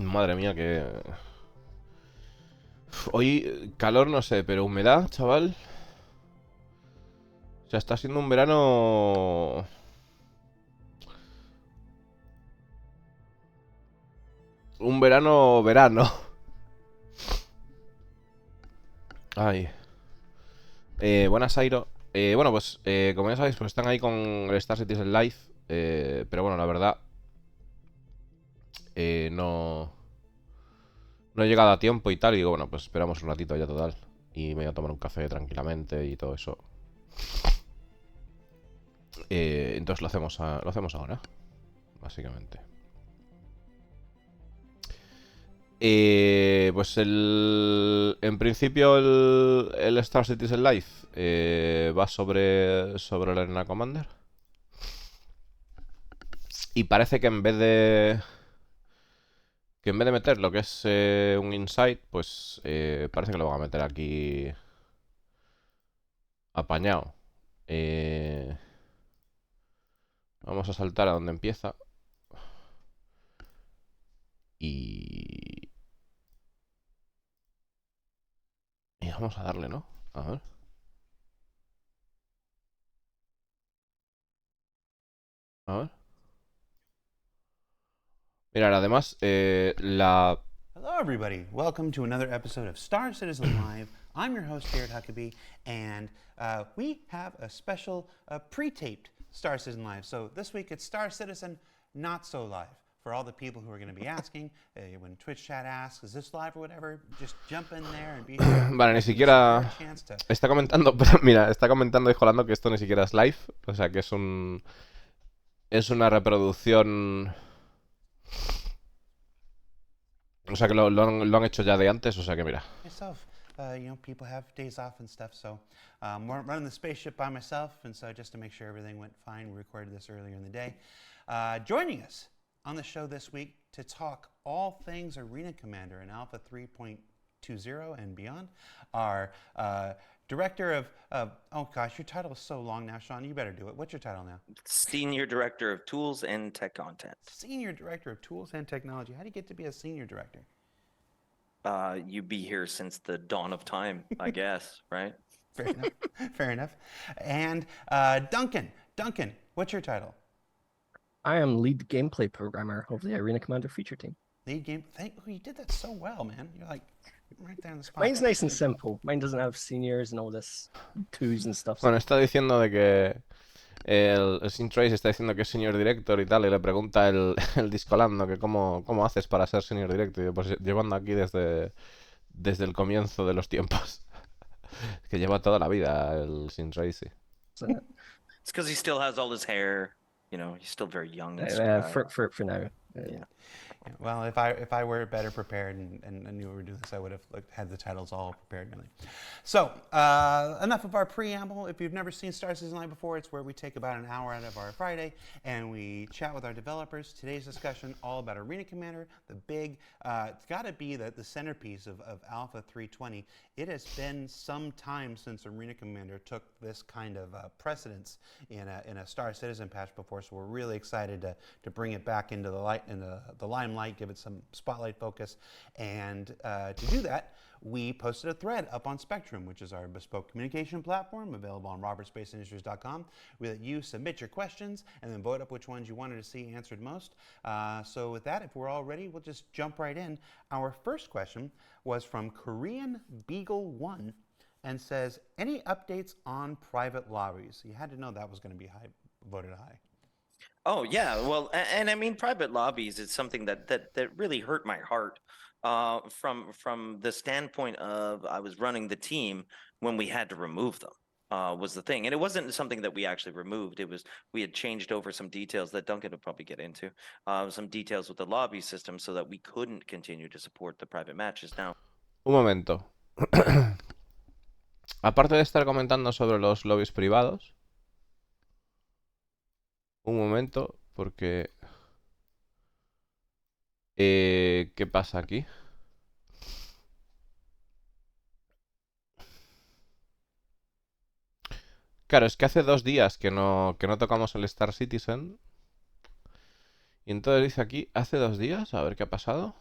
Madre mía, que... Hoy calor no sé, pero humedad, chaval. O sea, está siendo un verano... Un verano. Ay. Buenas, Airo. Bueno, pues como ya sabéis, pues están ahí con el Star Citizen Live. Pero bueno, la verdad... no... No he llegado a tiempo y tal. Y digo, bueno, pues esperamos un ratito ya total. Y me voy a tomar un café tranquilamente y todo eso. Entonces lo hacemos ahora, básicamente. Pues en principio el Star Citizen Live va sobre el Arena Commander. Y parece que en vez de meter lo que es un insight, pues parece que lo van a meter aquí apañado. Vamos a saltar a donde empieza. Y... Y vamos a darle, ¿no? A ver. A ver. Mira, además, Hello, everybody. Welcome to another episode of Star Citizen Live. I'm your host, Jared Huckabee, and we have a special pre-taped Star Citizen Live. So this week it's Star Citizen Not So Live. For all the people who are going to be asking, when Twitch chat asks, is this live or whatever, just jump in there and be sure Vale, ni that this is your siquiera chance to... está comentando, pero mira, está comentando y jolando que esto ni siquiera es live, o sea que es una reproducción, o sea que lo han hecho ya de antes, o sea que mira. Myself, people have days off and stuff, so running the spaceship by myself, and so just to make sure everything went fine, we recorded this earlier in the day. Joining us on the show this week to talk all things Arena Commander in Alpha 3.20 and beyond, our director of, oh gosh, your title is so long now, Sean, you better do it. What's your title now? Senior Director of Tools and Tech Content. Senior Director of Tools and Technology. How do you get to be a Senior Director? You be here since the dawn of time, I guess, right? Fair enough. Fair enough. And Duncan, what's your title? I am lead gameplay programmer of the Arena Commander feature team. Lead game. You did that so well, man. You're like right there in the spot. Mine's nice and simple. Mine doesn't have seniors and all this twos and stuff. Bueno, está diciendo de que el Sin Trace está diciendo que es Senior Director y tal, y le pregunta el Discolando que cómo haces para ser Senior Director. Y yo, pues llevando aquí desde el comienzo de los tiempos. Que lleva toda la vida el Sin Trace, sí. It's because he still has all his hair. You know, he's still very young. For now. Yeah. Well, if I were better prepared and knew we were doing this, I would have had the titles all prepared. Really. So enough of our preamble. If you've never seen Star Citizen Live before, it's where we take about an hour out of our Friday and we chat with our developers. Today's discussion all about Arena Commander, the big, it's got to be the centerpiece of Alpha 320. It has been some time since Arena Commander took this kind of precedence in a Star Citizen patch before, so we're really excited to bring it back into the limelight, give it some spotlight focus, and to do that, we posted a thread up on Spectrum, which is our bespoke communication platform available on robertspaceindustries.com. We let you submit your questions and then vote up which ones you wanted to see answered most. So with that, if we're all ready, we'll just jump right in. Our first question was from Korean Beagle 1 and says, any updates on private lobbies? You had to know that was going to be voted high. Oh yeah, well, and I mean, private lobbies is something that really hurt my heart. From the standpoint of I was running the team when we had to remove them was the thing, and it wasn't something that we actually removed. It was we had changed over some details that Duncan would probably get into, some details with the lobby system, so that we couldn't continue to support the private matches. Now, Un momento. Aparte de estar comentando sobre los lobbies privados, un momento, porque ¿qué pasa aquí? Claro, es que hace 2 días que no tocamos el Star Citizen. Y entonces dice aquí, hace 2 días, a ver qué ha pasado.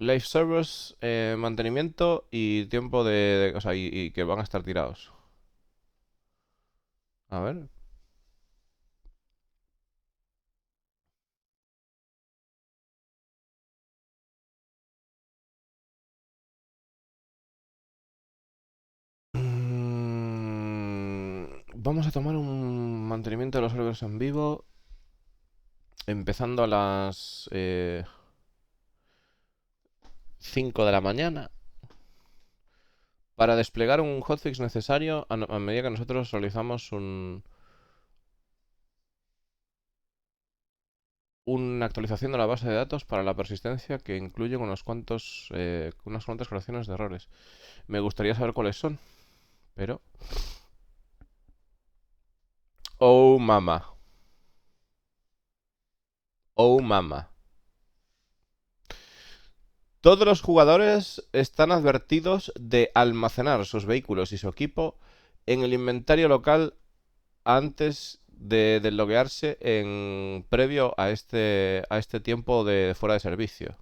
Live servers, mantenimiento y tiempo o sea, y que van a estar tirados. A ver. Vamos a tomar un mantenimiento de los servers en vivo. Empezando a las 5 de la mañana. Para desplegar un hotfix necesario a medida que nosotros realizamos una actualización de la base de datos para la persistencia que incluye unas cuantas correcciones de errores. Me gustaría saber cuáles son, pero... Oh, mama. Oh, mama. Todos los jugadores están advertidos de almacenar sus vehículos y su equipo en el inventario local antes de desloguearse previo a este tiempo de fuera de servicio.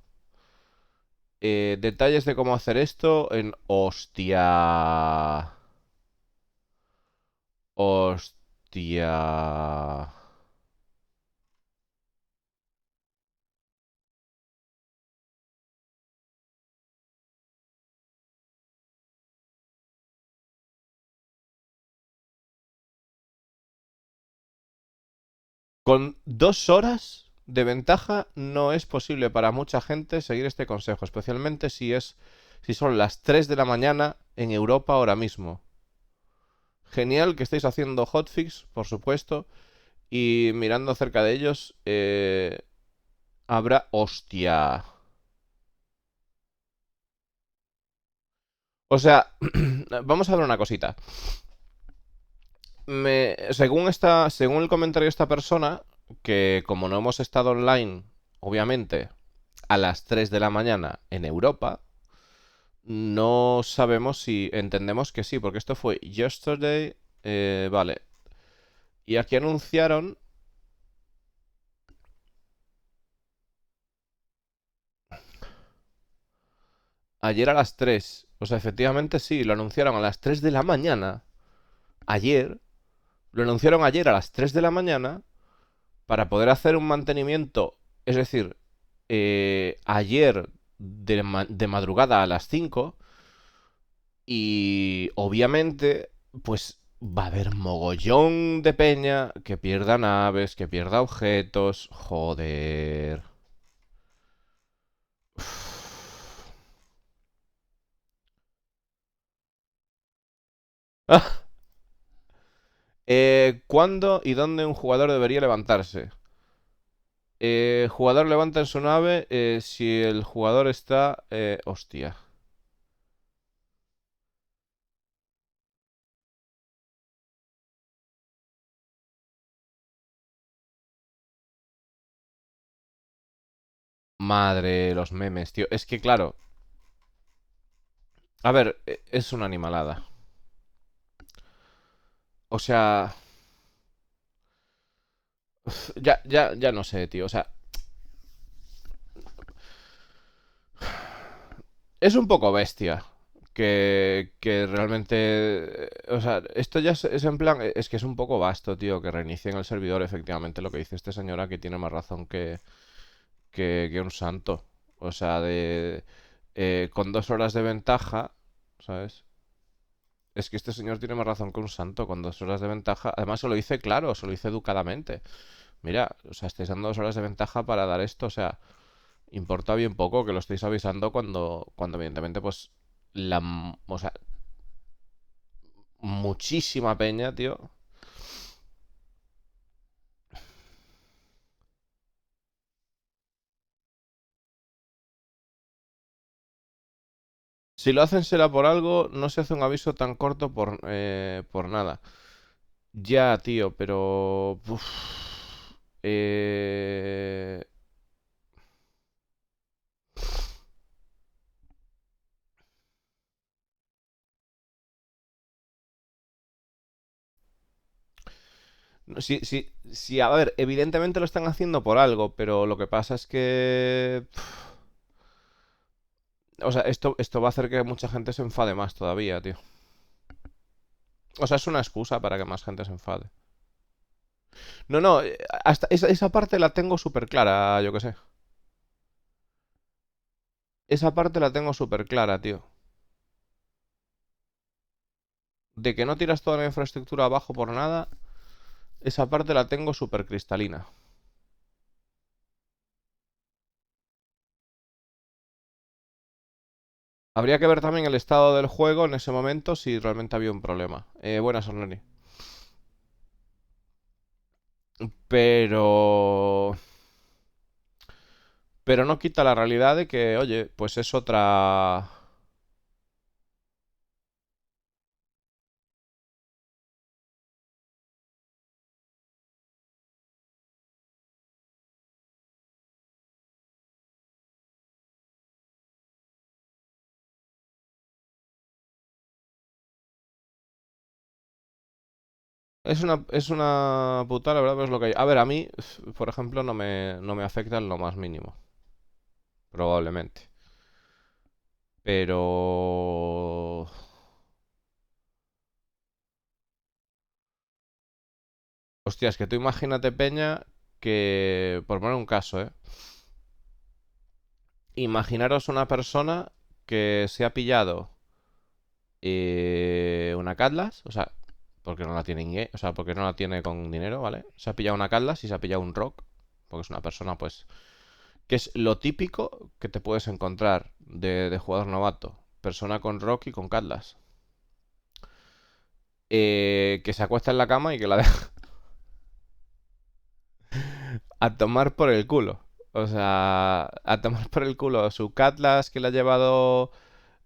Detalles de cómo hacer esto en... Hostia. Hostia. Con 2 horas de ventaja no es posible para mucha gente seguir este consejo, especialmente si son las 3 de la mañana en Europa ahora mismo. Genial que estéis haciendo hotfix, por supuesto, y mirando cerca de ellos habrá... Hostia. O sea, vamos a ver una cosita. Según el comentario de esta persona, que como no hemos estado online, obviamente, a las 3 de la mañana en Europa, no sabemos si entendemos que sí, porque esto fue yesterday, vale. Y aquí anunciaron ayer a las 3. O sea, efectivamente sí, lo anunciaron a las 3 de la mañana. Ayer. Lo anunciaron ayer a las 3 de la mañana para poder hacer un mantenimiento. Es decir, ayer de madrugada a las 5. Y obviamente, pues va a haber mogollón de peña que pierda naves, que pierda objetos. Joder. ¿Cuándo y dónde un jugador debería levantarse? Jugador levanta en su nave si el jugador está... hostia. Madre, los memes, tío. Es que claro. A ver, es una animalada. O sea... Ya no sé, tío. O sea, es un poco bestia. Que realmente... O sea, esto ya es en plan... Es que es un poco vasto, tío, que reinicien el servidor, efectivamente. Lo que dice este señora que tiene más razón que un santo. O sea, con 2 horas de ventaja, ¿sabes? Es que este señor tiene más razón que un santo. Con 2 horas de ventaja... Además se lo dice claro, se lo dice educadamente. Mira, o sea, estáis dando 2 horas de ventaja para dar esto. O sea, importa bien poco que lo estéis avisando cuando evidentemente, pues, o sea, muchísima peña, tío. Si lo hacen será por algo, no se hace un aviso tan corto por nada. Ya, tío, pero... uf, eh, no, sí, a ver, evidentemente lo están haciendo por algo, pero lo que pasa es que... O sea, esto va a hacer que mucha gente se enfade más todavía, tío. O sea, es una excusa para que más gente se enfade. No, no, hasta esa parte la tengo súper clara, yo qué sé. Esa parte la tengo súper clara, tío. De que no tiras toda la infraestructura abajo por nada, esa parte la tengo súper cristalina. Habría que ver también el estado del juego en ese momento si realmente había un problema. Buenas, Orneri. Pero... Pero no quita la realidad de que, oye, pues es otra... Es una putada, la verdad, pero es lo que hay. A ver, a mí, por ejemplo, no me afecta en lo más mínimo. Probablemente. Pero... Hostias, que tú imagínate, Peña, que... Por poner un caso, ¿eh? Imaginaros una persona que se ha pillado una Catlas, o sea, porque no la tiene o sea, porque no la tiene con dinero, ¿vale? Se ha pillado una Catlas y se ha pillado un Rock, porque es una persona, pues, que es lo típico que te puedes encontrar de jugador novato, persona con Rock y con Catlas, que se acuesta en la cama y que la deja a tomar por el culo. O sea, a tomar por el culo su Catlas que le ha llevado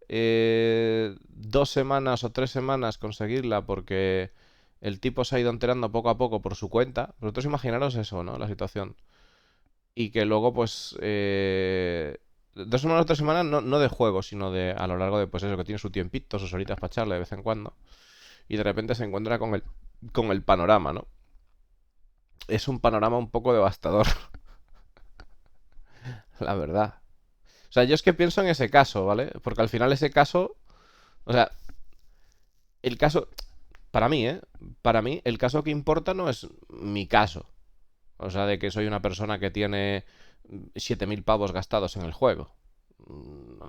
2 semanas o 3 semanas conseguirla porque el tipo se ha ido enterando poco a poco por su cuenta. Vosotros imaginaros eso, ¿no? La situación. Y que luego, pues, 2 semanas o 3 semanas, no de juego, sino de a lo largo de, pues eso, que tiene su tiempito, sus horitas para echarle de vez en cuando. Y de repente se encuentra con el panorama, ¿no? Es un panorama un poco devastador, la verdad. O sea, yo es que pienso en ese caso, ¿vale? Porque al final ese caso, o sea, el caso, para mí, ¿eh? Para mí, el caso que importa no es mi caso. O sea, de que soy una persona que tiene 7.000 pavos gastados en el juego.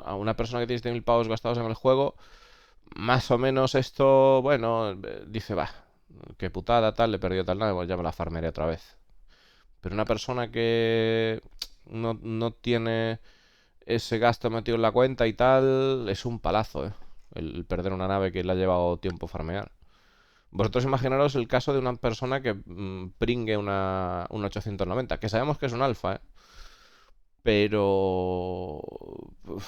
A una persona que tiene 7.000 pavos gastados en el juego, más o menos esto, bueno, dice, va, qué putada, tal, le he perdido tal nada, pues ya me la farmeré otra vez. Pero una persona que no tiene ese gasto metido en la cuenta y tal, es un palazo, ¿eh? El perder una nave que le ha llevado tiempo farmear. Vosotros imaginaros el caso de una persona que pringue una 890, que sabemos que es un alfa, ¿eh? Pero... o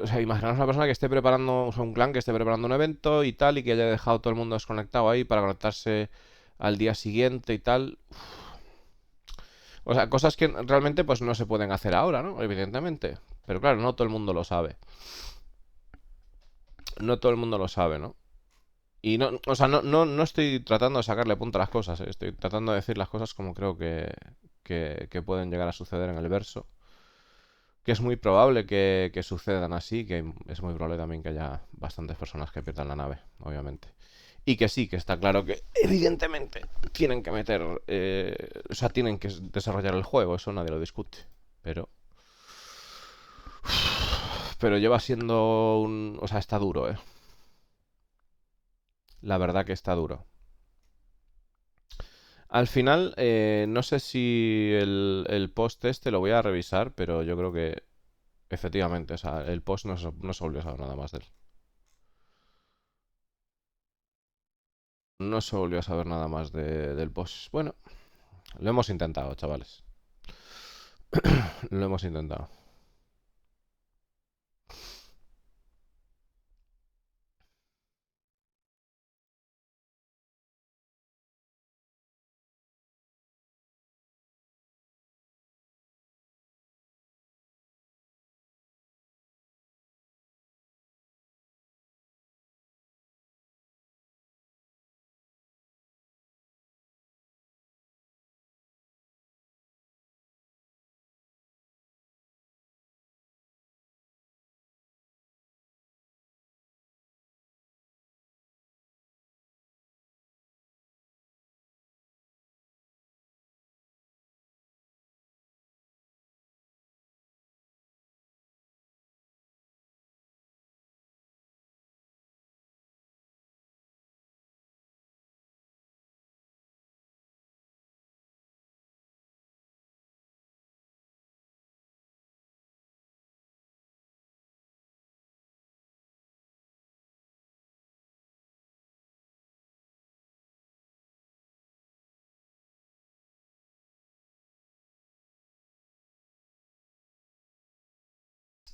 sea, imaginaros una persona que esté preparando, o sea, un clan que esté preparando un evento y tal, y que haya dejado todo el mundo desconectado ahí para conectarse al día siguiente y tal. O sea, cosas que realmente pues no se pueden hacer ahora, ¿no? Evidentemente. Pero claro, no todo el mundo lo sabe. No todo el mundo lo sabe, ¿no? Y no, o sea, no estoy tratando de sacarle punta a las cosas, ¿eh? Estoy tratando de decir las cosas como creo que pueden llegar a suceder en el verso. Que es muy probable que sucedan así, que es muy probable también que haya bastantes personas que pierdan la nave, obviamente. Y que sí, que está claro que evidentemente tienen que meter, o sea, tienen que desarrollar el juego, eso nadie lo discute. Pero, pero lleva siendo o sea, está duro, ¿eh? La verdad que está duro. Al final, no sé si el post este lo voy a revisar, pero yo creo que efectivamente, o sea, el post no se volvió a saber nada más de él. No se volvió a saber nada más del post. Bueno, lo hemos intentado, chavales. Lo hemos intentado.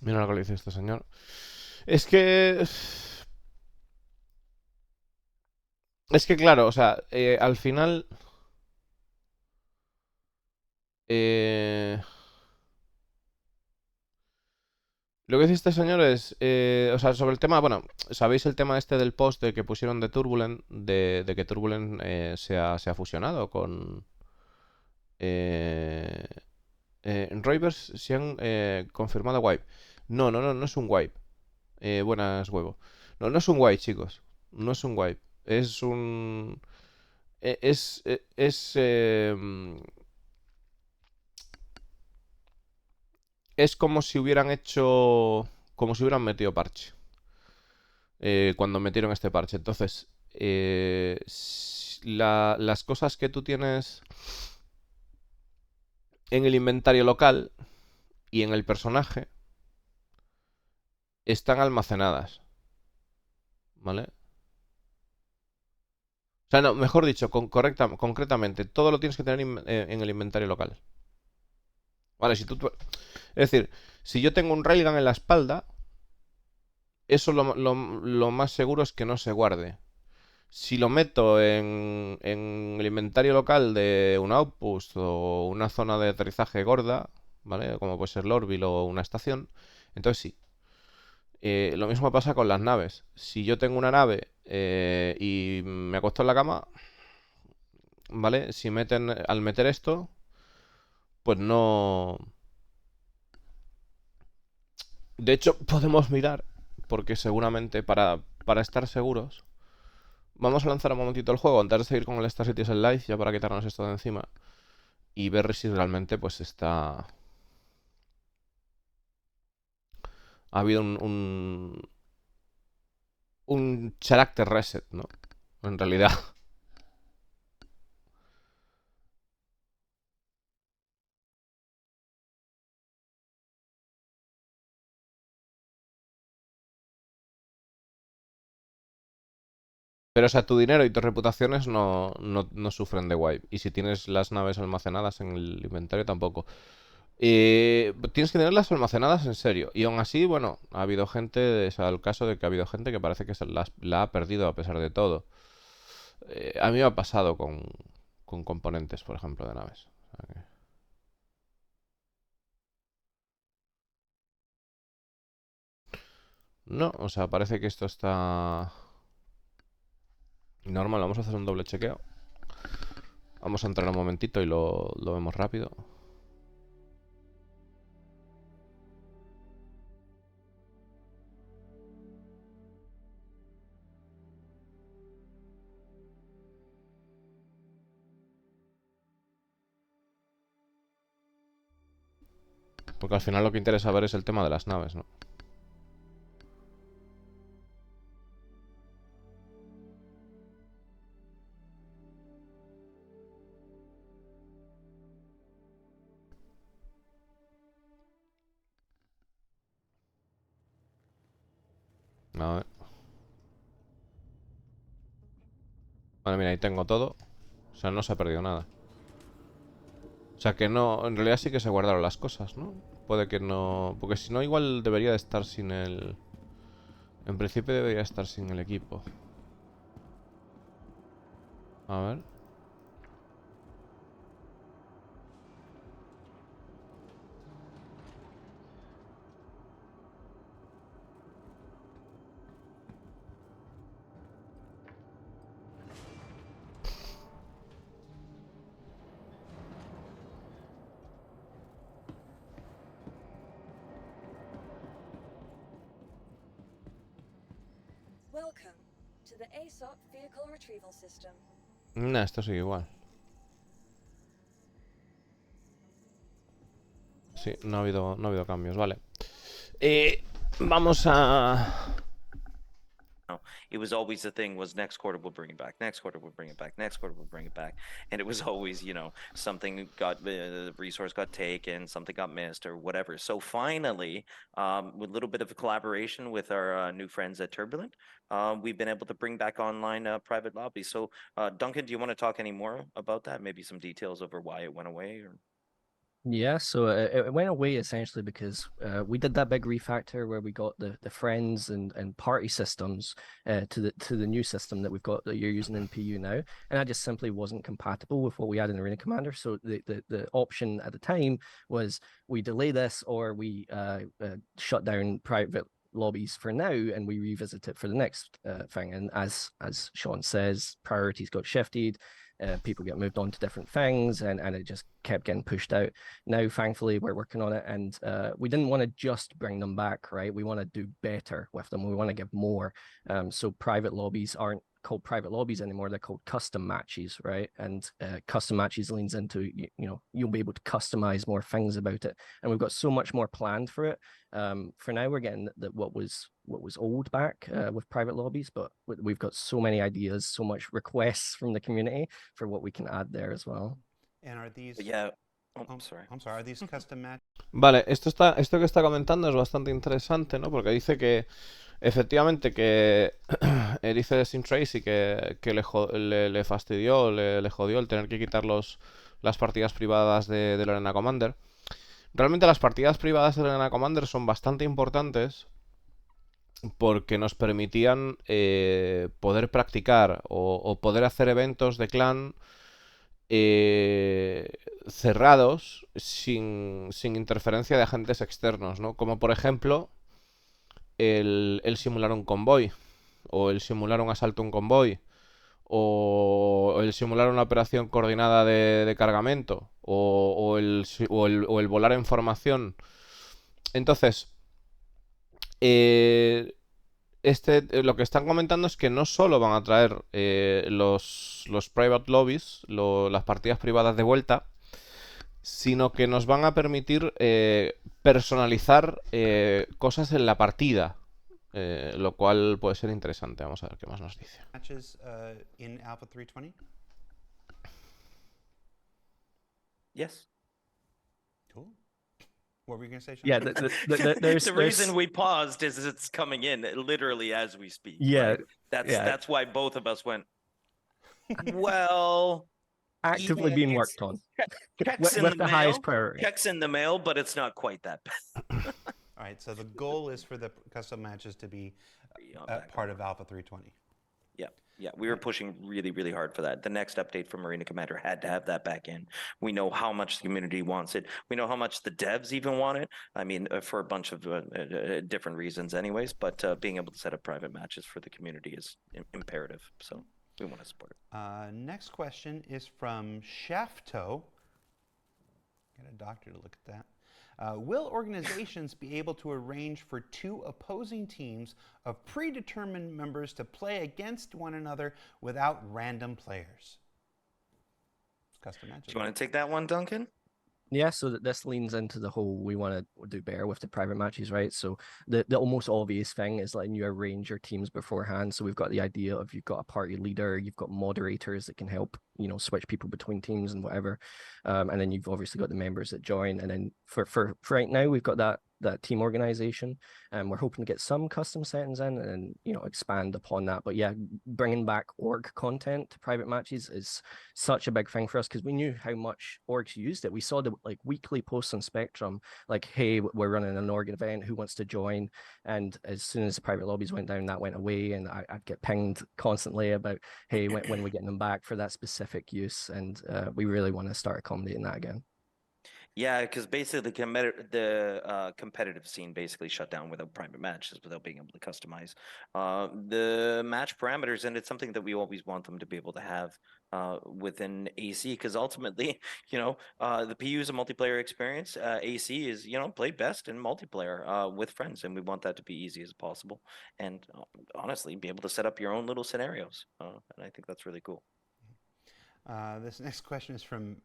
Mira lo que le dice este señor. Es que... Es que claro, o sea, al final... Lo que dice este señor es, o sea, sobre el tema, bueno, ¿sabéis el tema este del post de que pusieron de Turbulent, de que Turbulent se ha fusionado con... Eh, en Ravers se han confirmado wipe. No, no, no, no es un wipe. Buenas huevo. No, no es un wipe, chicos. No es un wipe. Es un... es como si hubieran hecho... Como si hubieran metido parche. Cuando metieron este parche. Entonces, las cosas que tú tienes en el inventario local y en el personaje están almacenadas. ¿Vale? O sea, no, mejor dicho, concretamente, todo lo tienes que tener en el inventario local. Vale, si tú... Es decir, si yo tengo un railgun en la espalda, eso lo más seguro es que no se guarde. Si lo meto en el inventario local de un outpost o una zona de aterrizaje gorda, ¿vale? Como puede ser Lorville o una estación, entonces sí. Lo mismo pasa con las naves. Si yo tengo una nave y me acuesto en la cama, ¿vale? Si meten, al meter esto, pues no... De hecho, podemos mirar, porque seguramente para estar seguros, vamos a lanzar un momentito el juego antes de seguir con el Star Citizen Live, ya para quitarnos esto de encima, y ver si realmente pues está... Ha habido un character reset, ¿no? En realidad. Pero, o sea, tu dinero y tus reputaciones no sufren de wipe. Y si tienes las naves almacenadas en el inventario, tampoco. Tienes que tenerlas almacenadas en serio. Y aún así, bueno, ha habido gente, o sea, el caso de que ha habido gente que parece que la ha perdido a pesar de todo. A mí me ha pasado con componentes, por ejemplo, de naves. O sea no, o sea, parece que esto está normal. Vamos a hacer un doble chequeo. Vamos a entrar un momentito y lo vemos rápido. Porque al final lo que interesa ver es el tema de las naves, ¿no? A ver. Vale, mira, ahí tengo todo. O sea, no se ha perdido nada. O sea que no, en realidad sí que se guardaron las cosas, ¿no? Puede que no... Porque si no, igual debería de estar sin el... En principio debería estar sin el equipo. A ver. Welcome to the ASOP Vehicle Retrieval System. Nah, esto sigue igual. Sí, no ha habido cambios, vale. Vamos a... It was always the thing was next quarter we'll bring it back, next quarter we'll bring it back, next quarter we'll bring it back, and it was always, you know, something got the resource got taken, something got missed or whatever. So finally, with a little bit of a collaboration with our new friends at Turbulent, we've been able to bring back online private lobbies. So Duncan, do you want to talk any more about that? Maybe some details over why it went away or... Yeah, so it went away essentially because we did that big refactor where we got the friends and party systems to the new system that we've got that you're using in PU now, and that just simply wasn't compatible with what we had in Arena Commander. So the option at the time was we delay this or we shut down private lobbies for now and we revisit it for the next thing. And as Sean says, priorities got shifted. People get moved on to different things, and it just kept getting pushed out. Now, thankfully, we're working on it, and we didn't want to just bring them back, right? We want to do better with them. We want to give more. So private lobbies aren't called private lobbies anymore. They're called custom matches, right? And custom matches leans into, you'll be able to customize more things about it. And we've got so much more planned for it. For now, we're getting what was old back with private lobbies, but we've got so many ideas, so much requests from the community for what we can add there as well. And are these? But yeah. Oh, I'm sorry. Are these custom match? Vale, esto que está comentando es bastante interesante, ¿no? Porque dice que efectivamente que dice de Sim Tracy que le fastidió, le jodió el tener que quitar las partidas privadas de Arena Commander. Realmente las partidas privadas de Arena Commander son bastante importantes porque nos permitían poder practicar o poder hacer eventos de clan cerrados sin interferencia de agentes externos, ¿no? Como por ejemplo el simular un convoy, o el simular un asalto a un convoy, o el simular una operación coordinada de cargamento, o el volar en formación. Entonces, lo que están comentando es que no solo van a traer los private lobbies, las partidas privadas de vuelta, sino que nos van a permitir personalizar cosas en la partida, lo cual puede ser interesante. Vamos a ver qué más nos dice. Matches in Alpha 320? Yes. Cool. What were you going to say, Sean? Yeah, The reason we paused is it's coming in literally as we speak. Yeah, right? yeah. That's why both of us went, well, Actively yeah, being it's- worked on checks in with the the highest mail, priority. checks in the mail, but it's not quite that bad. All right, so the goal is for the custom matches to be part of Alpha 320. Yeah, we were pushing really, really hard for that. The next update from Marina Commander had to have that back in. We know how much the community wants it. We know how much the devs even want it. I mean, for a bunch of different reasons anyways, but being able to set up private matches for the community is imperative. So we want to support it. Next question is from Shafto. Get a doctor to look at that. Will organizations be able to arrange for two opposing teams of predetermined members to play against one another without random players? Custom matches. Do you want to take that one, Duncan? Yeah, so this leans into the whole we want to do better with the private matches, right? So the almost obvious thing is letting you arrange your teams beforehand. So we've got the idea of you've got a party leader, you've got moderators that can help, switch people between teams and whatever. And then you've obviously got the members that join. And then for right now, we've got that team organization, and we're hoping to get some custom settings in and expand upon that. But yeah, bringing back org content to private matches is such a big thing for us because we knew how much orgs used it. We saw the weekly posts on Spectrum, like, hey, we're running an org event, who wants to join? And as soon as the private lobbies went down, that went away, and I'd get pinged constantly about, hey, when we're getting them back for that specific use. And we really want to start accommodating that again. Yeah, because basically the competitive scene basically shut down without private matches, without being able to customize the match parameters, and it's something that we always want them to be able to have within AC, because ultimately, the PU is a multiplayer experience. AC is, play best in multiplayer with friends, and we want that to be easy as possible, and honestly, be able to set up your own little scenarios, and I think that's really cool. This next question is from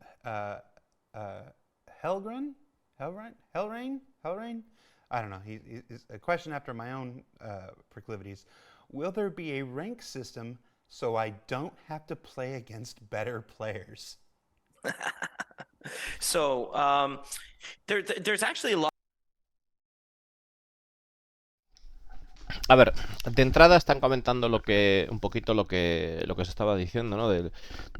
Hellrain? I don't know. He's a question after my own proclivities. Will there be a rank system so I don't have to play against better players? So there's actually a lot. A ver, de entrada están comentando un poquito lo que se estaba diciendo, ¿no? De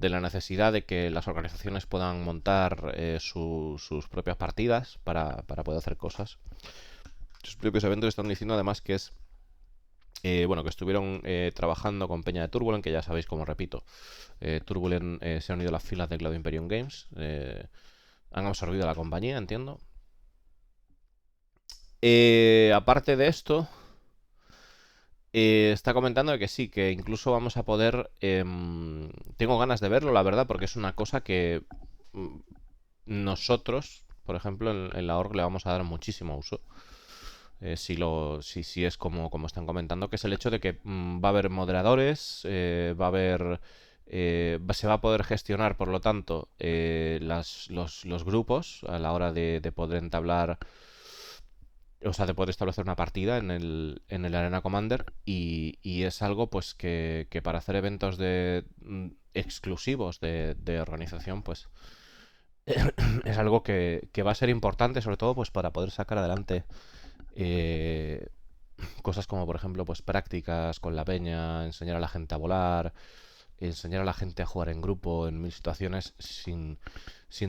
la necesidad de que las organizaciones puedan montar sus propias partidas para poder hacer cosas. Sus propios eventos. Están diciendo además que es bueno, que estuvieron trabajando con Peña de Turbulent, que ya sabéis, como repito, Turbulent se han unido a las filas de Cloud Imperium Games, han absorbido la compañía, entiendo. Aparte de esto, está comentando de que sí, que incluso vamos a poder... tengo ganas de verlo, la verdad, porque es una cosa que mm, nosotros, por ejemplo, en la org le vamos a dar muchísimo uso. Si es como están comentando, que es el hecho de que va a haber moderadores, va a haber... se va a poder gestionar, por lo tanto, los grupos a la hora de poder entablar, o sea, de poder establecer una partida en el Arena Commander, y es algo pues que para hacer eventos exclusivos de organización, pues es algo que va a ser importante, sobre todo pues para poder sacar adelante eh, cosas como, por ejemplo, pues prácticas con la peña, enseñar a la gente a volar, enseñar a la gente a jugar en grupo en mil situaciones sin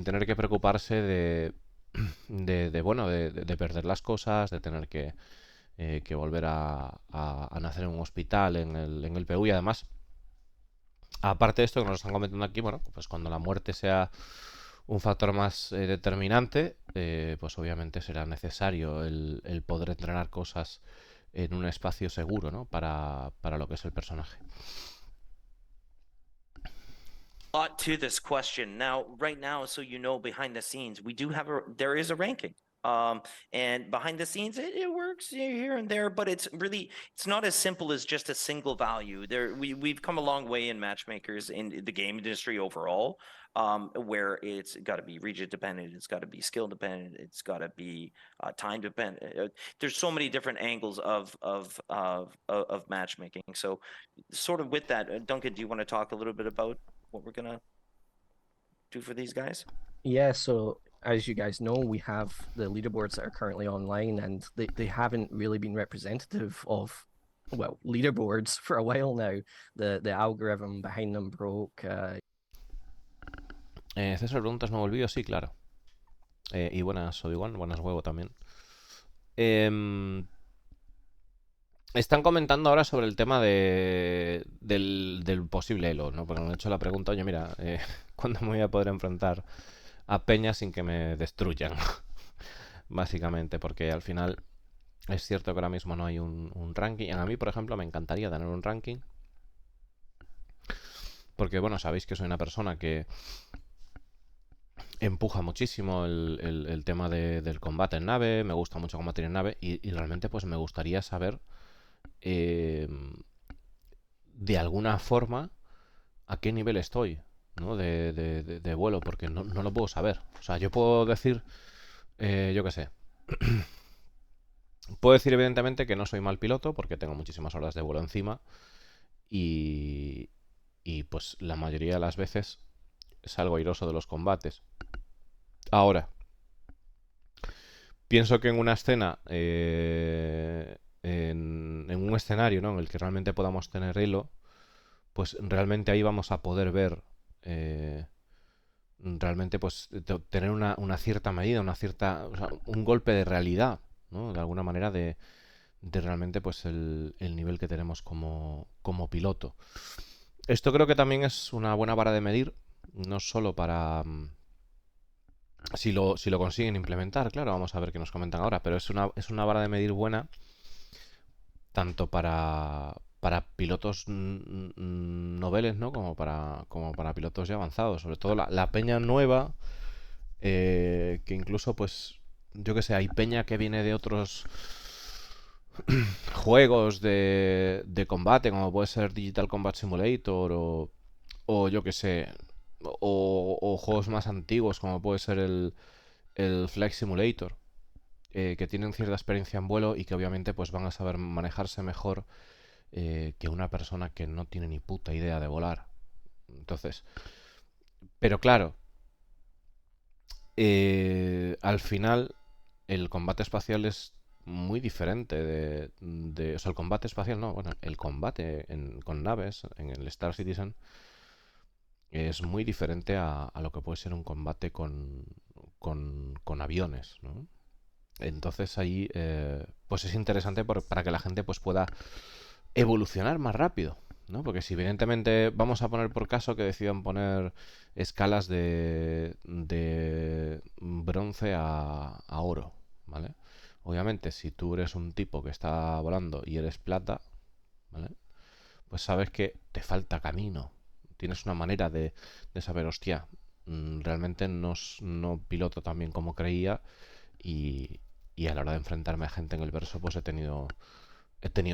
tener que preocuparse bueno, de perder las cosas, de tener que volver a nacer en un hospital en el PU. Y además, aparte de esto que nos están comentando aquí, bueno, pues cuando la muerte sea un factor más determinante, pues obviamente será necesario el poder entrenar cosas en un espacio seguro, ¿no? Para lo que es el personaje. Lot to this question. Now, right now, so you know, behind the scenes, there is a ranking. And behind the scenes, it works here and there, but it's not as simple as just a single value. We've come a long way in matchmakers in the game industry overall, where it's got to be region dependent, it's got to be skill dependent, it's got to be time dependent. There's so many different angles of matchmaking. So, sort of with that, Duncan, do you want to talk a little bit about what we're gonna do for these guys? Yeah, so as you guys know, we have the leaderboards that are currently online, and they haven't really been representative of, well, leaderboards for a while now. The algorithm behind them broke. César, preguntas, ¿nuevo el vídeo? Sí, claro. Y buenas, Obi-Wan, buenas huevo también. Están comentando ahora sobre el tema del posible Elo, ¿no? Porque me han hecho la pregunta, oye, mira, ¿cuándo me voy a poder enfrentar a Peña sin que me destruyan? Básicamente, porque al final es cierto que ahora mismo no hay un ranking. A mí, por ejemplo, me encantaría tener un ranking. Porque, bueno, sabéis que soy una persona que empuja muchísimo el tema del combate en nave. Me gusta mucho combatir en nave. Y realmente, pues me gustaría saber, de alguna forma, a qué nivel estoy, ¿no? De vuelo. Porque no lo puedo saber. O sea, yo puedo decir, yo qué sé. Puedo decir evidentemente que no soy mal piloto porque tengo muchísimas horas de vuelo encima y pues la mayoría de las veces salgo airoso de los combates. Ahora, pienso que en una escena, en un escenario, ¿no? En el que realmente podamos tener hilo, pues realmente ahí vamos a poder ver, realmente pues tener una cierta medida, o sea, un golpe de realidad, ¿no? De alguna manera de realmente pues el nivel que tenemos como piloto. Esto creo que también es una buena vara de medir, no solo para si lo consiguen implementar, claro, vamos a ver qué nos comentan ahora, pero es una vara de medir buena tanto para pilotos noveles, ¿no? Como para pilotos ya avanzados, sobre todo la peña nueva, que incluso pues yo que sé, hay peña que viene de otros juegos de combate, como puede ser Digital Combat Simulator o yo que sé, o juegos más antiguos, como puede ser el Flight Simulator, que tienen cierta experiencia en vuelo y que obviamente pues van a saber manejarse mejor que una persona que no tiene ni puta idea de volar. Entonces, pero claro, al final el combate espacial es muy diferente o sea, el combate espacial, no, bueno, el combate con naves en el Star Citizen es muy diferente a lo que puede ser un combate con aviones, ¿no? Entonces ahí pues es interesante para que la gente pues pueda evolucionar más rápido, ¿no? Porque si evidentemente vamos a poner por caso que decidan poner escalas de bronce a oro, ¿vale? Obviamente si tú eres un tipo que está volando y eres plata, ¿vale? Pues sabes que te falta camino. Tienes una manera de saber, hostia, realmente no piloto tan bien como creía y, y a la hora de enfrentarme a gente en el verso pues he tenido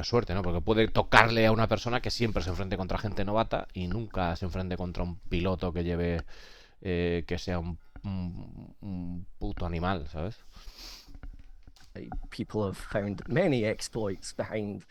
suerte, ¿no? Porque puede tocarle a una persona que siempre se enfrente contra gente novata y nunca se enfrente contra un piloto que lleve que sea un puto animal, ¿sabes? People have found many exploits behind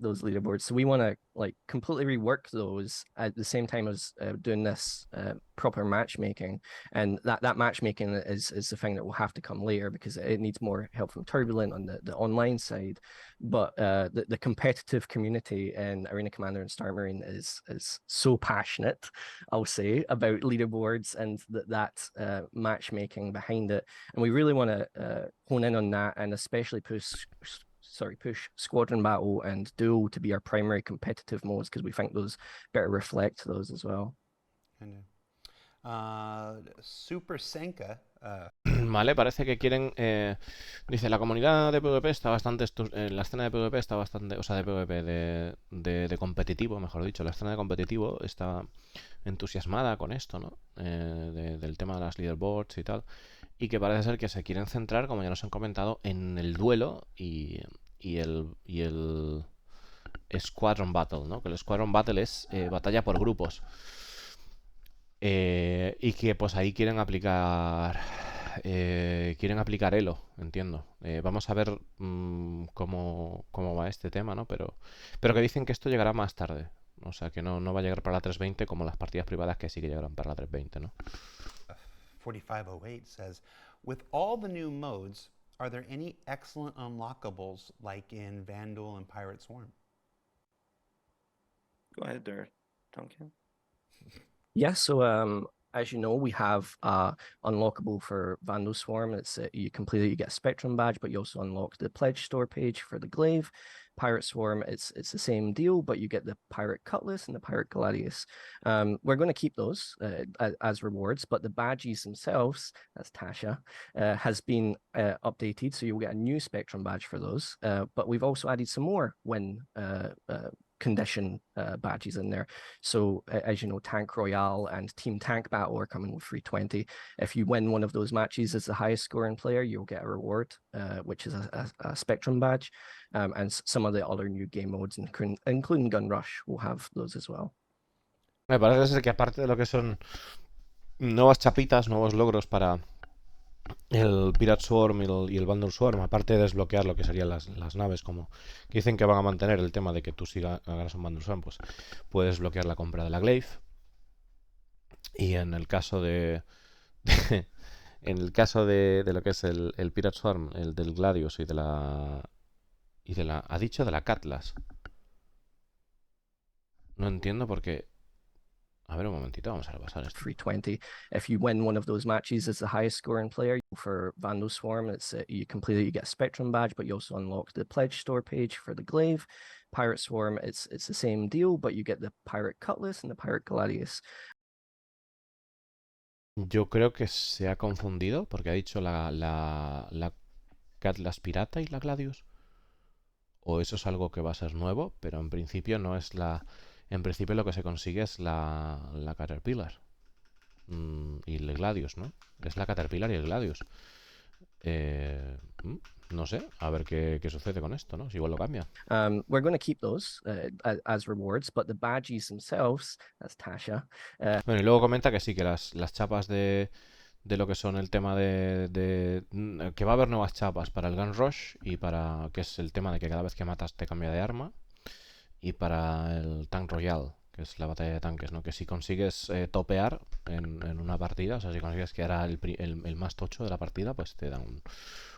those leaderboards, so we want to like completely rework those at the same time as doing this proper matchmaking. And that matchmaking is the thing that will have to come later because it needs more help from Turbulent on the online side. But the competitive community in Arena Commander and Star Marine is so passionate, I'll say, about leaderboards and that matchmaking behind it. And we really want to hone in on that and especially push Squadron Battle and Duel to be our primary competitive modes because we think those better reflect those as well. Super Senka. Vale, parece que quieren. Dice, la comunidad de PvP está bastante. La escena de PvP está bastante. O sea, de PvP, de competitivo, mejor dicho. La escena de competitivo está entusiasmada con esto, ¿no? Del tema de las leaderboards y tal. Y que parece ser que se quieren centrar, como ya nos han comentado, en el duelo y el Squadron Battle, ¿no? Que el Squadron Battle es batalla por grupos. Y que pues ahí quieren aplicar Elo, entiendo. Vamos a ver cómo va este tema, ¿no? Pero que dicen que esto llegará más tarde. O sea, que no va a llegar para la 320 como las partidas privadas que sí que llegarán para la 320, ¿no? 4508 says, with all the new modes, are there any excellent unlockables like in Vandal and Pirate Swarm? Go ahead there, Duncan. Yeah, so as you know, we have unlockable for Vandal Swarm. It's you complete it, you get a Spectrum badge, but you also unlock the pledge store page for the glaive. Pirate Swarm, it's the same deal, but you get the Pirate Cutlass and the Pirate Gladius. We're going to keep those as rewards, but the badges themselves, that's Tasha, has been updated, so you'll get a new Spectrum badge for those. But we've also added some more when condition badges in there. So as you know, Tank Royale and Team Tank Battle are coming with 320. If you win one of those matches as the highest scoring player, you'll get a reward, which is a Spectrum badge. And some of the other new game modes, including Gun Rush, will have those as well. Me parece ser que aparte de lo que son nuevas chapitas, nuevos logros para el Pirate Swarm y el Bundle Swarm, aparte de desbloquear lo que serían las naves, como que dicen que van a mantener el tema de que tú si hagas un Bundle Swarm, pues puedes bloquear la compra de la Glaive. Y en el caso en el caso de lo que es el Pirate Swarm, el del Gladius y de la ha dicho de la Catlas. No entiendo por qué. A ver un momentito, vamos a repasar esto. 320. If you win one of those matches as the highest scoring player for Vandal Swarm, it's you complete it, you get a Spectrum badge, but you also unlock the pledge store page for the glaive. Pirate Swarm, it's the same deal, but you get the Pirate Cutlass and the Pirate Gladius. Yo creo que se ha confundido porque ha dicho la Catlas Pirata y la Gladius. O eso es algo que va a ser nuevo, pero en principio no es la. En principio lo que se consigue es la Caterpillar. Y el Gladius, ¿no? Es la Caterpillar y el Gladius. No sé, a ver qué sucede con esto, ¿no? Si igual lo cambia. We're going to keep those as rewards, but the badges themselves, that's Tasha. Bueno, y luego comenta que sí, que las chapas de lo que son el tema que va a haber nuevas chapas para el Gun Rush y para que es el tema de que cada vez que matas te cambia de arma y para el Tank Royale que es la batalla de tanques, ¿no? Que si consigues topear en una partida, o sea, si consigues que era el más tocho de la partida, pues te da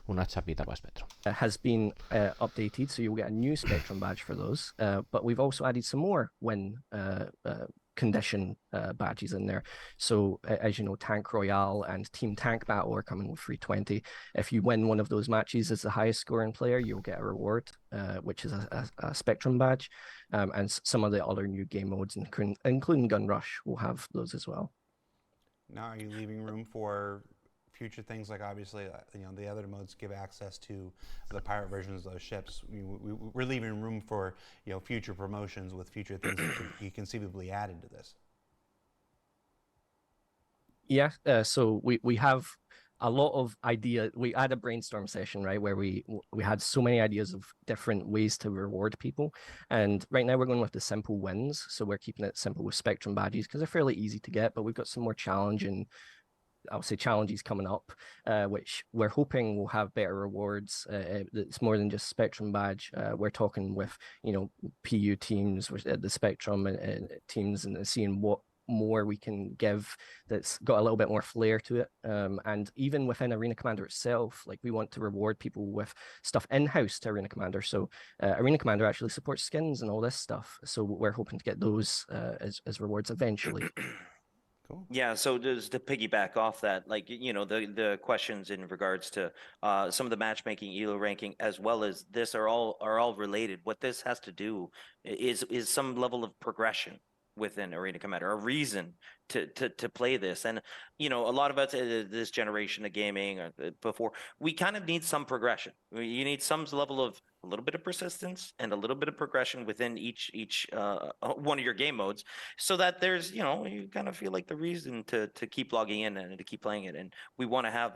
una chapita para Spectrum. Has been updated, so you'll get a new Spectrum badge for those. But we've also added some more win condition badges in there. So as you know, Tank Royale and Team Tank Battle are coming with 320. If you win one of those matches as the highest scoring player, you'll get a reward, which is a Spectrum badge. And some of the other new game modes, including Gun Rush, will have those as well. Now, are you leaving room for future things? Like obviously, the other modes give access to the pirate versions of those ships. We're leaving room for future promotions with future things that could be conceivably added to this. Yeah, so we have a lot of ideas. We had a brainstorm session, right, where we had so many ideas of different ways to reward people. And right now we're going with the simple wins. So we're keeping it simple with Spectrum badges because they're fairly easy to get, but we've got some more challenging, I'll say, challenges coming up, which we're hoping will have better rewards. It's more than just Spectrum badge. We're talking with, PU teams, the Spectrum teams, and seeing what more we can give that's got a little bit more flair to it. And even within Arena Commander itself, like we want to reward people with stuff in-house to Arena Commander. So Arena Commander actually supports skins and all this stuff. So we're hoping to get those as rewards eventually. Cool. Yeah, so just to piggyback off that, like, the questions in regards to some of the matchmaking, ELO ranking, as well as this are all related. What this has to do is some level of progression within Arena Commander, a reason to play this. And a lot of us this generation of gaming or before, we kind of need some progression. You need some level of a little bit of persistence and a little bit of progression within each one of your game modes, so that there's you kind of feel like the reason to keep logging in and to keep playing it. And we want to have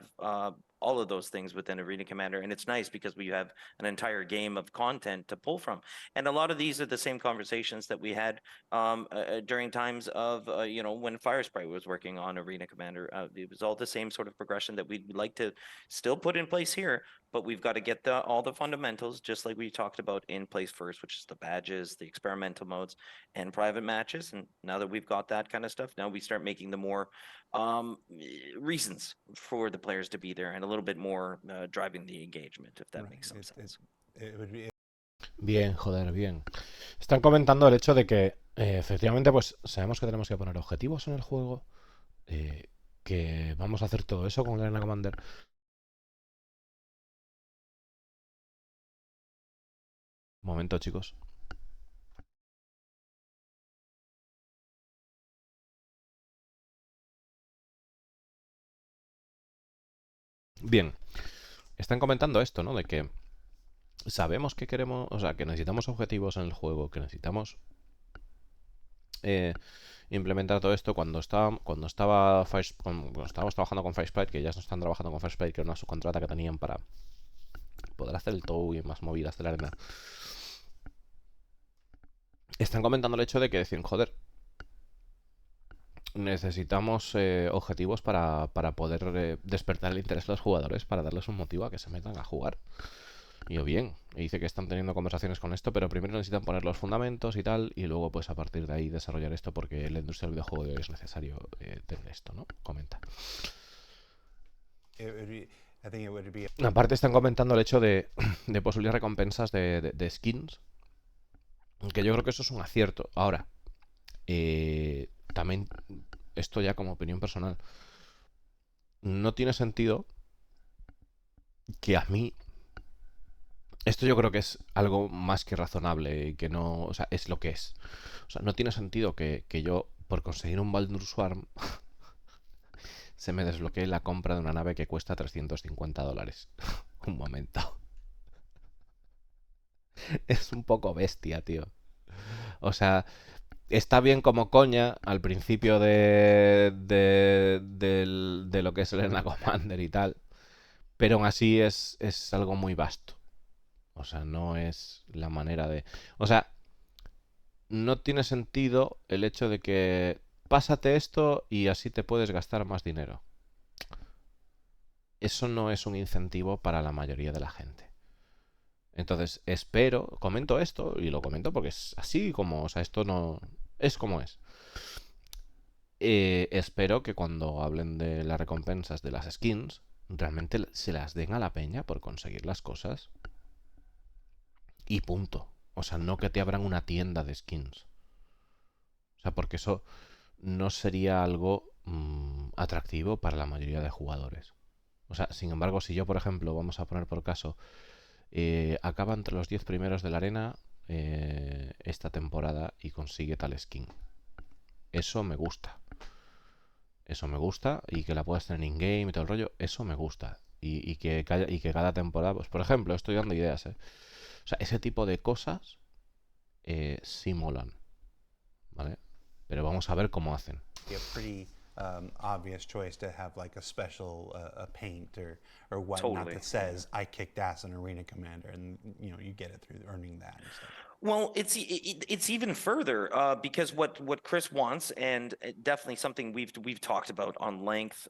all of those things within Arena Commander, and it's nice because we have an entire game of content to pull from. And a lot of these are the same conversations that we had during times of when Fire Sprite was working on Arena Commander. It was all the same sort of progression that we'd like to still put in place here, but we've got to get all the fundamentals, just like we talked about, in place first, which is the badges, the experimental modes, and private matches. And now that we've got that kind of stuff, now we start making the more reasons for the players to be there and a little bit more driving the engagement, if that Right. makes some sense. It would be. Bien, joder, bien. Están comentando el hecho de que efectivamente pues sabemos que tenemos que poner objetivos en el juego, que vamos a hacer todo eso con Arena Commander. Un momento, chicos. Bien, están comentando esto, ¿no? De que sabemos que queremos, o sea, que necesitamos objetivos en el juego, que necesitamos implementar todo esto. Cuando estábamos trabajando con Firesprite, que ya no están trabajando con Firesprite, que era una subcontrata que tenían para poder hacer el tow y más movidas de la arena, están comentando el hecho de que decían, joder, necesitamos objetivos para poder despertar el interés de los jugadores, para darles un motivo a que se metan a jugar. Y yo, bien, y dice que están teniendo conversaciones con esto, pero primero necesitan poner los fundamentos y tal, y luego pues a partir de ahí desarrollar esto, porque la industria del videojuego de hoy es necesario tener esto, ¿no? Comenta. Aparte están comentando el hecho de posibles recompensas de skins, que yo creo que eso es un acierto. Ahora, también, esto ya como opinión personal, no tiene sentido que a mí... Esto yo creo que es algo más que razonable y que no... O sea, es lo que es. O sea, no tiene sentido que yo, por conseguir un Baldur Swarm, se me desbloquee la compra de una nave que cuesta $350. Un momento. Es un poco bestia, tío. O sea, está bien como coña al principio de lo que es el Arena Commander y tal, pero aún así es algo muy vasto. O sea, no es la manera de... O sea, no tiene sentido el hecho de que pásate esto y así te puedes gastar más dinero. Eso no es un incentivo para la mayoría de la gente. Entonces, comento esto y lo comento porque es así como... O sea, esto no Es como es. Espero que cuando hablen de las recompensas de las skins, realmente se las den a la peña por conseguir las cosas. Y punto. O sea, no que te abran una tienda de skins. O sea, porque eso no sería algo atractivo para la mayoría de jugadores. O sea, sin embargo, si yo, por ejemplo, vamos a poner por caso, acaba entre los 10 primeros de la arena esta temporada y consigue tal skin. Eso me gusta. Eso me gusta, y que la puedas tener in-game y todo el rollo, eso me gusta. Y que cada temporada, pues por ejemplo, estoy dando ideas, ¿eh? O sea, ese tipo de cosas sí molan, ¿vale? Pero vamos a ver cómo hacen. A pretty obvious choice to have like a special a paint or whatnot Totally. that says I kicked ass in Arena Commander, and you know you get it through earning that and stuff. Well, it's even further because what Chris wants, and definitely something we've talked about on length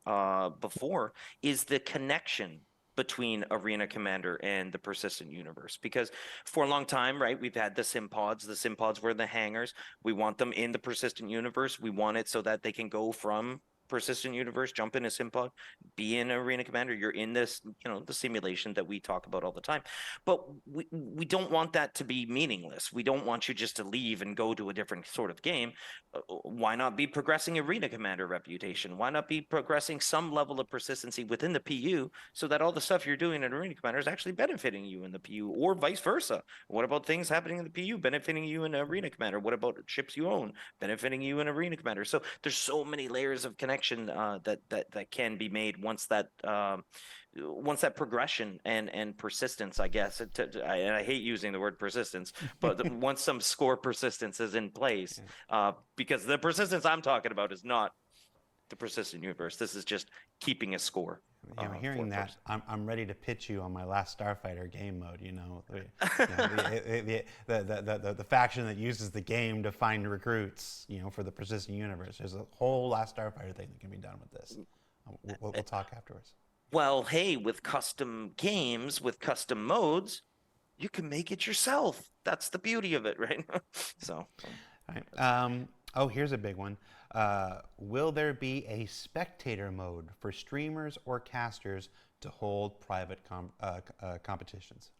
before, is the connection between Arena Commander and the Persistent Universe. Because for a long time, right, we've had the sim pods. The sim pods were the hangers. We want them in the Persistent Universe. We want it so that they can go from Persistent Universe, jump in a sim pod, be in Arena Commander. You're in this, you know, the simulation that we talk about all the time. But we don't want that to be meaningless. We don't want you just to leave and go to a different sort of game. Why not be progressing Arena Commander reputation? Why not be progressing some level of persistency within the PU so that all the stuff you're doing in Arena Commander is actually benefiting you in the PU, or vice versa? What about things happening in the PU benefiting you in Arena Commander? What about ships you own benefiting you in Arena Commander? So there's so many layers of connection that can be made once that progression and persistence, I guess, and I hate using the word persistence, but once some score persistence is in place, because the persistence I'm talking about is not the persistent universe. This is just keeping a score. Yeah, hearing that, I'm ready to pitch you on my last Starfighter game mode. You know, the faction that uses the game to find recruits. You know, for the persistent universe. There's a whole last Starfighter thing that can be done with this. We'll talk afterwards. Well, hey, with custom games, with custom modes, you can make it yourself. That's the beauty of it, right? So. All right. Here's a big one. Will there be a spectator mode for streamers or casters to hold private competitions?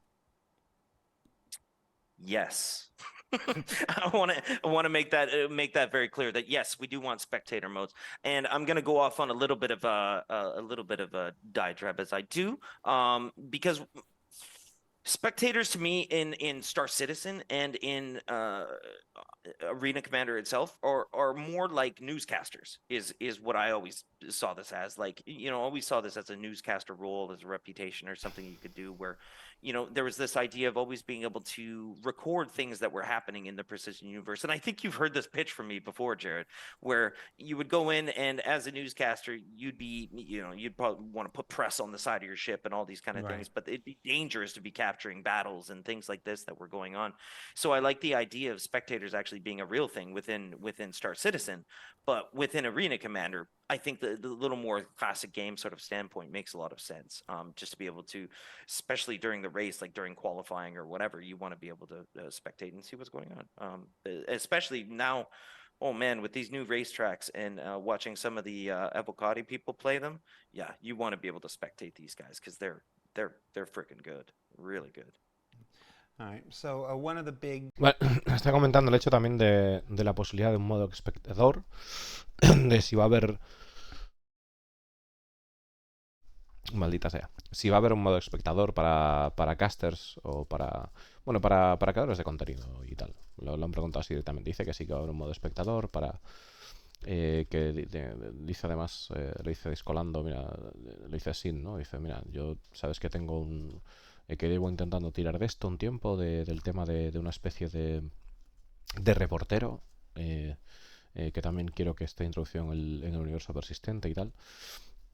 Yes. I want to make that very clear that yes, we do want spectator modes, and I'm going to go off on a little bit of a diatribe as I do, because spectators to me in Star Citizen and in Arena Commander itself are more like newscasters is what I always saw this as. Like, you know, always saw this as a newscaster role, as a reputation or something you could do where, you know, there was this idea of always being able to record things that were happening in the Persistent Universe. And I think you've heard this pitch from me before, Jared, where you would go in and as a newscaster, you'd probably want to put press on the side of your ship and all these kind of Right. things, but it'd be dangerous to be capturing battles and things like this that were going on. So I like the idea of spectators actually being a real thing within Star Citizen, but within Arena Commander, I think the little more classic game sort of standpoint makes a lot of sense. Just to be able to, especially during the race, like during qualifying or whatever, you want to be able to spectate and see what's going on. Especially now, oh man, with these new racetracks and watching some of the Evocati people play them, yeah, you want to be able to spectate these guys because they're freaking good, really good. All right. So one of the big. Bueno, está comentando el hecho también de la posibilidad de un modo espectador, de si va a haber... Maldita sea. Si va a haber un modo espectador para casters o para creadores de contenido y tal. Lo han preguntado así directamente. Dice que sí que va a haber un modo espectador para... dice además, lo dice Discolando, mira, lo dice Sin, ¿no? Dice, mira, yo sabes que tengo que llevo intentando tirar de esto un tiempo, del tema de una especie de reportero, que también quiero que esté introducido en el universo persistente y tal.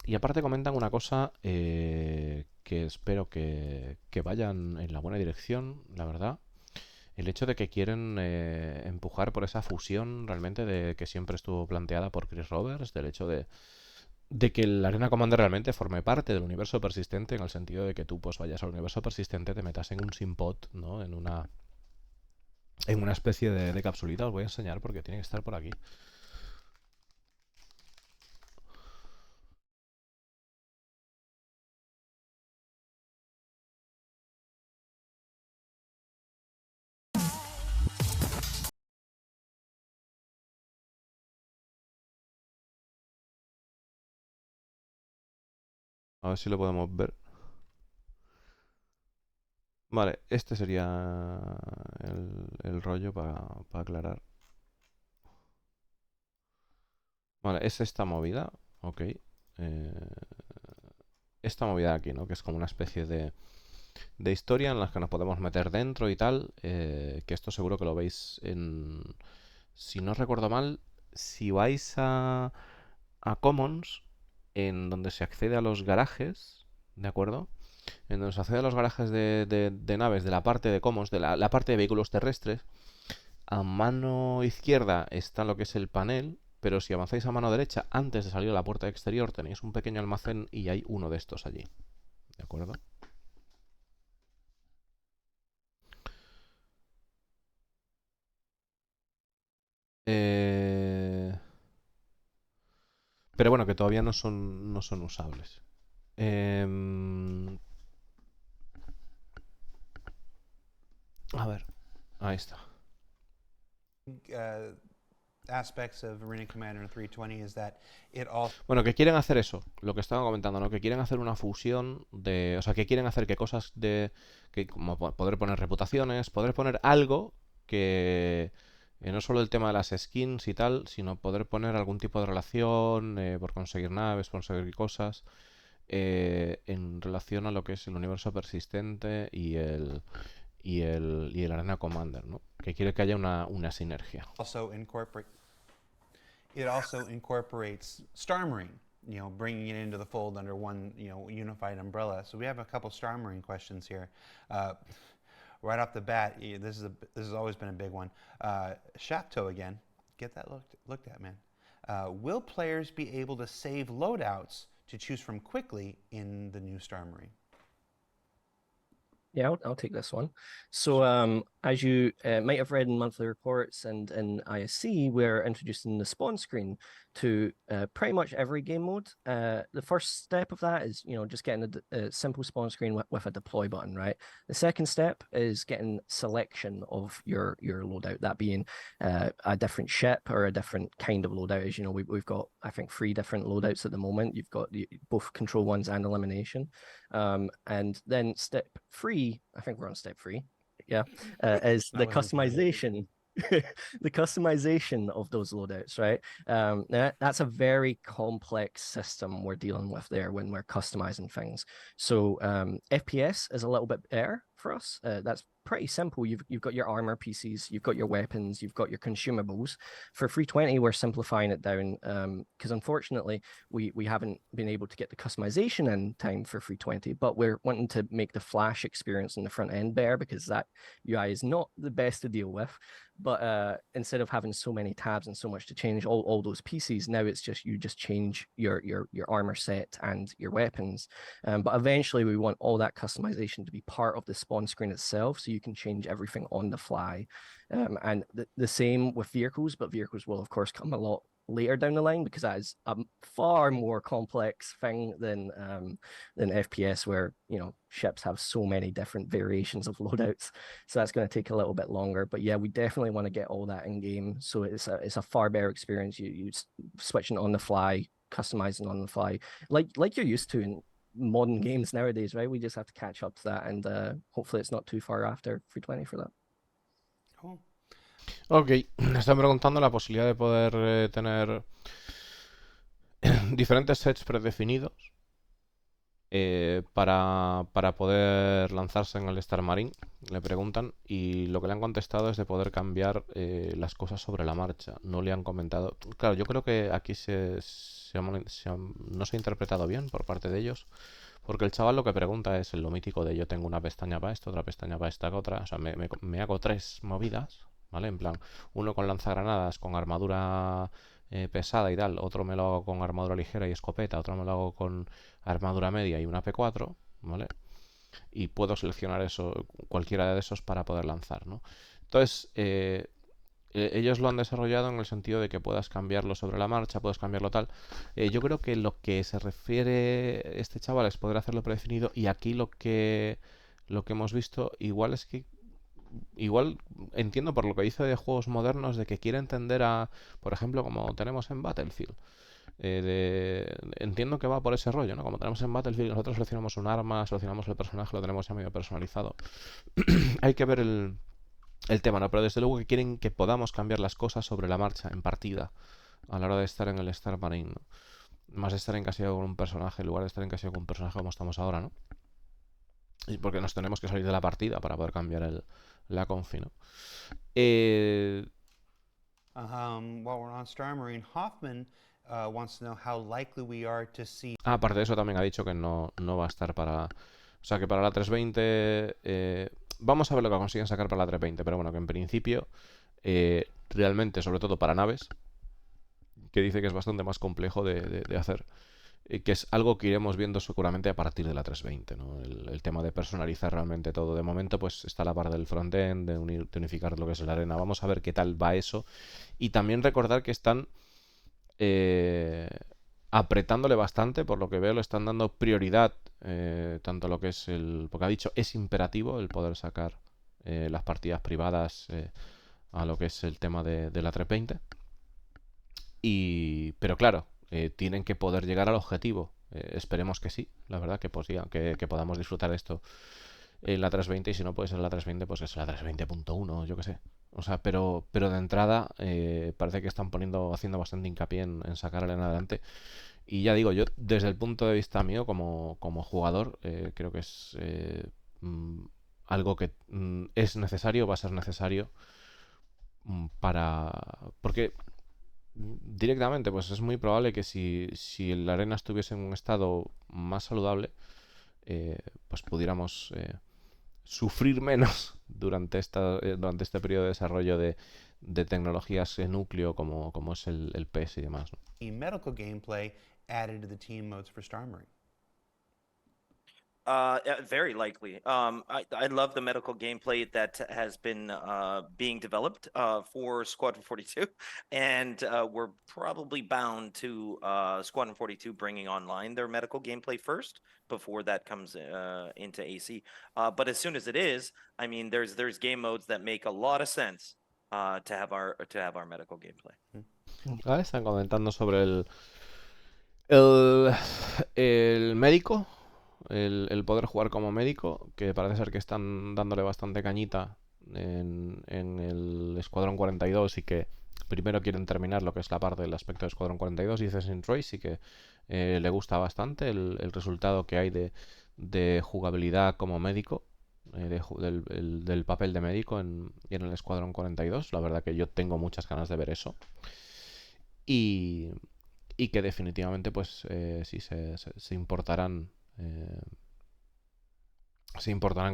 Y aparte comentan una cosa que espero que vayan en la buena dirección, la verdad. El hecho de que quieren empujar por esa fusión realmente de que siempre estuvo planteada por Chris Roberts, del hecho de que el Arena Commander realmente forme parte del universo persistente, en el sentido de que tú pues vayas al universo persistente, te metas en un simpot, ¿no? En en una especie de capsulita. Os voy a enseñar porque tiene que estar por aquí. A ver si lo podemos ver. Vale, este sería el rollo para aclarar. Vale, es esta movida, ok. Esta movida de aquí, ¿no? Que es como una especie de historia en la que nos podemos meter dentro y tal. Que esto seguro que lo veis en... Si no recuerdo mal, si vais a Commons, en donde se accede a los garajes, ¿de acuerdo? En donde se accede a los garajes de naves de la parte de Commons, de la parte de vehículos terrestres, a mano izquierda está lo que es el panel, pero si avanzáis a mano derecha, antes de salir a la puerta exterior, tenéis un pequeño almacén y hay uno de estos allí. ¿De acuerdo? Eh... Pero bueno, que todavía no son usables. A ver, ahí está. Aspects of Arena Commander 320 is that it also Bueno, que quieren hacer eso, lo que estaba comentando, ¿no? Que quieren hacer una fusión de... O sea, que quieren hacer que cosas de... Que, como poder poner reputaciones, poder poner algo que... no solo el tema de las skins y tal, sino poder poner algún tipo de relación por conseguir naves, por conseguir cosas, en relación a lo que es el universo persistente y el Arena Commander, ¿no? Que quiere que haya una sinergia. also incorporates Star Marine, bringing it into the fold under one, unified umbrella. So we have a couple Star Marine questions here. Right off the bat, this has always been a big one. Chateau again, get that looked at, man. Will players be able to save loadouts to choose from quickly in the new Star Marine? Yeah, I'll take this one. So, as you might have read in monthly reports and in ISC, we're introducing the spawn screen to pretty much every game mode. The first step of that is, just getting a simple spawn screen with a deploy button, right? The second step is getting selection of your loadout, that being a different ship or a different kind of loadout. As you know, we've got, I think, 3 different loadouts at the moment. You've got both control ones and elimination. And then step 3, I think we're on step 3, yeah, is the customization. The customization of those loadouts, right? That's a very complex system we're dealing with there when we're customizing things. So FPS is a little bit better for us. That's pretty simple. You've got your armor pieces, you've got your weapons, you've got your consumables. For 320, we're simplifying it down because unfortunately we haven't been able to get the customization in time for 320, but we're wanting to make the flash experience in the front end better because that UI is not the best to deal with. But instead of having so many tabs and so much to change all those pieces, now it's just you just change your armor set and your weapons. But eventually we want all that customization to be part of the spawn screen itself, so you can change everything on the fly. And the same with vehicles, but vehicles will of course come a lot later down the line because that is a far more complex thing than FPS, where ships have so many different variations of loadouts. So that's going to take a little bit longer. But yeah, we definitely want to get all that in game. So it's a far better experience. You switching on the fly, customizing on the fly, like you're used to in modern games nowadays, right? We just have to catch up to that, and hopefully it's not too far after 320 for that. Cool. Ok, me están preguntando la posibilidad de poder tener diferentes sets predefinidos para poder lanzarse en el Star Marine, le preguntan, y lo que le han contestado es de poder cambiar las cosas sobre la marcha. No le han comentado... Claro, yo creo que aquí no se ha interpretado bien por parte de ellos, porque el chaval lo que pregunta es lo mítico de yo tengo una pestaña para esto, otra pestaña para esta, otra... O sea, me hago 3 movidas, ¿vale? En plan, uno con lanzagranadas, con armadura pesada y tal, otro me lo hago con armadura ligera y escopeta, otro me lo hago con armadura media y una P4, ¿vale? Y puedo seleccionar eso, cualquiera de esos para poder lanzar, ¿no? Entonces, ellos lo han desarrollado en el sentido de que puedas cambiarlo sobre la marcha, puedes cambiarlo tal. Yo creo que lo que se refiere este chaval es poder hacerlo predefinido, y aquí lo que hemos visto igual es que igual entiendo por lo que dice de juegos modernos de que quiere entender a, por ejemplo, como tenemos en Battlefield. Entiendo que va por ese rollo, ¿no? Como tenemos en Battlefield, nosotros seleccionamos un arma, seleccionamos el personaje, lo tenemos ya medio personalizado. Hay que ver el tema, ¿no? Pero desde luego que quieren que podamos cambiar las cosas sobre la marcha, en partida, a la hora de estar en el Star Marine, ¿no? Más de estar encasillado con un personaje en lugar de estar encasillado con un personaje como estamos ahora, ¿no? Y porque nos tenemos que salir de la partida para poder cambiar la confi, ¿no? While we're on Star Marine, Hoffman wants to know how likely we are to see. Aparte de eso, también ha dicho que no va a estar para... O sea, que para la 320... vamos a ver lo que consiguen sacar para la 320, pero bueno, que en principio, realmente, sobre todo para naves, que dice que es bastante más complejo de hacer, que es algo que iremos viendo seguramente a partir de la 320, ¿no? El tema de personalizar realmente todo. De momento, pues está la parte del frontend, de unificar lo que es la arena. Vamos a ver qué tal va eso. Y también recordar que están apretándole bastante, por lo que veo, le están dando prioridad, tanto lo que es porque ha dicho, es imperativo el poder sacar las partidas privadas a lo que es el tema de la 320. Pero claro, tienen que poder llegar al objetivo. Esperemos que sí, la verdad, que pues, que podamos disfrutar de esto en la 320, y si no puede ser la 320, pues es la 320.1, yo que sé. O sea, pero de entrada parece que están haciendo bastante hincapié en sacarla en adelante. Y ya digo, yo desde el punto de vista mío como jugador, creo que es algo que es necesario, va a ser necesario porque directamente, pues es muy probable que si la arena estuviese en un estado más saludable, pues pudiéramos sufrir menos durante este periodo de desarrollo de tecnologías en núcleo como es el PS y demás, ¿no? Medical gameplay added to the team modes for Star Marine. Very likely. I love the medical gameplay that has been being developed for Squadron 42, and we're probably bound to Squadron 42 bringing online their medical gameplay first before that comes into AC. But as soon as it is, I mean, there's game modes that make a lot of sense to have our medical gameplay. Ah, están comentando sobre el médico, el poder jugar como médico, que parece ser que están dándole bastante cañita en el Escuadrón 42, y que primero quieren terminar lo que es la parte del aspecto de Escuadrón 42, y dice Sin Trace, y que le gusta bastante el resultado que hay de jugabilidad como médico, del papel de médico en el Escuadrón 42. La verdad que yo tengo muchas ganas de ver eso. Y que definitivamente pues sí se importarán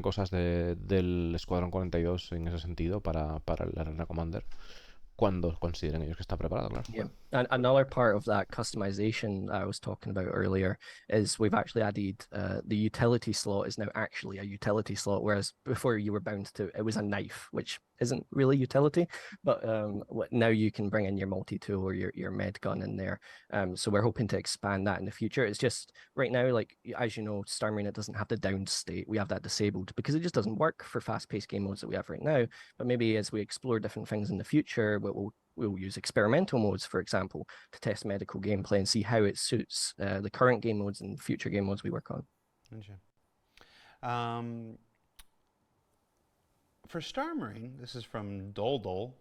cosas del Escuadrón 42 en ese sentido para el Arena Commander, cuando consideren ellos que está preparado, claro. Yeah. And another part of that customization I was talking about earlier is we've actually added the utility slot is now actually a utility slot, whereas before you were bound to it was a knife, which isn't really utility, but now you can bring in your multi-tool or your med gun in there. So we're hoping to expand that in the future. It's just right now, like as you know, Star Marine, it doesn't have the down state. We have that disabled because it just doesn't work for fast-paced game modes that we have right now. But maybe as we explore different things in the future, we'll use experimental modes, for example, to test medical gameplay and see how it suits the current game modes and future game modes we work on. For Star Marine, this is from Doldol.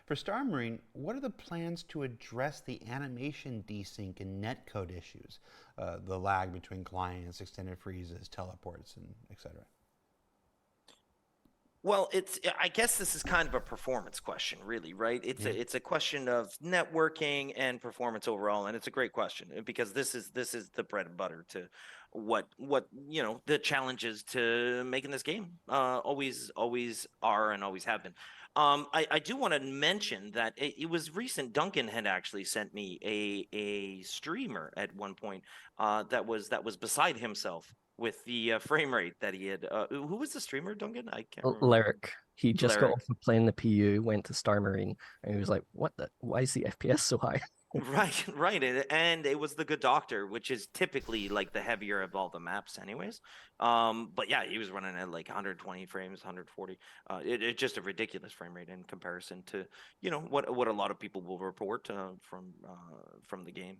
For Star Marine, what are the plans to address the animation desync and netcode issues, the lag between clients, extended freezes, teleports, and etc.? Well, I guess this is kind of a performance question, really, right? It's a question of networking and performance overall, and it's a great question because this is the bread and butter to what the challenges to making this game always are and always have been. I do want to mention that it was recent. Duncan had actually sent me a streamer at one point that was beside himself with the frame rate that he had. Who was the streamer, Duncan? I can't remember. Lyric. He just got Lyric. off of playing the PU, went to Star Marine, and he was like, "What the? Why is the FPS so high?" Right. And it was the Good Doctor, which is typically like the heavier of all the maps, anyways. But yeah, he was running at like 120 frames, 140. It's just a ridiculous frame rate in comparison to what a lot of people will report from the game.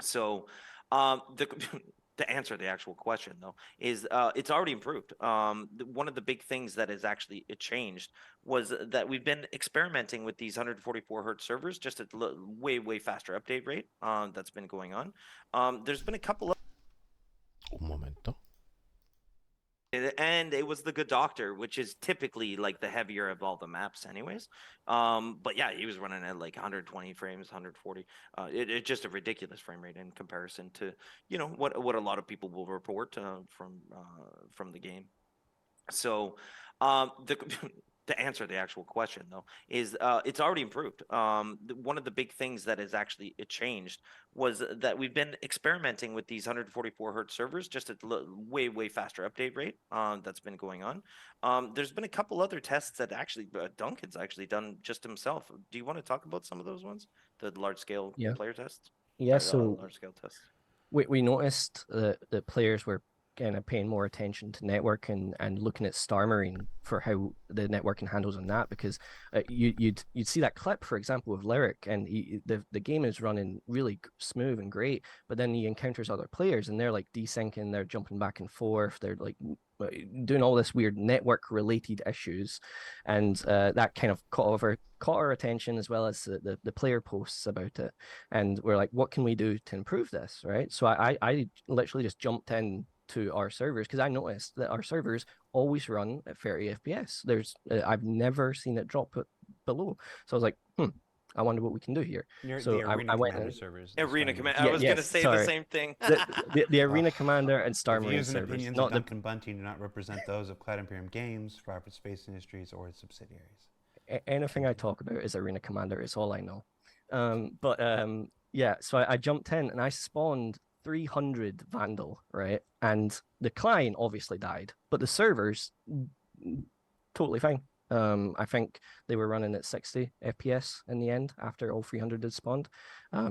So, the to answer the actual question though is it's already improved. One of the big things that has actually it changed was that we've been experimenting with these 144 hertz servers just at way faster update rate. That's been going on. There's been a couple of Un momento. and it was the Good Doctor, which is typically like the heavier of all the maps, anyways. But yeah, he was running at like 120 frames, 140. It's just a ridiculous frame rate in comparison to what a lot of people will report from the game. So, the to answer the actual question though is it's already improved. One of the big things that has actually it changed was that we've been experimenting with these 144 hertz servers just at way faster update rate. That's been going on. There's been a couple other tests that actually Duncan's actually done just himself. Do you want to talk about some of those ones? The large scale player tests? Yeah, Or, so large scale tests. we noticed that players were kind of paying more attention to network and looking at Star Marine for how the networking handles on that, because you'd see that clip, for example, of Lyric, and the game is running really smooth and great, but then he encounters other players and they're like desyncing, they're jumping back and forth, they're like doing all this weird network related issues, and that kind of caught our attention, as well as the player posts about it, and we're like, what can we do to improve this, right? So I literally just jumped in to our servers because I noticed that our servers always run at 30 FPS. I've never seen it drop below. So I was like, I wonder what we can do here. So The Arena I went Commander in. servers. Arena Commander. Yeah, I was going to yes, say sorry. the same thing. The Arena Commander and Star The Marine views and servers. opinions Not of the Duncan Bunting do not represent those of Cloud Imperium Games, Robert Space Industries, or its subsidiaries. anything I talk about is Arena Commander. It's all I know. Yeah, so I jumped in and I spawned 300 Vandal, right? And the client obviously died, but the servers totally fine. I think they were running at 60 FPS in the end after all 300 had spawned.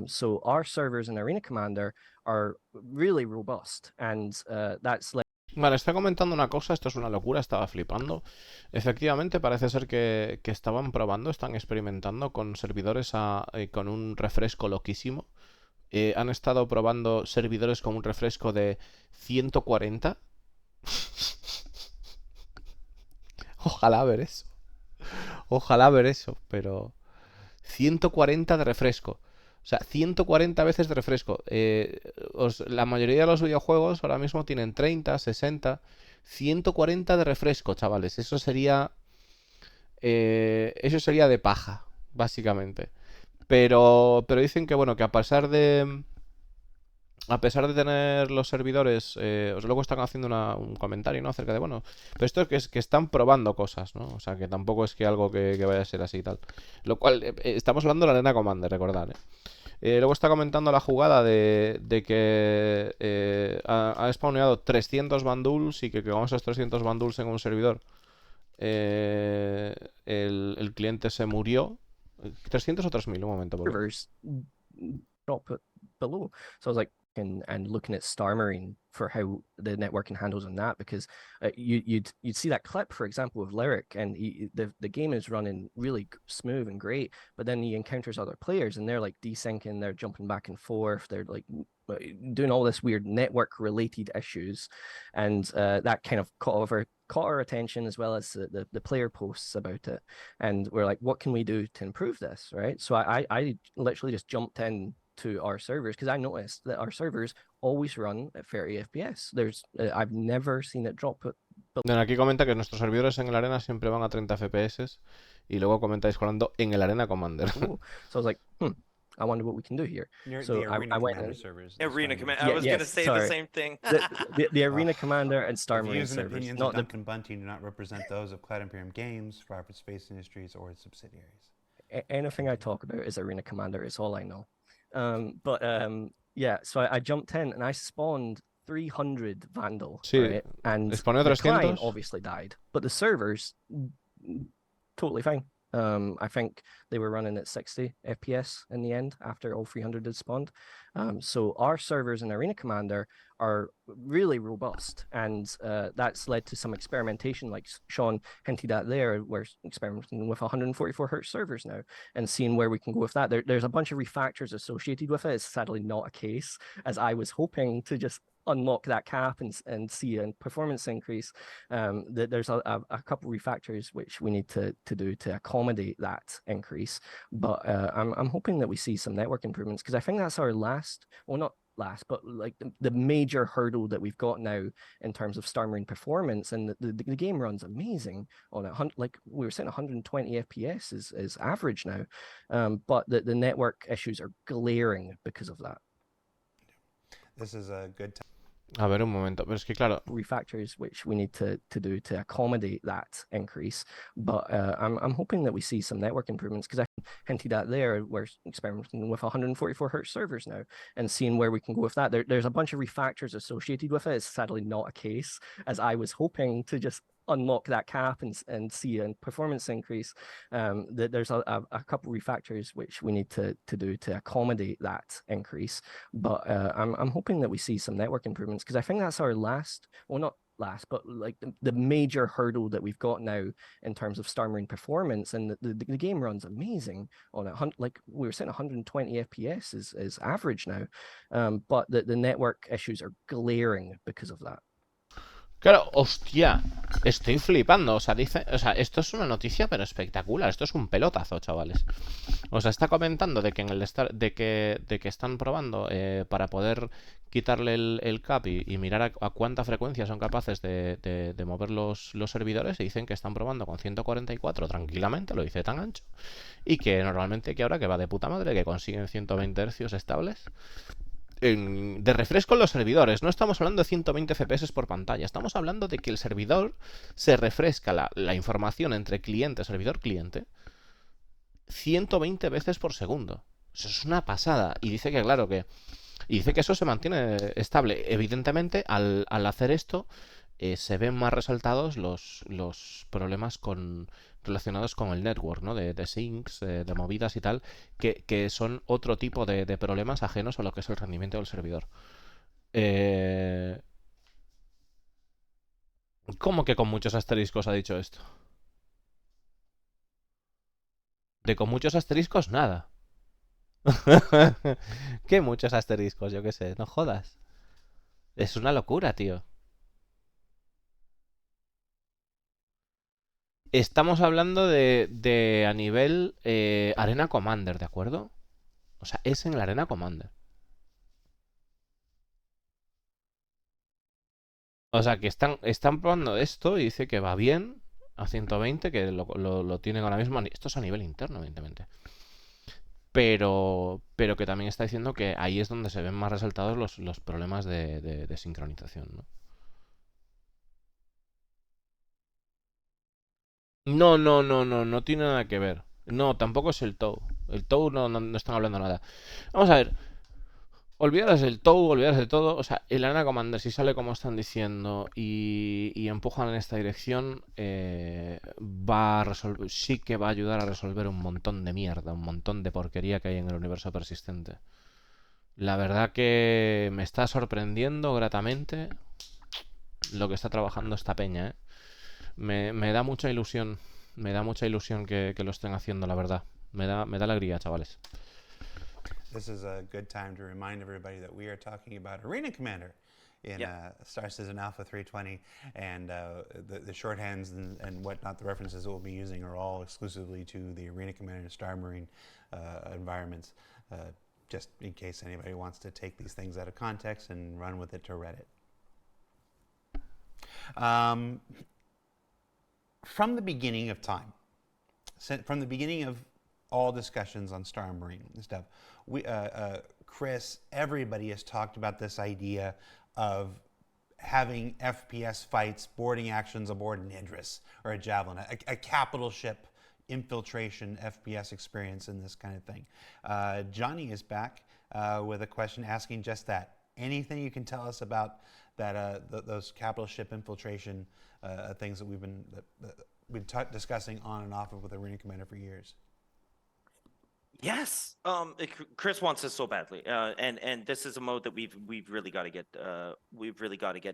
So our servers in Arena Commander are really robust, and that's like. Vale, está comentando una cosa, esto es una locura, estaba flipando. Efectivamente, parece ser que estaban probando, están experimentando con servidores con un refresco loquísimo. Han estado probando servidores con un refresco de 140. Ojalá ver eso. Ojalá ver eso, pero 140 de refresco. O sea, 140 veces de refresco. La mayoría de los videojuegos ahora mismo tienen 30, 60, 140 de refresco, chavales. Eso sería de paja, básicamente. Pero dicen que, bueno, que a pesar de tener los servidores, luego están haciendo un comentario, ¿no? Acerca de, bueno, pero esto es que están probando cosas, ¿no? O sea, que tampoco es que algo que vaya a ser así y tal. Lo cual, estamos hablando de la Arena Commander, recordad, luego está comentando la jugada de que ha spawneado 300 banduls y que con esos 300 banduls en un servidor el cliente se murió. ¿300 o 3000? Un momento, por favor. Servers drop it below. So I was like, and looking at Star Marine for how the networking handles on that, because you'd see that clip, for example, of Lyric, and the game is running really smooth and great, but then he encounters other players and they're like desyncing, they're jumping back and forth, they're like doing all this weird network related issues, and that kind of caught our attention, as well as the player posts about it, and we're like, what can we do to improve this, right? So I literally just jumped in to our servers because I noticed that our servers always run at 30 FPS. I've never seen it drop. Bueno, aquí comenta que nuestros servidores en el Arena siempre van a 30 FPS y luego comentáis jugando en el Arena Commander. So I was like, I wonder what we can do here. So The Arena I went Commander in. servers. Arena Commander. I was going to say the same thing. The Arena Commander and Star The Marine views and servers. opinions of Duncan Bunting do not represent those of Cloud Imperium Games, Robert Space Industries, or its subsidiaries. Anything I talk about is Arena Commander. It's all I know. Yeah, so I jumped in and I spawned 300 Vandal, Sí, right? And les pone the client 300. obviously died, but the servers totally fine. I think they were running at 60 FPS in the end after all 300 had spawned. So our servers in Arena Commander are really robust, and that's led to some experimentation, like Sean hinted at there. We're experimenting with 144 hertz servers now and seeing where we can go with that. There's a bunch of refactors associated with it. It's sadly not a case, as I was hoping to just unlock that cap and see a performance increase. There's a couple refactors which we need to do to accommodate that increase, but I'm hoping that we see some network improvements, because I think that's our last, well, not last, but like the major hurdle that we've got now in terms of Star Marine performance. And the game runs amazing on it. Like we were saying, 120 FPS is average now, but the network issues are glaring because of that. This is a good time. A ver, un momento, pero es que claro, Refactors which we need to do to accommodate that increase, but I'm hoping that we see some network improvements, because I hinted at there, we're experimenting with 144 hertz servers now and seeing where we can go with that. There's a bunch of refactors associated with it. It's sadly not a case, as I was hoping to just unlock that cap and see a performance increase. There's a couple refactors which we need to do to accommodate that increase, but I'm hoping that we see some network improvements, because I think that's our last, well, not last, but like the major hurdle that we've got now in terms of Star Marine performance. And the game runs amazing on it. Like we were saying, 120 FPS is average now, but the network issues are glaring because of that. claro, hostia, estoy flipando. O sea, esto es una noticia pero espectacular. Esto es un pelotazo, chavales. O sea, está comentando de que en el de que están probando para poder quitarle el cap y mirar a cuánta frecuencia son capaces de mover los servidores, y dicen que están probando con 144 tranquilamente, lo dice tan ancho, y que normalmente, que ahora que va de puta madre, que consiguen 120 hercios estables de refresco en los servidores. No estamos hablando de 120 FPS por pantalla, estamos hablando de que el servidor se refresca la información entre cliente, servidor, cliente 120 veces por segundo. Eso es una pasada. Y dice que, claro, y dice que eso se mantiene estable. Evidentemente, al hacer esto, se ven más resaltados los problemas relacionados con el network, ¿no? De syncs, de movidas y tal, que son otro tipo de problemas ajenos a lo que es el rendimiento del servidor. ¿Cómo que con muchos asteriscos ha dicho esto? De con muchos asteriscos, nada. ¿Qué muchos asteriscos? Yo qué sé, no jodas. Es una locura, tío. Estamos hablando de a nivel Arena Commander, ¿de acuerdo? O sea, es en la Arena Commander. O sea, que están probando esto y dice que va bien a 120, que lo tienen ahora mismo. Esto es a nivel interno, evidentemente. Pero que también está diciendo que ahí es donde se ven más resaltados los problemas de sincronización, ¿no? No tiene nada que ver. No, tampoco es el TOW. El TOW no están hablando nada. Vamos a ver. Olvidaros del TOW, olvidaros de todo. O sea, el Arena Commander, si sale como están diciendo y empujan en esta dirección, va a resolver, sí que va a ayudar a resolver un montón de mierda, un montón de porquería que hay en el universo persistente. La verdad que me está sorprendiendo gratamente lo que está trabajando esta peña, ¿eh? Me da mucha ilusión. Me da mucha ilusión que lo estén haciendo, la verdad. Me da alegría, chavales. This is a good time to remind everybody that we are talking about Arena Commander in Star Citizen Alpha 320, and the shorthands and whatnot, the references that we'll be using are all exclusively to the Arena Commander Star Marine environments, just in case anybody wants to take these things out of context and run with it to Reddit. From the beginning of time, from the beginning of all discussions on Star Marine and stuff, Chris, everybody has talked about this idea of having FPS fights, boarding actions aboard an Idris or a Javelin, a capital ship infiltration FPS experience and this kind of thing. Johnny is back with a question asking just that. anything you can tell us about that those capital ship infiltration things that we've been discussing on and off of with Arena Commander for years? Yes. Chris wants this so badly, and this is a mode that we've really got to get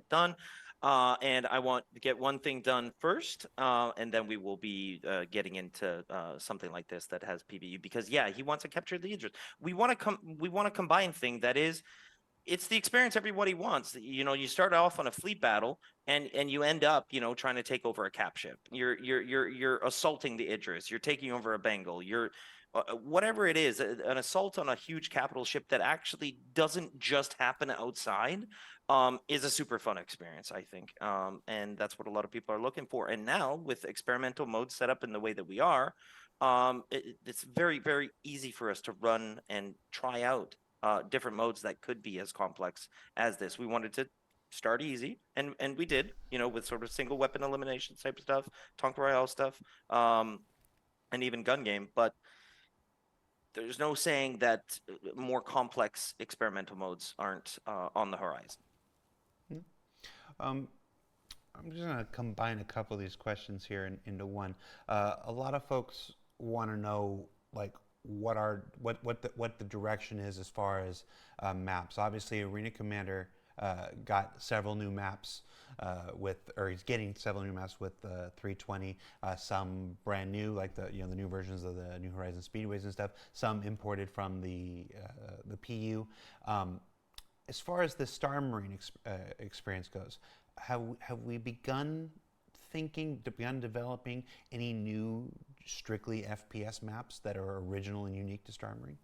done. And I want to get one thing done first, and then we will be getting into something like this that has PBU, because he wants to capture the interest. We want to combine thing that is. It's the experience everybody wants. You start off on a fleet battle, and you end up, trying to take over a cap ship. You're assaulting the Idris. You're taking over a Bengal. You're whatever it is, an assault on a huge capital ship that actually doesn't just happen outside, is a super fun experience, I think. And that's what a lot of people are looking for. And now with experimental mode set up in the way that we are, it's very, very easy for us to run and try out different modes that could be as complex as this. We wanted to start easy, and we did, with sort of single weapon elimination type stuff, Tonk Royale stuff, and even gun game. But there's no saying that more complex experimental modes aren't on the horizon. I'm just going to combine a couple of these questions here into one. A lot of folks want to know, like, what the direction is as far as maps. Obviously, Arena Commander got several new maps he's getting several new maps with 320. Some brand new, like the new versions of the New Horizons Speedways and stuff. Some imported from the PU. As far as the Star Marine experience goes, have we begun developing any new strictly FPS maps that are original and unique to Star Marine?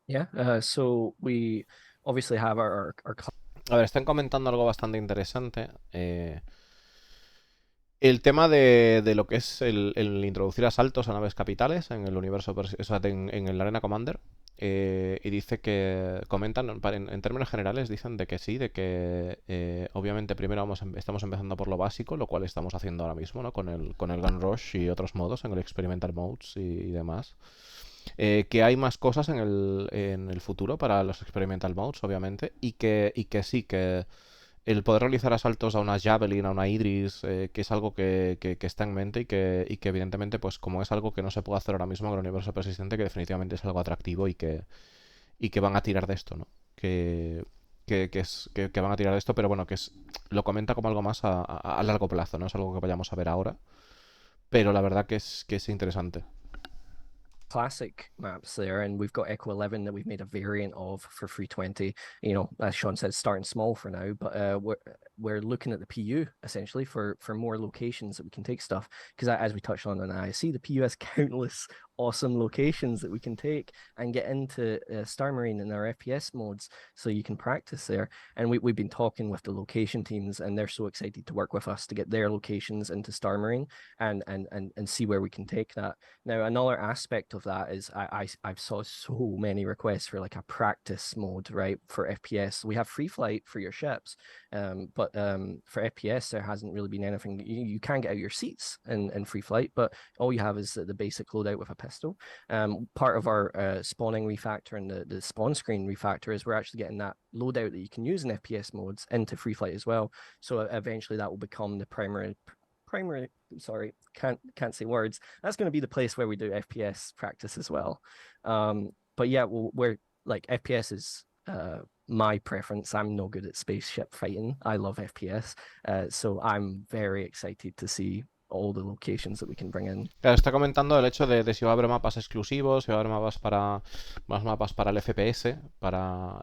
Yeah, so we obviously have our A ver, están comentando algo bastante interesante. El tema de lo que es el introducir asaltos a naves capitales en el universo, o sea, en el Arena Commander. Y dice que comentan, en términos generales, dicen de que sí, de que obviamente primero estamos empezando por lo básico, lo cual estamos haciendo ahora mismo, ¿no? Con el Gun Rush y otros modos, en el Experimental Modes y demás. Que hay más cosas en el futuro para los Experimental Modes, obviamente, y que sí, que el poder realizar asaltos a una Javelin, a una Idris, que es algo que está en mente y que evidentemente, pues como es algo que no se puede hacer ahora mismo en el universo persistente, que definitivamente es algo atractivo y que van a tirar de esto, ¿no? Que van a tirar de esto, pero bueno, lo comenta como algo más a largo plazo, no es algo que vayamos a ver ahora, pero la verdad que es interesante. classic maps there, and we've got Echo 11 that we've made a variant of for 320. As Sean said, starting small for now, but we're looking at the PU essentially for more locations that we can take stuff, because as we touched on in ISC, the PU has countless awesome locations that we can take and get into Star Marine in our FPS modes, so you can practice there. And we've been talking with the location teams, and they're so excited to work with us to get their locations into Star Marine and see where we can take that. Now, another aspect of that is I've saw so many requests for like a practice mode, right, for FPS. We have free flight for your ships, but for FPS there hasn't really been anything. You can get out your seats in free flight, but all you have is the basic loadout with a pistol. Part of our spawning refactor and the spawn screen refactor is we're actually getting that loadout that you can use in FPS modes into free flight as well. So eventually that will become the primary sorry, can't say words. That's going to be the place where we do FPS practice as well. But yeah, we're like, FPS is my preference. I'm no good at spaceship fighting. I love FPS, so I'm very excited to see all the locations that we can bring in. Claro, está comentando el hecho de si va a haber mapas exclusivos, si va a haber mapas más mapas para el FPS,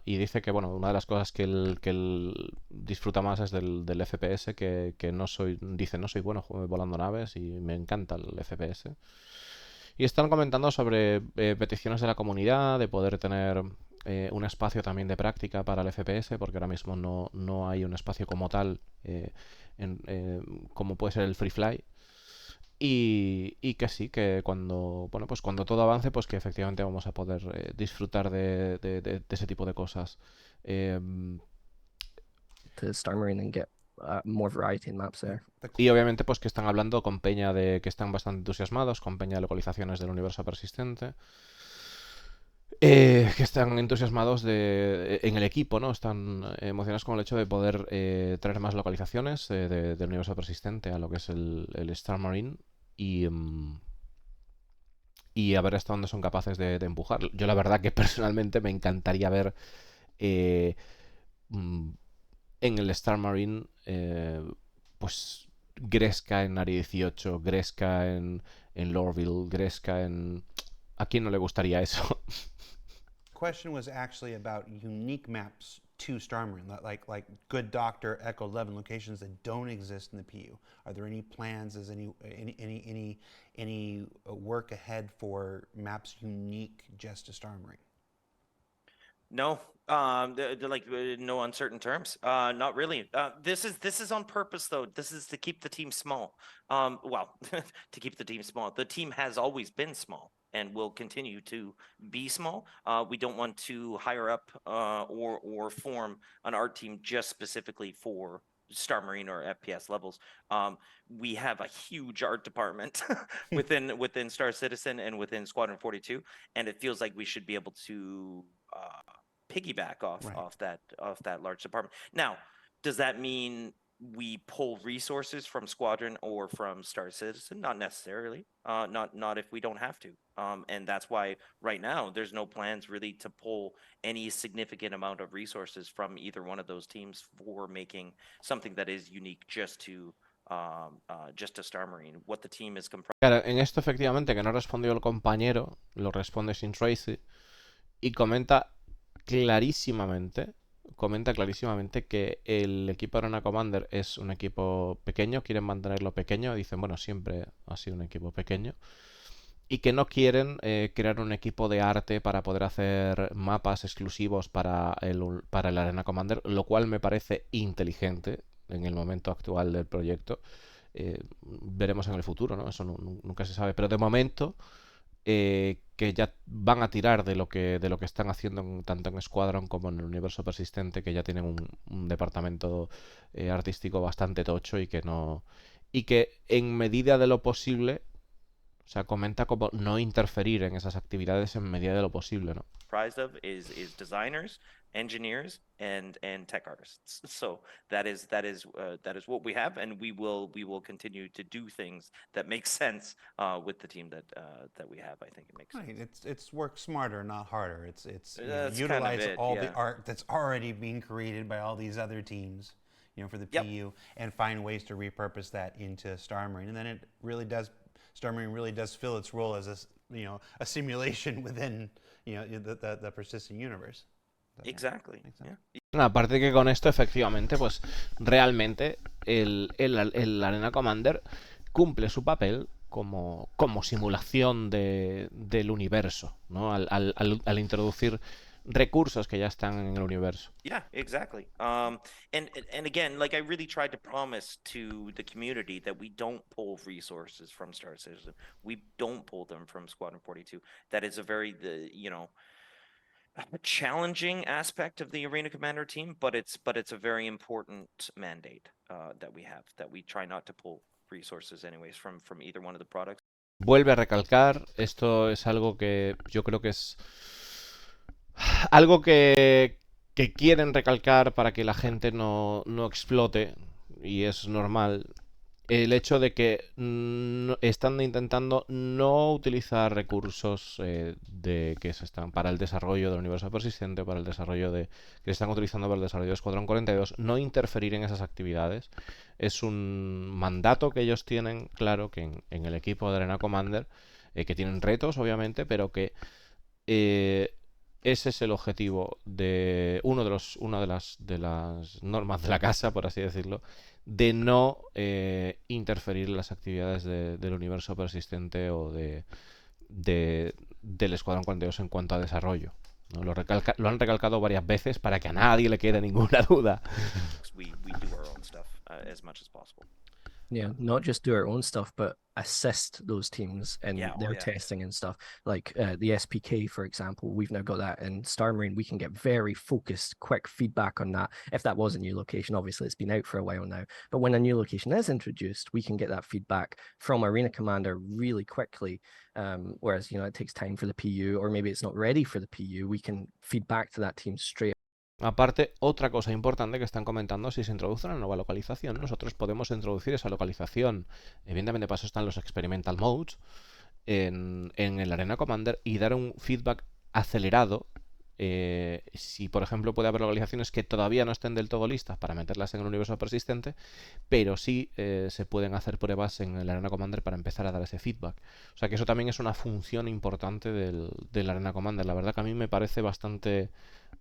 y dice que, bueno, una de las cosas que él disfruta más es del FPS, que no soy bueno volando naves y me encanta el FPS. Y están comentando sobre peticiones de la comunidad, de poder tener un espacio también de práctica para el FPS, porque ahora mismo no hay un espacio como tal, como puede ser el Free Fly. Y que sí, que cuando todo avance, pues que efectivamente vamos a poder disfrutar de ese tipo de cosas. To Star Marine and get more variety in maps there. Y obviamente pues que están hablando con Peña que están bastante entusiasmados, con Peña de localizaciones del universo persistente. que están entusiasmados en el equipo, ¿no? Están emocionados con el hecho de poder traer más localizaciones del universo persistente a lo que es el Star Marine y, y a ver hasta dónde son capaces de empujar. Yo la verdad que personalmente me encantaría ver eh, mm, en el Star Marine pues Gresca en Área 18, Gresca en Lorville, Gresca en... ¿A quién no le gustaría eso? Question was actually about unique maps to Star Marine, like Good Doctor, Echo 11 locations that don't exist in the PU. Are there any plans? Is any work ahead for maps unique just to Star Marine? No, they're like no uncertain terms. Not really. This is on purpose though. This is to keep the team small. Well, to keep the team small. The team has always been small and will continue to be small. We don't want to hire up or form an art team just specifically for Star Marine or FPS levels. We have a huge art department within Star Citizen and within Squadron 42, and it feels like we should be able to piggyback off Right. off that large department. Now, does that mean we pull resources from Squadron or from Star Citizen? Not necessarily. Not if we don't have to. And that's why right now there's no plans really to pull any significant amount of resources from either one of those teams for making something that is unique just to Star Marine. What the team is comprised. Claro, en esto efectivamente que no respondió el compañero, lo responde Sin Tracy y comenta clarísimamente que el equipo de Arena Commander es un equipo pequeño, quieren mantenerlo pequeño, dicen, bueno, siempre ha sido un equipo pequeño, y que no quieren crear un equipo de arte para poder hacer mapas exclusivos para el Arena Commander, lo cual me parece inteligente en el momento actual del proyecto. Veremos en el futuro, ¿no? Eso nunca se sabe, pero de momento que ya van a tirar de lo que están haciendo tanto en Squadron como en el universo persistente, que ya tienen un departamento artístico bastante tocho y que en medida de lo posible, o sea, comenta como no interferir en esas actividades en medida de lo posible, ¿no? Comprised of is designers, engineers, and tech artists. So that is what we have, and we will continue to do things that make sense with the team that we have. I think it makes sense. Right. It's work smarter, not harder. It's That's utilize kind of it, all yeah. the art that's already being created by all these other teams, for the Yep. PU, and find ways to repurpose that into Star Marine. And then Star Marine really does fill its role as a simulation within the persistent universe. But, yeah, Exactly. makes sense. Yeah. Aparte que con esto, efectivamente, pues realmente el Arena Commander cumple su papel como simulación del universo, ¿no? Al introducir recursos que ya están en el universo. Yeah, exactly. And again, like I really tried to promise to the community that we don't pull resources from Star Citizen. We don't pull them from Squadron 42. That is a very a challenging aspect of the Arena Commander team, but it's a very important mandate that we have, that we try not to pull resources anyways from either one of the products. Vuelve a recalcar, esto es algo que yo creo que es algo que quieren recalcar para que la gente no explote, y es normal, el hecho de que están intentando no utilizar recursos que se están para el desarrollo del universo persistente, para el desarrollo que se están utilizando para el desarrollo de Escuadrón 42, no interferir en esas actividades. Es un mandato que ellos tienen, claro, que en el equipo de Arena Commander, que tienen retos, obviamente, pero que ese es el objetivo de una de las normas de la casa, por así decirlo, de no interferir en las actividades del universo persistente o del Escuadrón 42 en cuanto a desarrollo, ¿no? Lo han recalcado varias veces para que a nadie le quede ninguna duda. We do our own stuff as much as possible. Yeah, not just do our own stuff, but assist those teams in Yeah, their testing and stuff. Like the SPK, for example, we've now got that in Star Marine. We can get very focused, quick feedback on that. If that was a new location, obviously it's been out for a while now. But when a new location is introduced, we can get that feedback from Arena Commander really quickly. Whereas, it takes time for the PU, or maybe it's not ready for the PU. We can feed back to that team straight. Aparte, otra cosa importante que están comentando, si se introduce una nueva localización, nosotros podemos introducir esa localización. Evidentemente, para eso están los experimental modes en el Arena Commander y dar un feedback acelerado. Si, por ejemplo, puede haber localizaciones que todavía no estén del todo listas para meterlas en el universo persistente, pero sí se pueden hacer pruebas en el Arena Commander para empezar a dar ese feedback. O sea que eso también es una función importante del Arena Commander. La verdad que a mí me parece bastante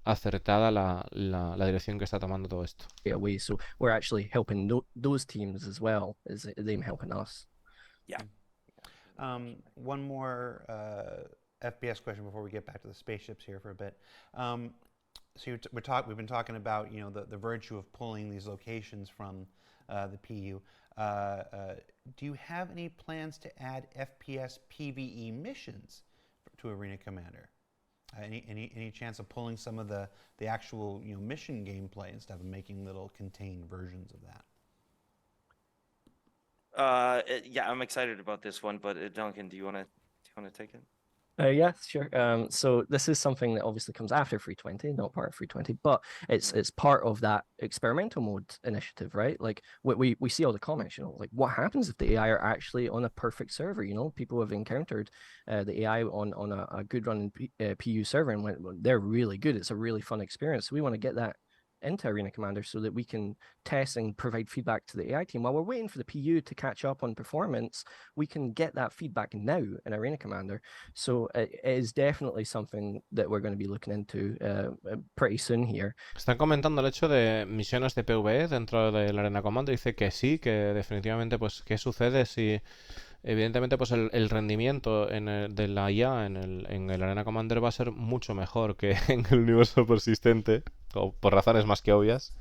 acertada la dirección que está tomando todo esto. Away. So we're actually helping those teams as well as them helping us. Yeah. One more FPS question before we get back to the spaceships here for a bit. So we've been talking about the virtue of pulling these locations from the PU. Do you have any plans to add FPS PVE missions to Arena Commander? Any chance of pulling some of the actual mission gameplay instead of making little contained versions of that? Yeah, I'm excited about this one, but Duncan, do you want to take it? Yeah, sure. So this is something that obviously comes after 320, not part of 320, but it's part of that experimental mode initiative, right? Like we see all the comments, like what happens if the AI are actually on a perfect server? People have encountered the AI on a good running PU server and went, well, they're really good. It's a really fun experience. So we want to get that into Arena Commander so that we can test and provide feedback to the AI team. While we're waiting for the PU to catch up on performance, we can get that feedback now in Arena Commander. So it is definitely something that we're going to be looking into pretty soon here. Están comentando el hecho de misiones de PvE dentro de la Arena Commander. Dice que sí, que definitivamente, pues, ¿qué sucede si evidentemente pues el rendimiento de la IA en el Arena Commander va a ser mucho mejor que en el universo persistente, o por razones más que obvias?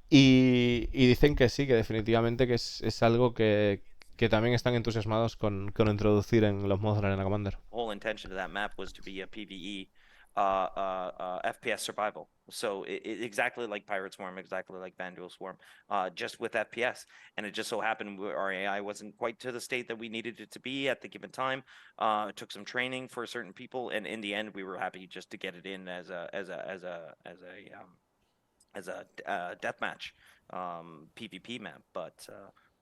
Y dicen que sí, que definitivamente que es algo que también están entusiasmados con introducir en los modos de la Arena Commander. The whole intention of that map was to be a PvE FPS survival. So exactly like Pirate Swarm, exactly like Vanduul Swarm, just with FPS. And it just so happened our AI wasn't quite to the state that we needed it to be at the given time. It took some training for certain people, and in the end, we were happy just to get it in as a deathmatch PvP map. But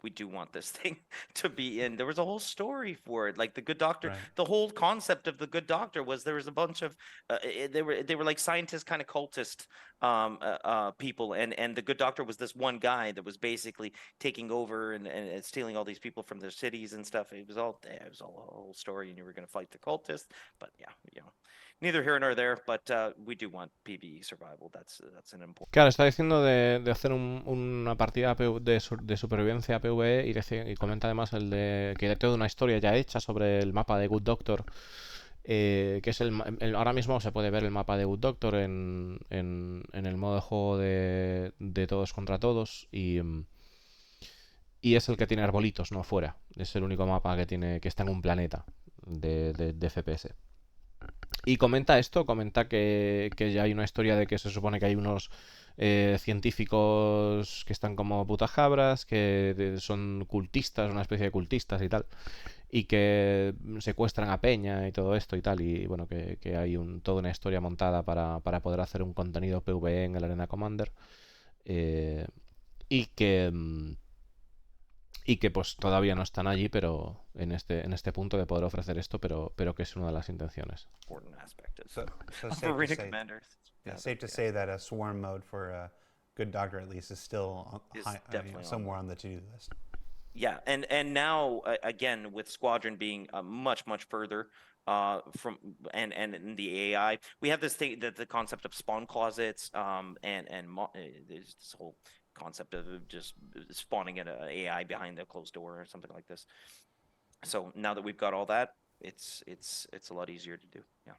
we do want this thing to be in. There was a whole story for it, like the Good Doctor. Right. The whole concept of the Good Doctor was there was a bunch of they were like scientist kind of cultist people, and the Good Doctor was this one guy that was basically taking over and stealing all these people from their cities and stuff. It was all a whole story, and you were going to fight the cultists. But yeah, neither here nor there. But we do want PvE survival. That's an important. Claro, está diciendo de hacer una partida de supervivencia PvE y comenta además que hay toda una historia ya hecha sobre el mapa de Good Doctor, que es ahora mismo se puede ver el mapa de Good Doctor en el modo de juego de todos contra todos y es el que tiene arbolitos, no fuera. Es el único mapa que está en un planeta de FPS. Y comenta que ya hay una historia de que se supone que hay unos científicos que están como putas cabras, que son cultistas, una especie de cultistas y tal, y que secuestran a Peña y todo esto y tal, y bueno, que hay toda una historia montada para poder hacer un contenido PvE en el Arena Commander, y que pues todavía no están allí, pero en este punto de poder ofrecer esto, pero que es una de las intenciones. Important aspect of So Arena Commander. safe to say that a swarm mode for Good Doctor at least is still definitely somewhere on the to-do list. Yeah, and now again with Squadron being much further from and in the AI, we have this thing that the concept of spawn closets and there's this whole concept of just spawning an AI behind a closed door or something like this. So now that we've got all that, it's a lot easier to do. Yeah.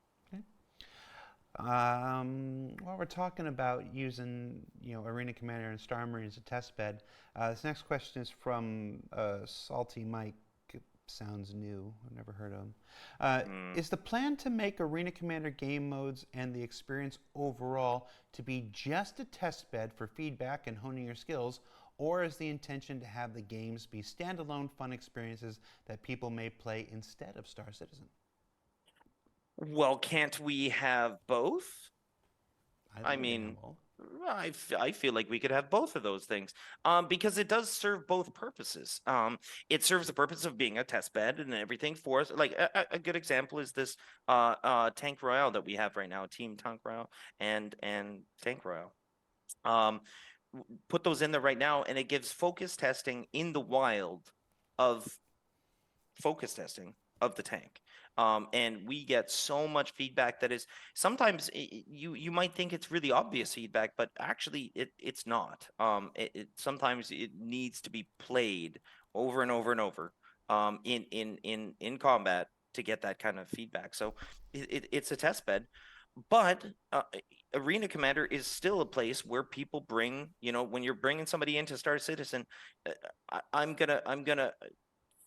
While we're talking about using, Arena Commander and Star Marine as a test bed, this next question is from Salty Mike. It sounds new. I've never heard of him. Is the plan to make Arena Commander game modes and the experience overall to be just a test bed for feedback and honing your skills, or is the intention to have the games be standalone fun experiences that people may play instead of Star Citizen? Well, can't we have both? I think we can mean, have all. I feel like we could have both of those things, because it does serve both purposes. It serves the purpose of being a test bed and everything for us. Like a good example is this Tank Royale that we have right now, Team Tank Royale and Tank Royale. Put those in there right now, and it gives focus testing in the wild of focus testing of the tank. And we get so much feedback that is sometimes you might think it's really obvious feedback, but actually it's not. Sometimes it needs to be played over and over and over in combat to get that kind of feedback. So it's a test bed, but Arena Commander is still a place where people bring, when you're bringing somebody into Star Citizen, I'm gonna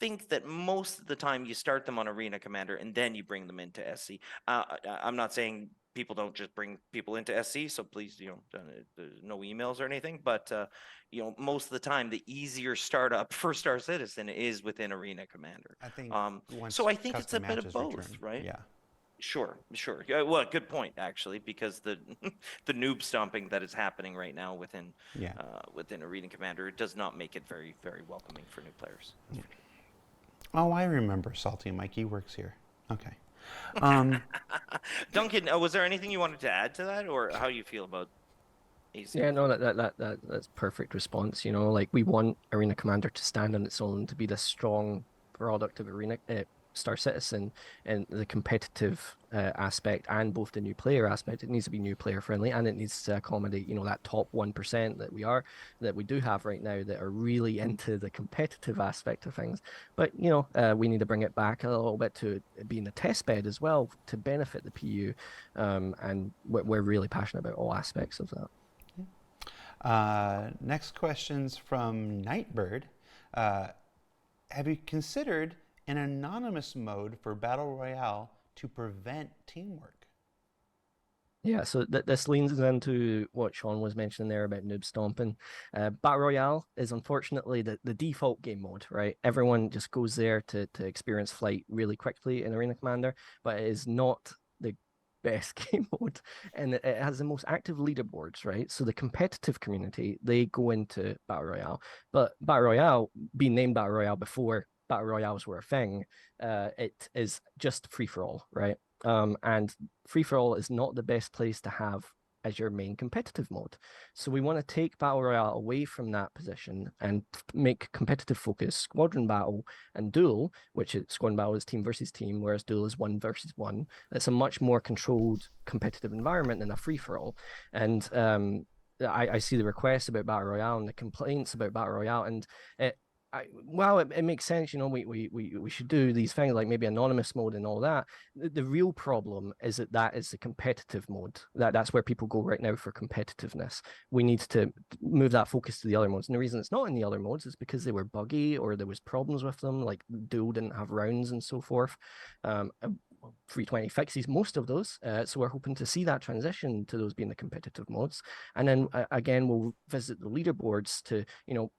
think that most of the time you start them on Arena Commander and then you bring them into SC. I'm not saying people don't just bring people into SC, so please, there's no emails or anything, but most of the time the easier startup for Star Citizen is within Arena Commander. I think so I think it's a bit of both, right? Yeah. Sure. Well, good point actually, because the the noob stomping that is happening right now within Arena Commander, it does not make it very, very welcoming for new players. Yeah. Oh, I remember Salty Mike. He works here. Okay. Duncan, was there anything you wanted to add to that, or how you feel about AC? Yeah, no, that's perfect response. Like we want Arena Commander to stand on its own, to be this strong product of Arena Star Citizen, and the competitive aspect and both the new player aspect. It needs to be new player friendly, and it needs to accommodate that top 1% that we do have right now that are really into the competitive aspect of things. But we need to bring it back a little bit to being a test bed as well to benefit the PU, and we're really passionate about all aspects of that. Next question's from Nightbird. Have you considered an anonymous mode for Battle Royale to prevent teamwork? Yeah, so this leans into what Sean was mentioning there about noob stomping. Battle Royale is unfortunately the default game mode, right? Everyone just goes there to experience flight really quickly in Arena Commander, but it is not the best game mode, and it has the most active leaderboards, right? So the competitive community, they go into Battle Royale, but Battle Royale, being named Battle Royale before Battle Royales were a thing, it is just free-for-all, right? And free-for-all is not the best place to have as your main competitive mode. So we want to take Battle Royale away from that position and make competitive focus Squadron Battle and Duel, which is Squadron Battle is team versus team, whereas Duel is 1 versus 1. It's a much more controlled competitive environment than a free-for-all. And I see the requests about Battle Royale and the complaints about Battle Royale, and it makes sense, we should do these things like maybe anonymous mode and all that. The real problem is that is the competitive mode. That's where people go right now for competitiveness. We need to move that focus to the other modes. And the reason it's not in the other modes is because they were buggy or there was problems with them, like Duel didn't have rounds and so forth. 320 fixes most of those, so we're hoping to see that transition to those being the competitive modes. And then again, we'll visit the leaderboards to,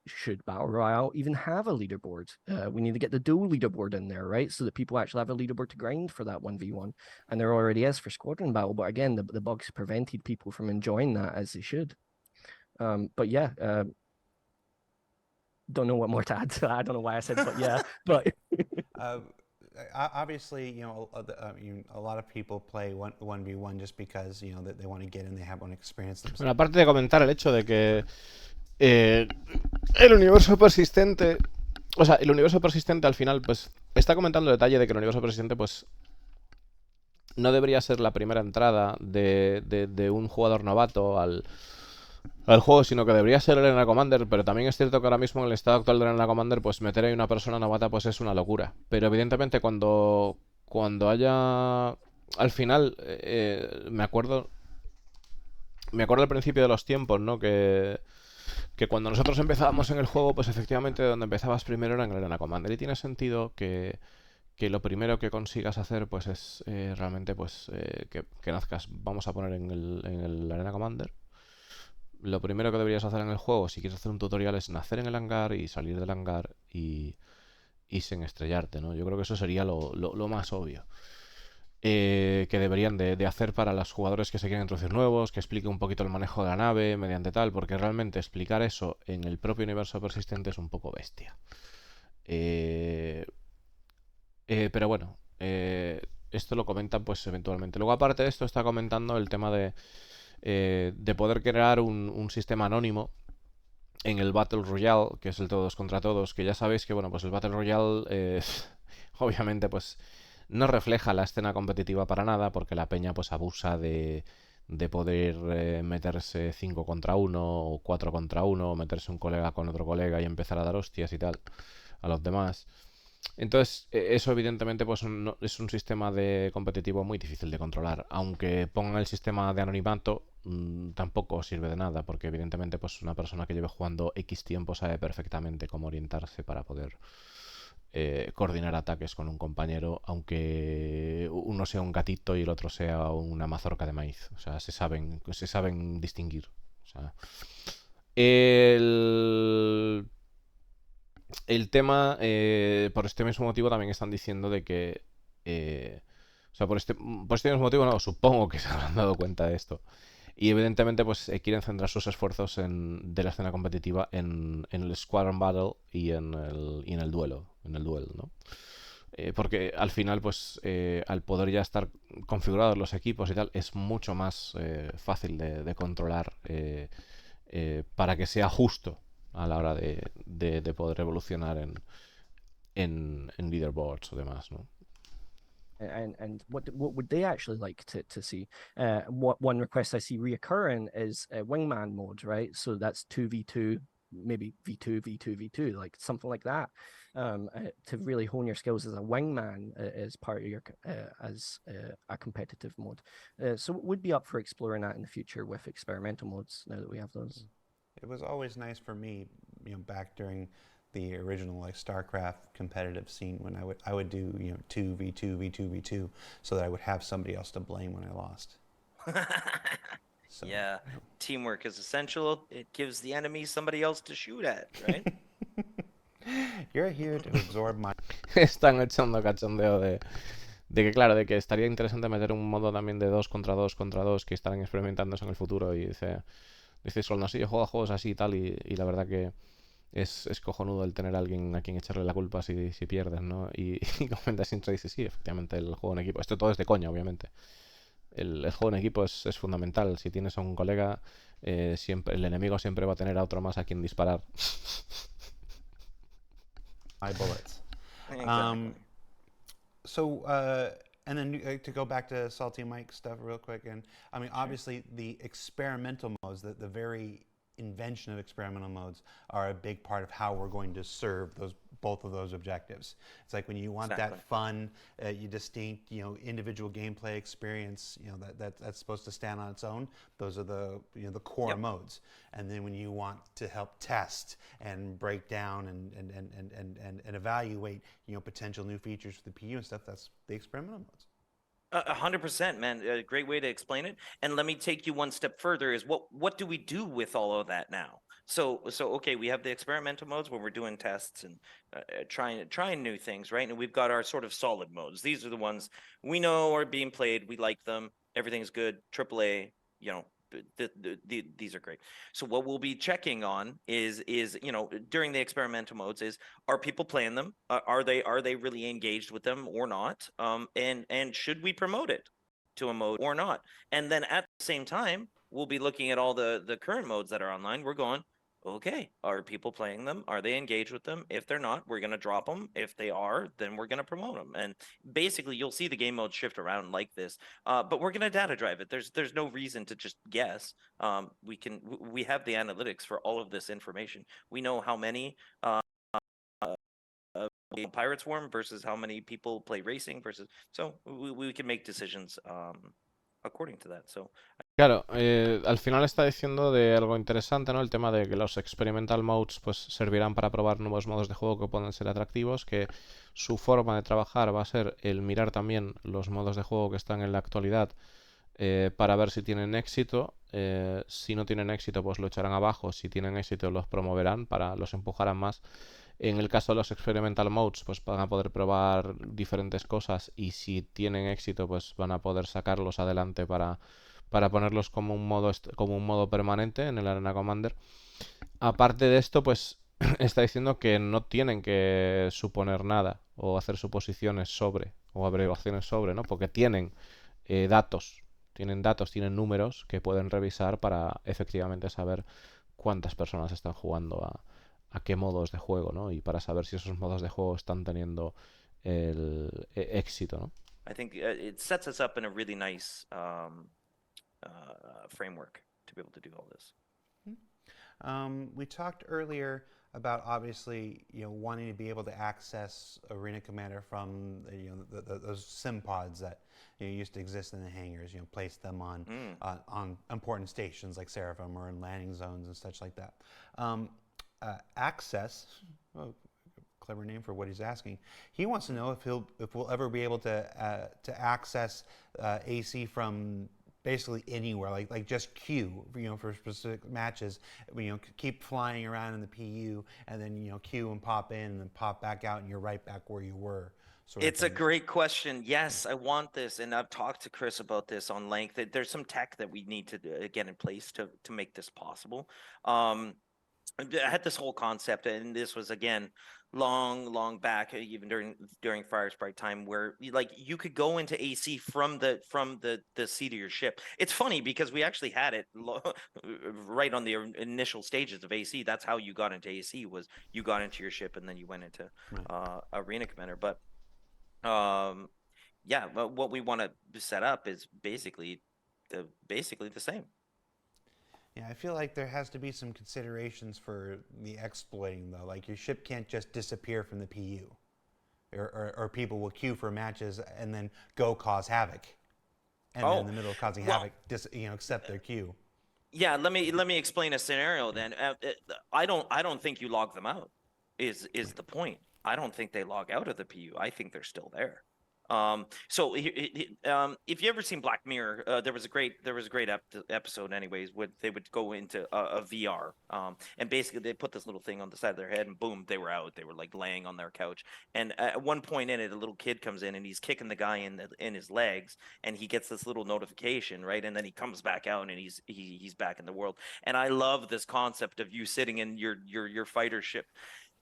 should Battle Royale even have a leaderboard? We need to get the Duel leaderboard in there, right? So that people actually have a leaderboard to grind for that 1v1. And there already is for Squadron Battle, but again, the bugs prevented people from enjoying that as they should. But yeah, don't know what more to add to that. I don't know why I said, but yeah, but obviously, a lot of people play 1v1 just because, that they want to get in, they have one experience themselves. Bueno, aparte de comentar el hecho de que el universo persistente, el universo persistente al final, pues, está comentando el detalle de que el universo persistente, pues, no debería ser la primera entrada de un jugador novato al juego, sino que debería ser el Arena Commander. Pero también es cierto que ahora mismo en el estado actual del Arena Commander, pues meter ahí una persona novata pues es una locura. Pero evidentemente cuando haya al final, me acuerdo al principio de los tiempos, ¿no? Que cuando nosotros empezábamos en el juego, pues efectivamente donde empezabas primero era en el Arena Commander. Y tiene sentido que lo primero que consigas hacer pues es realmente pues que nazcas, vamos a poner en el Arena Commander. Lo primero que deberías hacer en el juego, si quieres hacer un tutorial, es nacer en el hangar y salir del hangar y sin estrellarte, ¿no? Yo creo que eso sería lo más obvio. Que deberían de hacer para los jugadores que se quieren introducir nuevos, que explique un poquito el manejo de la nave mediante tal, porque realmente explicar eso en el propio universo persistente es un poco bestia. Eh, pero bueno, esto lo comentan pues eventualmente. Luego aparte de esto está comentando el tema de poder crear un sistema anónimo en el Battle Royale, que es el todos contra todos, que ya sabéis que bueno, pues el Battle Royale obviamente pues no refleja la escena competitiva para nada, porque la peña pues abusa de poder meterse 5 contra 1 o 4 contra 1, o meterse un colega con otro colega y empezar a dar hostias y tal a los demás. Entonces, eso evidentemente pues es un sistema de competitivo muy difícil de controlar. Aunque pongan el sistema de anonimato, tampoco sirve de nada, porque evidentemente pues una persona que lleve jugando X tiempo sabe perfectamente cómo orientarse para poder coordinar ataques con un compañero, aunque uno sea un gatito y el otro sea una mazorca de maíz. O sea, se saben distinguir. O sea, el el tema, por este mismo motivo, también están diciendo de que. O sea, por este mismo motivo, no, supongo que se habrán dado cuenta de esto. Y evidentemente, pues quieren centrar sus esfuerzos de la escena competitiva en el Squadron Battle y en el duelo. En el duel, ¿no? Porque al final, pues al poder ya estar configurados los equipos y tal, es mucho más fácil de controlar para que sea justo a la hora de poder evolucionar en leaderboards o demás, ¿no? And what would they actually like to see? What one request I see reoccurring is wingman mode, right? So that's 2v2, maybe v2 v2 v2, like something like that, to really hone your skills as a wingman as part of your as a competitive mode. So we'd be up for exploring that in the future with experimental modes now that we have those. It was always nice for me, back during the original like StarCraft competitive scene when I would do 2v2 v2 v2 so that I would have somebody else to blame when I lost. So Yeah, teamwork is essential. It gives the enemy somebody else to shoot at, right? you're here to absorb my Están echando cachondeo de que, claro, de que estaría interesante meter un modo también de 2 contra 2 que estarán experimentando eso en el futuro. Y dice Solna, sí, yo juego a juegos así y tal, y la verdad que es cojonudo el tener a alguien a quien echarle la culpa si pierdes, ¿no? Y comenta Sintra y dice, sí, efectivamente, el juego en equipo. Esto todo es de coña, obviamente. El juego en equipo es fundamental. Si tienes a un colega, siempre, el enemigo siempre va a tener a otro más a quien disparar. bullets. Exactly. So, and then to go back to Salty Mike stuff real quick, and I mean, obviously the experimental modes, the very invention of experimental modes, are a big part of how we're going to serve both of those objectives. It's like when you want Exactly. that fun, you distinct, individual gameplay experience, that's supposed to stand on its own. Those are the the core Yep. modes. And then when you want to help test and break down and evaluate, potential new features for the PU and stuff, that's the experimental modes. 100%, man. A great way to explain it. And let me take you one step further. Is what do we do with all of that now? So okay, we have the experimental modes where we're doing tests and trying new things, right? And we've got our sort of solid modes. These are the ones we know are being played. We like them. Everything's good. AAA. These are great. So what we'll be checking on is during the experimental modes is, are people playing them? Are they really engaged with them or not? And should we promote it to a mode or not? And then at the same time, we'll be looking at all the current modes that are online. We're going, okay, are people playing them? Are they engaged with them? If they're not, we're going to drop them. If they are, then we're going to promote them. And basically, you'll see the game mode shift around like this. But we're going to data drive it. There's no reason to just guess. We have the analytics for all of this information. We know how many Pirates Warm versus how many people play racing versus. So we can make decisions according to that. So Claro, al final está diciendo de algo interesante, ¿no? El tema de que los experimental modes pues servirán para probar nuevos modos de juego que pueden ser atractivos, que su forma de trabajar va a ser el mirar también los modos de juego que están en la actualidad para ver si tienen éxito. Si no tienen éxito, pues lo echarán abajo. Si tienen éxito, los promoverán, los empujarán más. En el caso de los experimental modes, pues van a poder probar diferentes cosas y si tienen éxito, pues van a poder sacarlos adelante para ponerlos como un modo permanente en el Arena Commander. Aparte de esto, pues está diciendo que no tienen que suponer nada o hacer suposiciones sobre o averiguaciones sobre, ¿no? Porque tienen datos, tienen números que pueden revisar para efectivamente saber cuántas personas están jugando a qué modos de juego, ¿no? Y para saber si esos modos de juego están teniendo el éxito, ¿no? I think it sets us up in a really nice framework to be able to do all this. We talked earlier about obviously wanting to be able to access Arena Commander from those sim pods that used to exist in the hangars. Place them on important stations like Seraphim or in landing zones and such like that. Access. Oh, clever name for what he's asking. He wants to know if we'll ever be able to access AC from basically anywhere, like just queue, for specific matches. Keep flying around in the PU and then queue and pop in and then pop back out and you're right back where you were. It's a great question. Yes, I want this, and I've talked to Chris about this on length. There's some tech that we need to get in place to make this possible. I had this whole concept, and this was again long back, even during Fire's Bright time, where like you could go into AC from the seat of your ship. It's funny because we actually had it right on the initial stages of AC. That's how you got into AC, was you got into your ship and then you went into Arena Commander. But yeah, what we want to set up is basically the same. Yeah, I feel like there has to be some considerations for the exploiting, though. Like your ship can't just disappear from the PU, or people will queue for matches and then go cause havoc, and then in the middle of causing havoc, accept their queue. Yeah, let me explain a scenario then. I don't think you log them out. Is the point? I don't think they log out of the PU. I think they're still there. So if you ever seen Black Mirror, there was a great episode anyways, where they would go into a VR, and basically they put this little thing on the side of their head and boom, they were out. They were like laying on their couch, and at one point in it, a little kid comes in and he's kicking the guy in his legs, and he gets this little notification, right? And then he comes back out and he's back in the world. And I love this concept of you sitting in your fighter ship.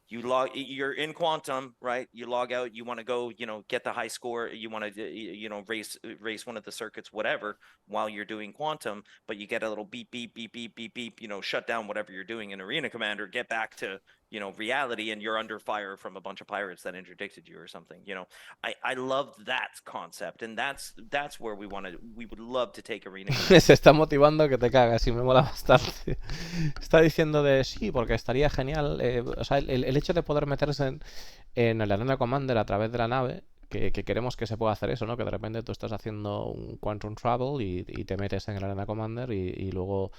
You're in quantum, right? You log out, you want to go, get the high score, you want to, race one of the circuits, whatever, while you're doing quantum, but you get a little beep, shut down whatever you're doing in Arena Commander, get back to, reality, and you're under fire from a bunch of pirates that interdicted you or something. I love that concept, and that's where we would love to take Arena Commander. Se está motivando que te cagas y me mola bastante. Está diciendo de sí, porque estaría genial. O sea, el hecho de poder meterse en el Arena Commander a través de la nave, que queremos que se pueda hacer eso, ¿no? Que de repente tú estás haciendo un Quantum Travel y te metes en el Arena Commander y luego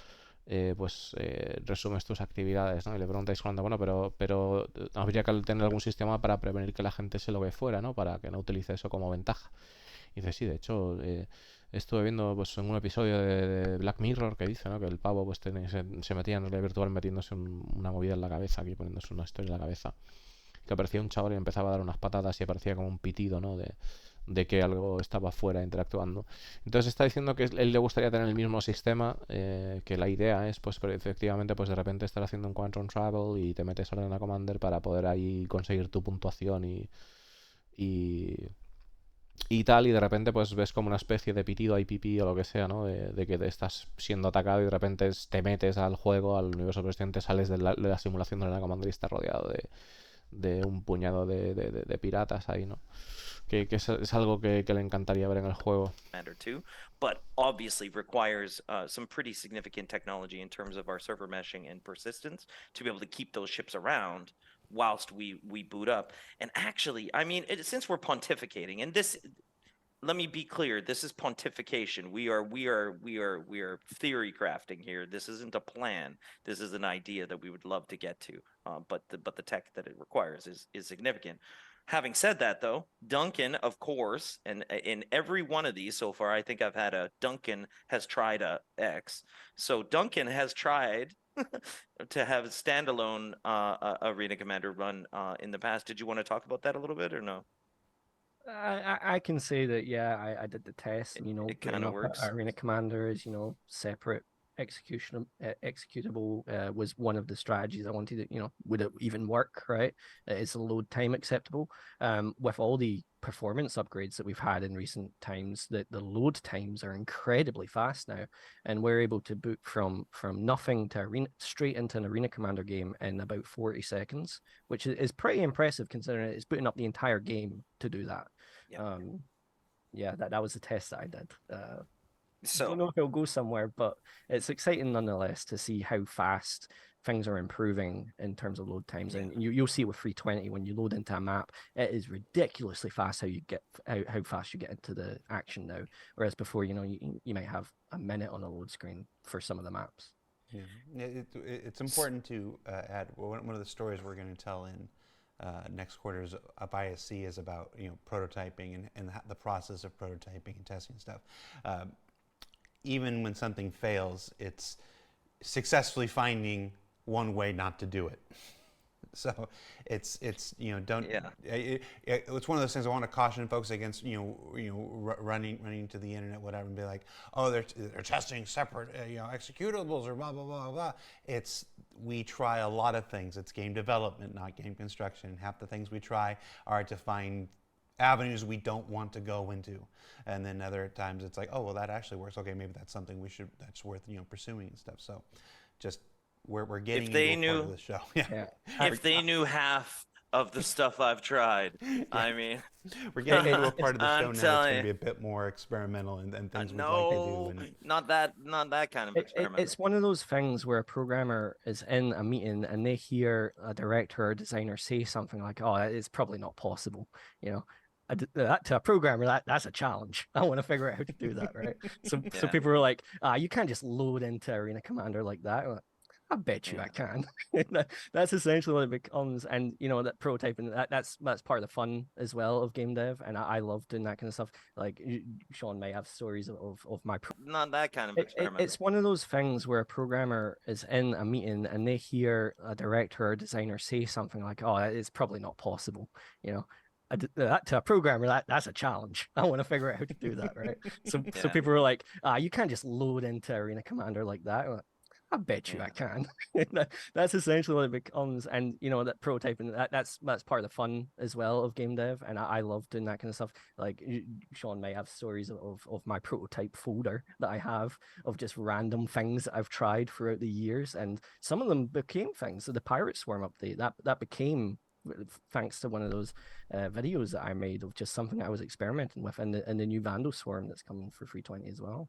resumes tus actividades, ¿no? Y le preguntáis bueno, pero habría que tener algún sistema para prevenir que la gente se lo ve fuera, ¿no? Para que no utilice eso como ventaja. Y dice, sí, de hecho, estuve viendo pues en un episodio de Black Mirror que dice, ¿no? Que el pavo pues se metía en realidad virtual metiéndose una movida en la cabeza, aquí poniéndose una historia en la cabeza. Que aparecía un chaval y empezaba a dar unas patadas y aparecía como un pitido, ¿no? De que algo estaba fuera interactuando. Entonces está diciendo que él le gustaría tener el mismo sistema, que la idea es pues efectivamente pues de repente estar haciendo un Quantum Travel y te metes ahora en la Commander para poder ahí conseguir tu puntuación y tal, y de repente pues ves como una especie de pitido, IPP o lo que sea, ¿no? De que te estás siendo atacado y de repente te metes al juego, al universo presente, sales de la simulación de la Commander y estás rodeado de un puñado de piratas ahí, ¿no? Que es algo que le encantaría ver en el juego. Commander 2, but obviously requires some pretty significant technology in terms of our server meshing and persistence to be able to keep those ships around whilst we boot up. And actually, I mean, since we're pontificating, and this, let me be clear, this is pontification. We are theory crafting here. This isn't a plan. This is an idea that we would love to get to, but the tech that it requires is significant. Having said that, though, Duncan, of course, and in every one of these so far, I think I've had a Duncan has tried a X. So Duncan has tried to have a standalone Arena Commander run in the past. Did you want to talk about that a little bit or no? I can say that, yeah, I did the test, and It putting kind of up works. Arena Commander as separate executable was one of the strategies I wanted to, would it even work, right? Is the load time acceptable? With all the performance upgrades that we've had in recent times, that the load times are incredibly fast now, and we're able to boot from nothing to arena straight into an Arena Commander game in about 40 seconds, which is pretty impressive considering it's booting up the entire game to do that. Yeah. Yeah, that was the test that I did. So Don't know if it'll go somewhere, but it's exciting nonetheless to see how fast things are improving in terms of load times. Yeah. And you'll see with 320 when you load into a map, it is ridiculously fast how fast you get into the action now. Whereas before, you might have a minute on a load screen for some of the maps. Yeah. It's important to add one of the stories we're going to tell in next quarter's up ISC is about prototyping and the process of prototyping and testing stuff. Even when something fails, it's successfully finding one way not to do it. So it's don't. Yeah. It's one of those things I want to caution folks against. Running to the internet, whatever, and be like, oh, they're testing separate executables or blah blah blah blah. We try a lot of things. It's game development, not game construction. Half the things we try are to find avenues we don't want to go into, and then other times it's like, oh well, that actually works. Okay, maybe that's something that's worth pursuing and stuff. So just we're getting into a part of the show. Yeah. If they knew half of the stuff I've tried, I mean, we're getting into a part of the show now I'm that's telling going to you. be a bit more experimental and things we'd like to no, do. And not that kind of experiment. It's one of those things where a programmer is in a meeting and they hear a director or designer say something like, "Oh, it's probably not possible," That to a programmer, that's a challenge. I want to figure out how to do that, right? So Yeah. people are like, you can't just load into Arena Commander like that. I'm like, I bet you I can. That's essentially what it becomes. And that prototyping, that's part of the fun as well of game dev. And I love doing that kind of stuff. Like Sean may have stories of my not that kind of experiment. It's one of those things where a programmer is in a meeting and they hear a director or designer say something like, "Oh, it's probably not possible," that to a programmer, that's a challenge. I want to figure out how to do that, right? So people are like, you can't just load into Arena Commander like that. I'm like, I bet you I can. That's essentially what it becomes. And that prototyping, that's part of the fun as well of game dev. And I love doing that kind of stuff. Like Sean may have stories of my prototype folder that I have of just random things that I've tried throughout the years, and some of them became things. So the Pirate Swarm update that became, thanks to one of those videos that I made of just something I was experimenting with, and the new Vandal Swarm that's coming for 320 as well.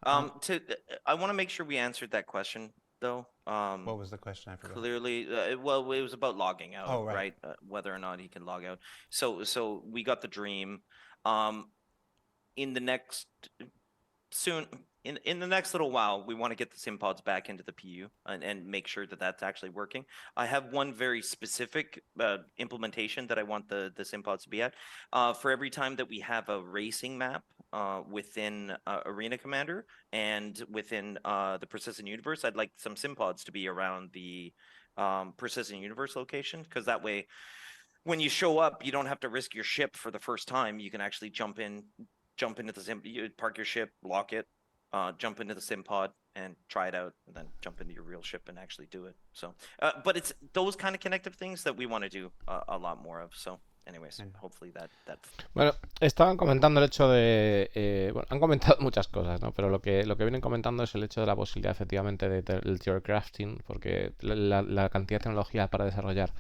I want to make sure we answered that question though. What was the question? I forgot. Clearly, well, it was about logging out, oh, right? Whether or not he can log out. So we got the dream. In the next soon. In the next little while, we want to get the sim pods back into the PU and make sure that that's actually working. I have one very specific implementation that I want the sim pods to be at. For every time that we have a racing map within Arena Commander and within the Persistent Universe, I'd like some sim pods to be around the Persistent Universe location, because that way, when you show up, you don't have to risk your ship for the first time. You can actually jump into the sim, you park your ship, lock it, jump into the sim pod and try it out, and then jump into your real ship and actually do it. So, but it's those kind of connective things that we want to do a lot more of. So, anyways, hopefully that. Bueno, estaban comentando el hecho de, bueno, han comentado muchas cosas, ¿no? Pero lo que vienen comentando es el hecho de la posibilidad, efectivamente, del tier crafting, porque la cantidad de tecnología para desarrollar.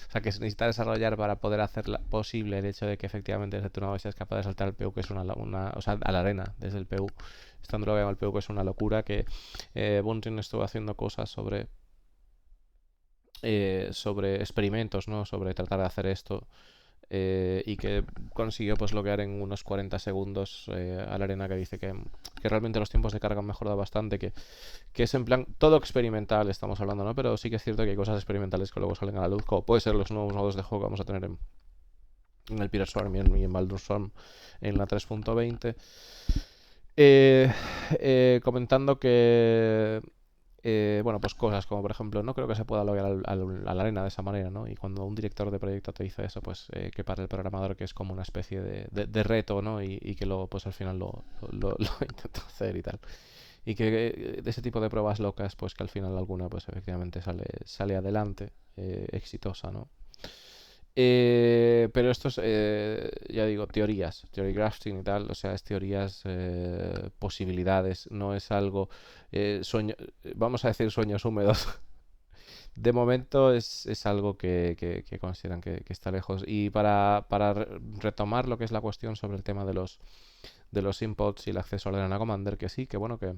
O sea, que se necesita desarrollar para poder hacer posible el hecho de que efectivamente desde tu nave seas capaz de saltar el PU, que es o sea, a la arena desde el PU, estando lo que llama el PU, que es una locura, que Buntin estuvo haciendo cosas sobre sobre experimentos, ¿no? Sobre tratar de hacer esto. Y que consiguió pues loguear en unos 40 segundos a la arena, que dice que realmente los tiempos de carga han mejorado bastante, que es en plan todo experimental estamos hablando, ¿no? Pero sí que es cierto que hay cosas experimentales que luego salen a la luz, como puede ser los nuevos modos de juego que vamos a tener en el Pirate Swarm y en Baldur's Swarm en la 3.20. Comentando que bueno, pues cosas como por ejemplo, no creo que se pueda loguear a la arena de esa manera, ¿no? Y cuando un director de proyecto te dice eso, pues que para el programador que es como una especie de reto, ¿no? Y que luego pues al final lo intenta hacer y tal. Y que de ese tipo de pruebas locas, pues que al final alguna pues efectivamente sale adelante, exitosa, ¿no? Pero esto es, ya digo, teorías, theory crafting y tal, o sea, es teorías, posibilidades, no es algo, vamos a decir sueños húmedos. De momento es algo que consideran que está lejos. Y para retomar lo que es la cuestión sobre el tema de los inputs y el acceso al Arena Commander, que sí, que bueno, que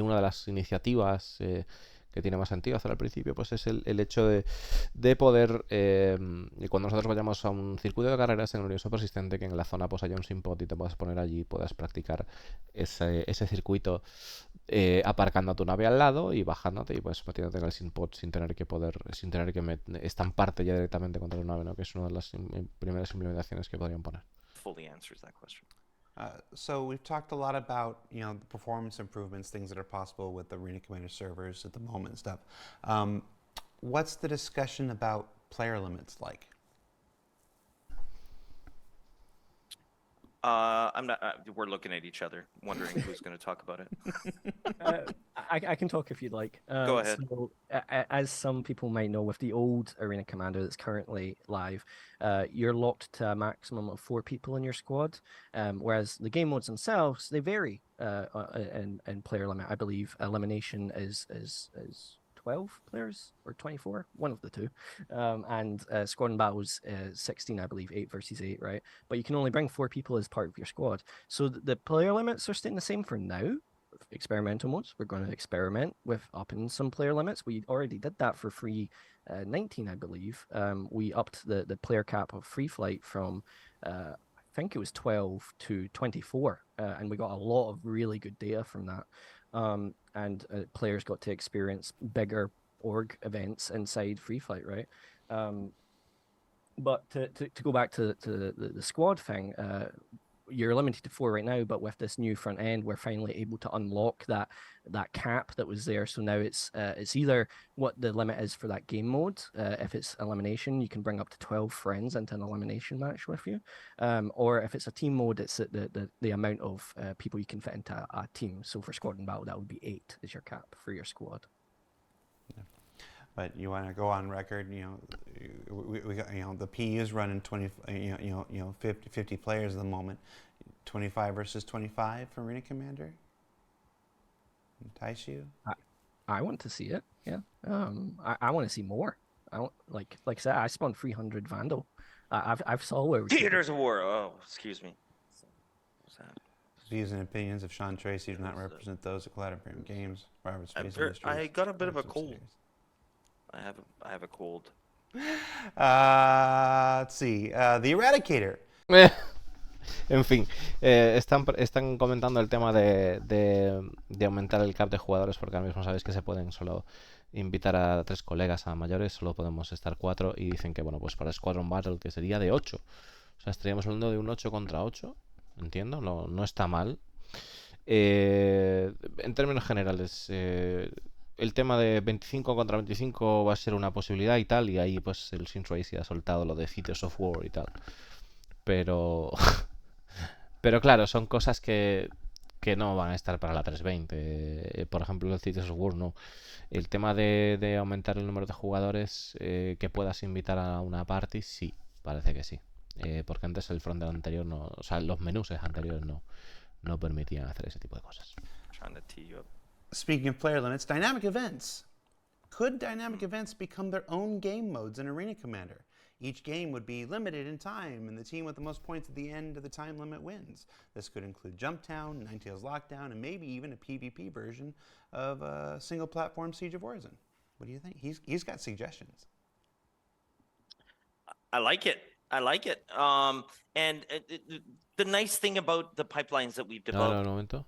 una de las iniciativas que tiene más sentido hacer al principio, pues es el hecho de poder, y cuando nosotros vayamos a un circuito de carreras en el universo persistente, que en la zona pues haya un simpot y te puedas poner allí y puedas practicar ese circuito, aparcando tu nave al lado y bajándote y pues metiéndote en el simpot sin tener que estamparte ya directamente contra la nave, ¿no? Que es una de las primeras implementaciones que podrían poner. Fully answers that question. So we've talked a lot about the performance improvements, things that are possible with the Arena Commander servers at the moment and stuff. What's the discussion about player limits like? I'm not. We're looking at each other, wondering who's going to talk about it. I can talk if you'd like. Go ahead. So, as some people might know, with the old Arena Commander that's currently live, you're locked to a maximum of 4 people in your squad. Whereas the game modes themselves, they vary in player limit. I believe elimination is 12 players or 24, one of the two. And squad and battles 16, I believe, 8 versus 8, right? But you can only bring 4 people as part of your squad. So the player limits are staying the same for now. Experimental modes, we're going to experiment with upping some player limits. We already did that for free 19, I believe. We upped the player cap of free flight from I think it was 12 to 24, and we got a lot of really good data from that. And players got to experience bigger org events inside free flight, right? But to go back to the squad thing, you're limited to 4 right now, but with this new front end, we're finally able to unlock that cap that was there. So now it's either what the limit is for that game mode. If it's elimination, you can bring up to 12 friends into an elimination match with you. Or if it's a team mode, it's the amount of people you can fit into a team. So for squad and battle, that would be 8 is your cap for your squad. But you want to go on record, we got, the P is running 50 players at the moment, 25 versus 25 for Arena Commander. Entice you? I want to see it. Yeah. I want to see more. I want, like I said, I spawned 300 Vandal. I've saw where we Theaters of War. Oh, excuse me. What's that? Views and opinions of Sean Tracy do not represent those at Collaborative Games. Robert Space Industries. I got a bit of a cold. I have a cold. Let's see. The Eradicator. En fin, están comentando el tema de aumentar el cap de jugadores, porque ahora mismo sabéis que se pueden solo invitar a 3 colegas a mayores, solo podemos estar 4, y dicen que bueno, pues para Squadron Battle que sería de 8. O sea, estaríamos hablando de un 8 contra 8, entiendo, no está mal. En términos generales, el tema de 25 contra 25 va a ser una posibilidad y tal, y ahí pues el Sin Tracy ha soltado lo de Theaters of War y tal. Pero claro, son cosas que no van a estar para la 320. Por ejemplo, el Theaters of War no. El tema de aumentar el número de jugadores que puedas invitar a una party, sí, parece que sí. Porque antes el frontend anterior no, o sea, los menús anteriores no permitían hacer ese tipo de cosas. Speaking of player limits, dynamic events. Could dynamic events become their own game modes in Arena Commander? Each game would be limited in time, and the team with the most points at the end of the time limit wins. This could include Jumptown, Ninetales Lockdown, and maybe even a PvP version of a single-platform Siege of Orison. What do you think? He's got suggestions. I like it. I like it. And the nice thing about the pipelines that we've A ver, developed. un momento.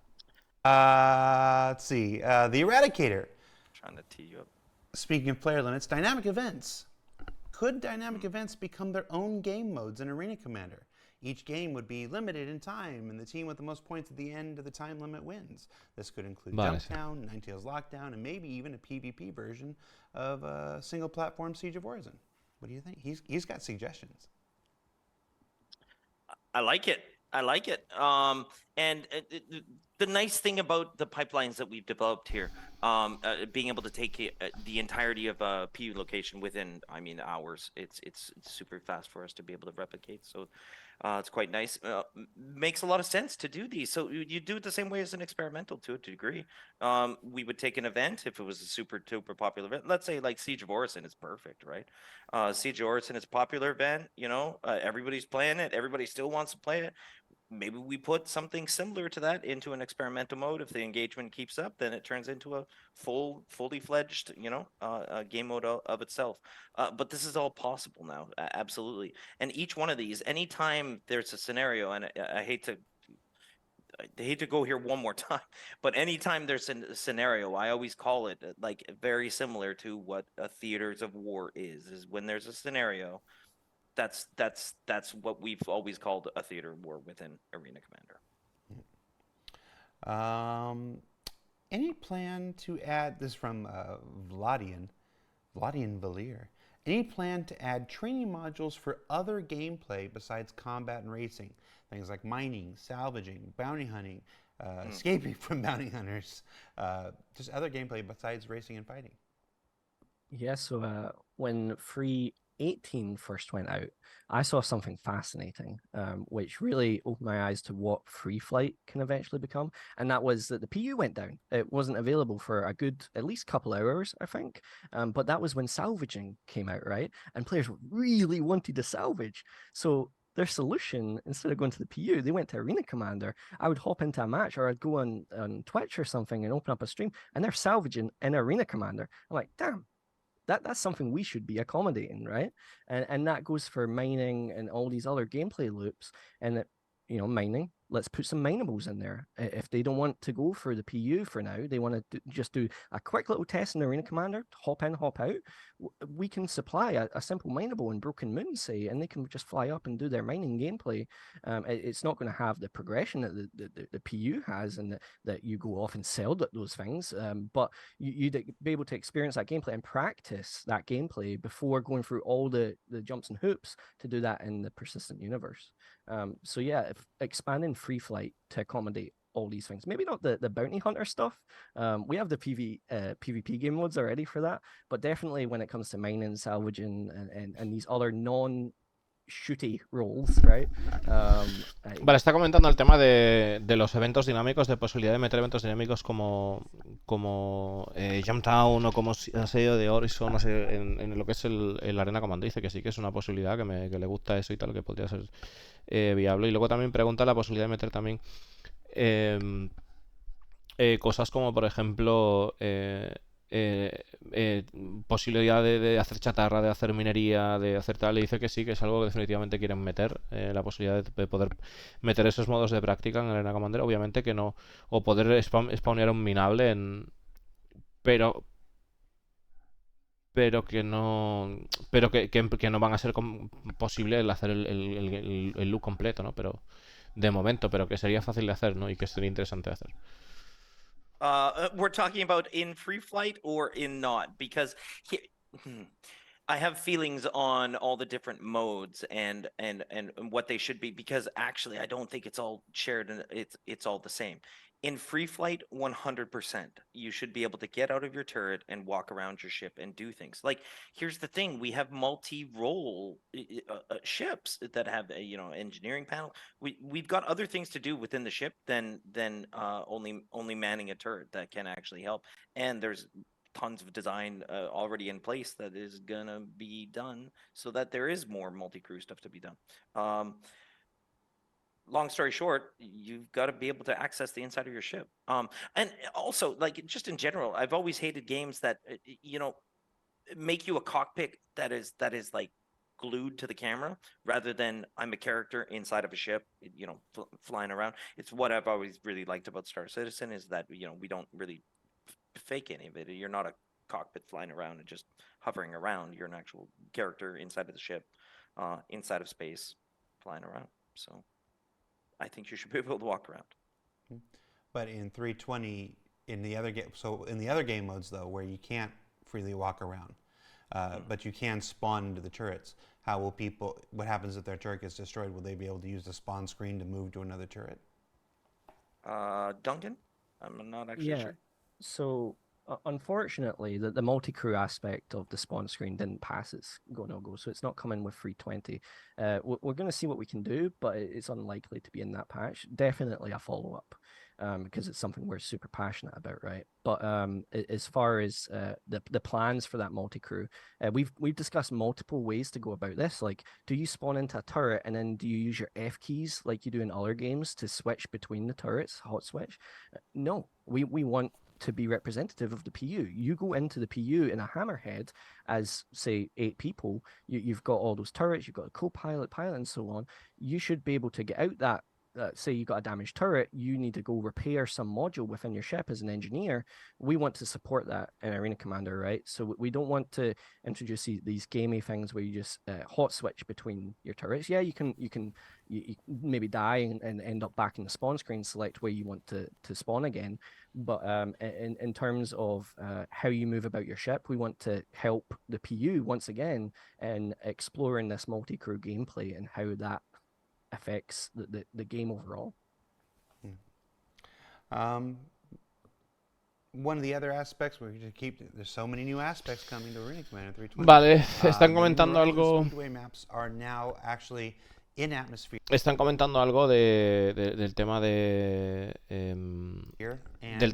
Let's see. The Eradicator. Trying to tee you up. Speaking of player limits, dynamic events. Could dynamic events become their own game modes in Arena Commander? Each game would be limited in time, and the team with the most points at the end of the time limit wins. This could include Vale, sí. Jumptown, Ninetales Lockdown, and maybe even a PvP version of a single-platform Siege of Orison. What do you think? He's got suggestions. I like it. I like it. And the nice thing about the pipelines that we've developed here, being able to take the entirety of a PU location within, I mean, hours. It's super fast for us to be able to replicate. So it's quite nice. Makes a lot of sense to do these. So you do it the same way as an experimental to a degree. We would take an event if it was a super popular event. Let's say like Siege of Orison is perfect, right? Siege of Orison is a popular event. You know, everybody's playing it. Everybody still wants to play it. Maybe we put something similar to that into an experimental mode. If the engagement keeps up, then it turns into a fully fledged, game mode of itself. But this is all possible now, absolutely. And each one of these, anytime there's a scenario, and I hate to go here one more time, but anytime there's a scenario, I always call it like very similar to what a theaters of war is when there's a scenario. That's what we've always called a theater of war within Arena Commander. Any plan to add this from Vladian Valir? Any plan to add training modules for other gameplay besides combat and racing? Things like mining, salvaging, bounty hunting, escaping from bounty hunters, just other gameplay besides racing and fighting. Yeah, so when Free 18 first went out, I saw something fascinating, which really opened my eyes to what free flight can eventually become. And that was that the PU went down. It wasn't available for a good, at least couple hours, I think. But that was when salvaging came out, right? And players really wanted to salvage. So their solution, instead of going to the PU, they went to Arena Commander. I would hop into a match, or I'd go on Twitch or something and open up a stream, and they're salvaging in Arena Commander. I'm like, damn. That's something we should be accommodating, right? And that goes for mining and all these other gameplay loops. And that, mining, let's put some minables in there. If they don't want to go for the PU for now, they want to just do a quick little test in the Arena Commander, hop in, hop out. We can supply a simple mineable in Broken Moon, say, and they can just fly up and do their mining gameplay. It's not going to have the progression that the PU has, and that you go off and sell those things. But you'd be able to experience that gameplay and practice that gameplay before going through all the jumps and hoops to do that in the persistent universe. So yeah, if expanding free flight to accommodate all these things, maybe not the bounty hunter stuff. We have the PvP game modes already for that, but definitely when it comes to mining, salvaging, and these other shooty roles, right? Vale, está comentando el tema de los eventos dinámicos, de posibilidad de meter eventos dinámicos como Jumptown o como Asedio de Horizon, no sé, en lo que es el Arena Commander. Dice que sí que es una posibilidad, que le gusta eso y tal, que podría ser viable. Y luego también pregunta la posibilidad de meter también cosas como, por ejemplo, posibilidad de hacer chatarra, de hacer minería, de hacer tal. Le dice que sí, que es algo que definitivamente quieren meter, la posibilidad de poder meter esos modos de práctica en Arena Commander. Obviamente que no, o poder spawnear un minable pero que no van a ser posible el hacer el loop completo, ¿no? Pero de momento, pero que sería fácil de hacer, ¿no? Y que sería interesante de hacer. We're talking about in free flight or in not, because I have feelings on all the different modes and what they should be, because actually I don't think it's all shared and it's all the same. In free flight, 100%, you should be able to get out of your turret and walk around your ship and do things. Like, here's the thing: we have multi-role ships that have engineering panel. We've got other things to do within the ship than only manning a turret that can actually help. And there's tons of design already in place that is gonna be done so that there is more multi-crew stuff to be done. Long story short, you've got to be able to access the inside of your ship. And also, like, just in general, I've always hated games that, make you a cockpit that is like glued to the camera rather than I'm a character inside of a ship, flying around. It's what I've always really liked about Star Citizen is that we don't really fake any of it. You're not a cockpit flying around and just hovering around. You're an actual character inside of the ship, inside of space, flying around. So I think you should be able to walk around. But in 320, in the other game modes though, where you can't freely walk around, but you can spawn into the turrets. What happens if their turret gets destroyed? Will they be able to use the spawn screen to move to another turret? Duncan, I'm not actually Yeah. sure. So unfortunately, the multi-crew aspect of the spawn screen didn't pass its go-no-go, so it's not coming with 320. We're going to see what we can do, but it's unlikely to be in that patch. Definitely a follow-up, because it's something we're super passionate about, right? But as far as the plans for that multi-crew, we've discussed multiple ways to go about this. Like, do you spawn into a turret and then do you use your F keys like you do in other games to switch between the turrets, hot switch? No, we want to be representative of the PU. You go into the PU in a hammerhead as, say, 8 people. You've got all those turrets, you've got a co-pilot, pilot, and so on. You should be able to get out that. Say you got a damaged turret, you need to go repair some module within your ship as an engineer. We want to support that in Arena Commander, right? So we don't want to introduce these gamey things where you just hot switch between your turrets. Yeah, you can maybe die and end up back in the spawn screen, select where you want to spawn again. But in terms of how you move about your ship, we want to help the PU once again in exploring this multi-crew gameplay and how that affects the game overall. One of the other aspects there's so many new aspects coming to Arena Commander 320. Vale, están The comentando new algo. Speedway maps are now actually in atmosphere. Están comentando algo del tema del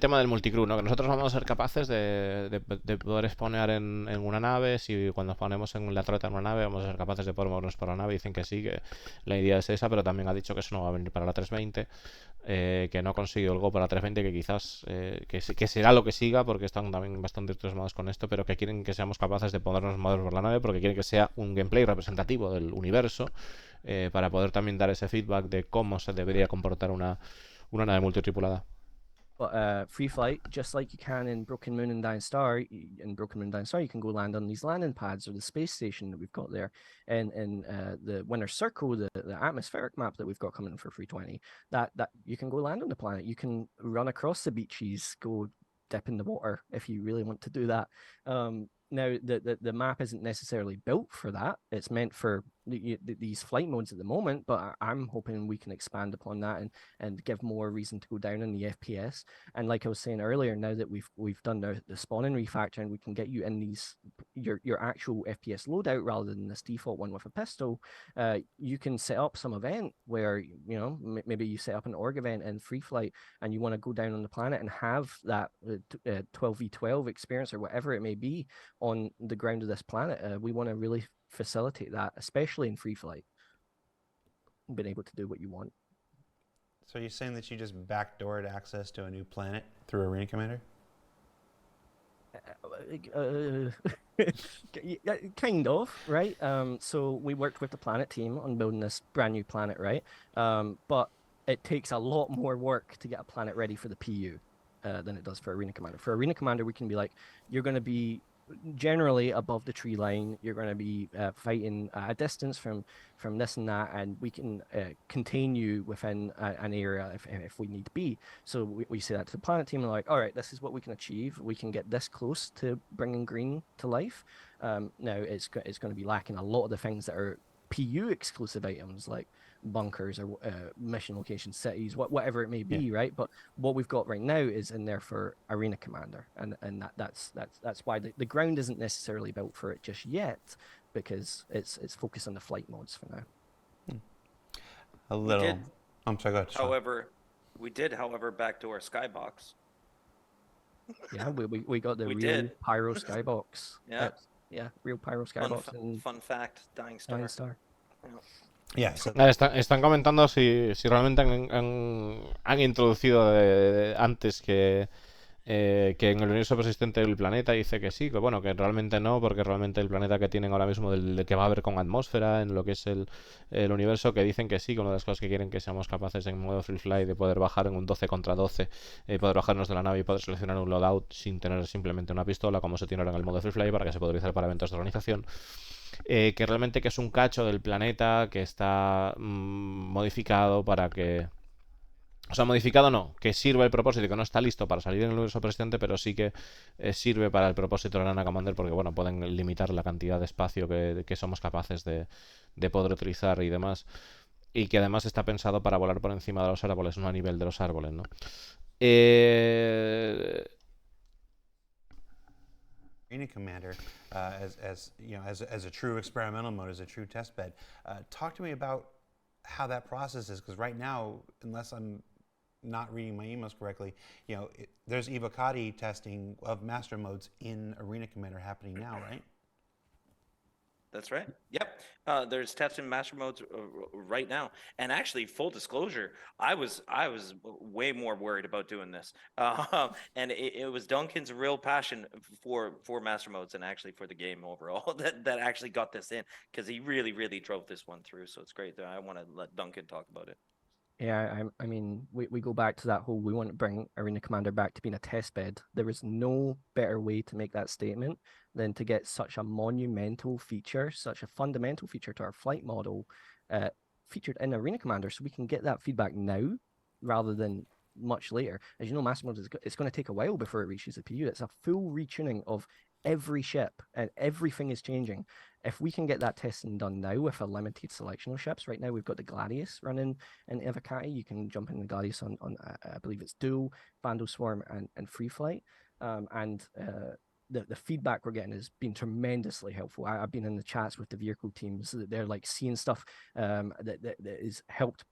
tema del multicrew, ¿no? Que nosotros vamos a ser capaces de poder spawnear en una nave. Si cuando spawnemos en la torreta en una nave vamos a ser capaces de poder movernos por la nave. Dicen que sí, que la idea es esa, pero también ha dicho que eso no va a venir para la 320, que no ha conseguido el Go para la 320, que quizás que será lo que siga, porque están también bastante entusiasmados con esto, pero que quieren que seamos capaces de podernos mover por la nave, porque quieren que sea un gameplay representativo del universo, para poder también dar ese feedback de cómo se debería comportar una nave multitripulada. But free flight, just like you can in Broken Moon and Dying Star, you can go land on these landing pads or the space station that we've got there. And the Winner's Circle, the atmospheric map that we've got coming for 320, that you can go land on the planet. You can run across the beaches, go dip in the water if you really want to do that. Now, the map isn't necessarily built for that. It's meant for these flight modes at the moment, but I'm hoping we can expand upon that and give more reason to go down in the FPS. And like I was saying earlier, now that we've done the spawning refactoring, we can get you in your actual FPS loadout rather than this default one with a pistol. You can set up some event where maybe you set up an org event in free flight and you want to go down on the planet and have that 12v12 experience or whatever it may be on the ground of this planet. We want to really facilitate that, especially in free flight, being able to do what you want. So you're saying that you just backdoored access to a new planet through Arena Commander? Kind of, right? So we worked with the planet team on building this brand new planet, right? But it takes a lot more work to get a planet ready for the PU than it does for Arena Commander. For Arena Commander, we can be like, you're going to be generally above the tree line. You're going to be fighting a distance from this and that, and we can contain you within an area if we need to be. So we say that to the planet team, and like, all right, this is what we can achieve. We can get this close to bringing green to life. Now it's going to be lacking a lot of the things that are PU exclusive items like bunkers or mission location cities, whatever it may be, right? But what we've got right now is in there for Arena Commander, and that's why the ground isn't necessarily built for it just yet, because it's focused on the flight modes for now. A little. I'm sorry, go ahead, Sean. We did, however, backdoor Skybox. Yeah, we got the real Pyro Skybox. Yeah, real Pyro Skybox. Fun fact, Dying Star. Yeah. Yeah, so Están comentando si realmente han introducido antes que que en el universo persistente del planeta dice que sí, que bueno, que realmente no, porque realmente el planeta que tienen ahora mismo del que va a haber con atmósfera en lo que es el universo, que dicen que sí, que una de las cosas que quieren que seamos capaces en modo free fly de poder bajar en un 12 contra 12, poder bajarnos de la nave y poder seleccionar un loadout sin tener simplemente una pistola como se tiene ahora en el modo free fly para que se pueda utilizar para eventos de organización. Que realmente que es un cacho del planeta que está modificado para que... O sea, modificado no, que sirve el propósito y que no está listo para salir en el universo persistente, pero sí que sirve para el propósito de la Nana Commander porque, bueno, pueden limitar la cantidad de espacio que somos capaces de poder utilizar y demás. Y que además está pensado para volar por encima de los árboles, no a nivel de los árboles, ¿no? Eh... Arena Commander, as you know, as a true experimental mode, as a true test bed. Talk to me about how that process is, because right now, unless I'm not reading my emails correctly, there's Evocati testing of master modes in Arena Commander happening now, right? That's right. Yep. There's tests in master modes right now, and actually, full disclosure, I was way more worried about doing this, and it was Duncan's real passion for master modes and actually for the game overall that actually got this in, because he really drove this one through. So it's great. I want to let Duncan talk about it. Yeah, I mean, we go back to that whole, we want to bring Arena Commander back to being a test bed. There is no better way to make that statement than to get such a monumental feature, such a fundamental feature to our flight model featured in Arena Commander, so we can get that feedback now rather than much later. As you know, Master Mode, it's going to take a while before it reaches the PU. It's a full retuning of every ship and everything is changing. If we can get that testing done now with a limited selection of ships, right now we've got the Gladius running in Evocati. You can jump in the Gladius on I believe it's Dual, Vandal Swarm, and Free Flight. The feedback we're getting has been tremendously helpful. I've been in the chats with the vehicle teams. They're like seeing stuff that is helped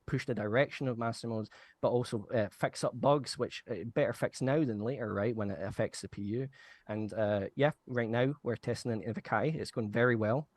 push the direction of master modes, but also fix up bugs, which better fix now than later, right, when it affects the PU. And yeah, right now we're testing in Evocati. It's going very well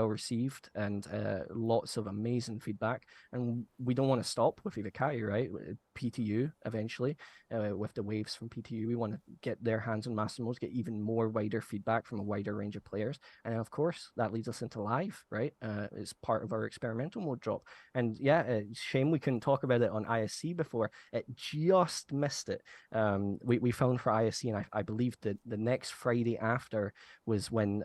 received, and lots of amazing feedback. And we don't want to stop with Evocati, right? PTU eventually, with the waves from PTU, we want to get their hands on master modes, get even more wider feedback from a wider range of players. And of course, that leads us into live, right? It's part of our experimental mode drop. And yeah, shame we couldn't talk about it on ISC before. It just missed it. We filmed for ISC, and I believe that the next Friday after was when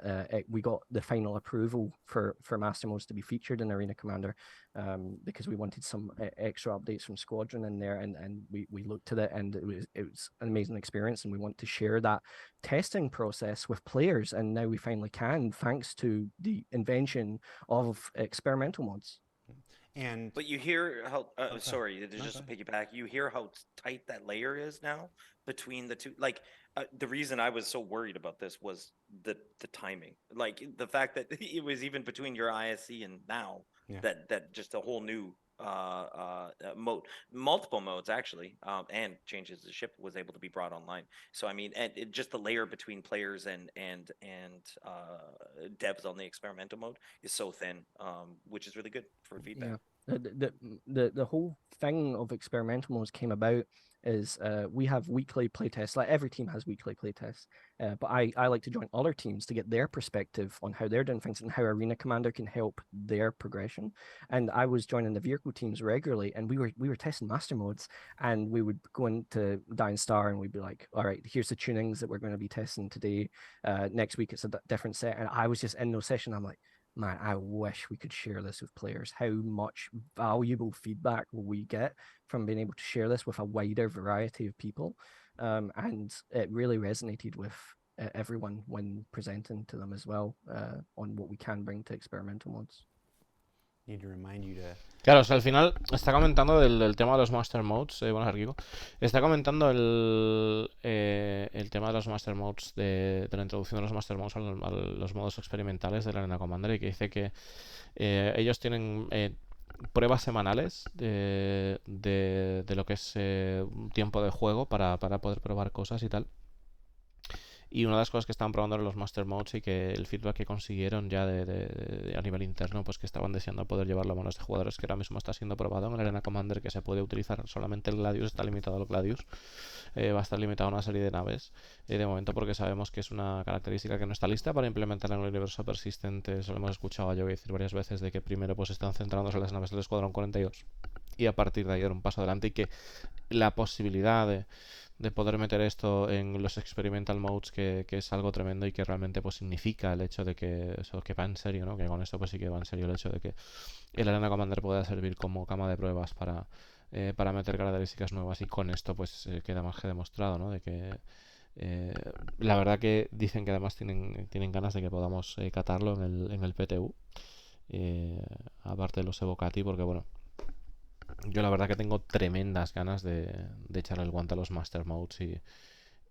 we got the final approval for Master Modes to be featured in Arena Commander, because we wanted some extra updates from Squadron in there, and we looked at it, and it was an amazing experience, and we want to share that testing process with players, and now we finally can, thanks to the invention of experimental mods. But you hear how sorry, just to piggyback, you hear how tight that layer is now between the two. Like the reason I was so worried about this was the timing, like the fact that it was even between your ISC and now, that just a whole new mode, multiple modes actually, and changes the ship was able to be brought online. So I mean, and just the layer between players and devs on the experimental mode is so thin, which is really good for feedback. The whole thing of experimental modes came about is we have weekly playtests. Like every team has weekly playtests, but I like to join other teams to get their perspective on how they're doing things and how Arena Commander can help their progression. And I was joining the vehicle teams regularly, and we were testing master modes, and we would go into Dying Star and we'd be like, all right, here's the tunings that we're going to be testing today. Next week it's a different set, and I was just in those sessions. I'm like, man, I wish we could share this with players. How much valuable feedback will we get from being able to share this with a wider variety of people? And it really resonated with everyone when presenting to them as well, on what we can bring to experimental mods. Need to remind you to... Claro, o sea, al final está comentando del tema de los Master Modes, buenas Arquivo. Está comentando el tema de los Master Modes, de la introducción de los Master Modes a los modos experimentales de la Arena Commander, y que dice que ellos tienen pruebas semanales de lo que es un tiempo de juego para poder probar cosas y tal. Y una de las cosas que estaban probando eran los Master Modes y que el feedback que consiguieron ya a nivel interno, pues que estaban deseando poder llevarlo a manos de jugadores, que ahora mismo está siendo probado en el Arena Commander, que se puede utilizar solamente el Gladius, está limitado al Gladius. Va a estar limitado a una serie de naves de momento, porque sabemos que es una característica que no está lista para implementar en el universo persistente. Eso lo hemos escuchado a yo decir varias veces, de que primero pues están centrándose en las naves del Escuadrón 42 y a partir de ahí dar un paso adelante, y que la posibilidad de poder meter esto en los experimental modes, que es algo tremendo y que realmente pues significa el hecho de que eso, que va en serio, ¿no? Que con esto pues sí que va en serio el hecho de que el Arena Commander pueda servir como cama de pruebas para meter características nuevas, y con esto pues queda más que demostrado, ¿no? De que la verdad que dicen que además tienen ganas de que podamos catarlo en el PTU, aparte de los Evocati, porque bueno, yo la verdad que tengo tremendas ganas de echarle el guante a los Master Modes,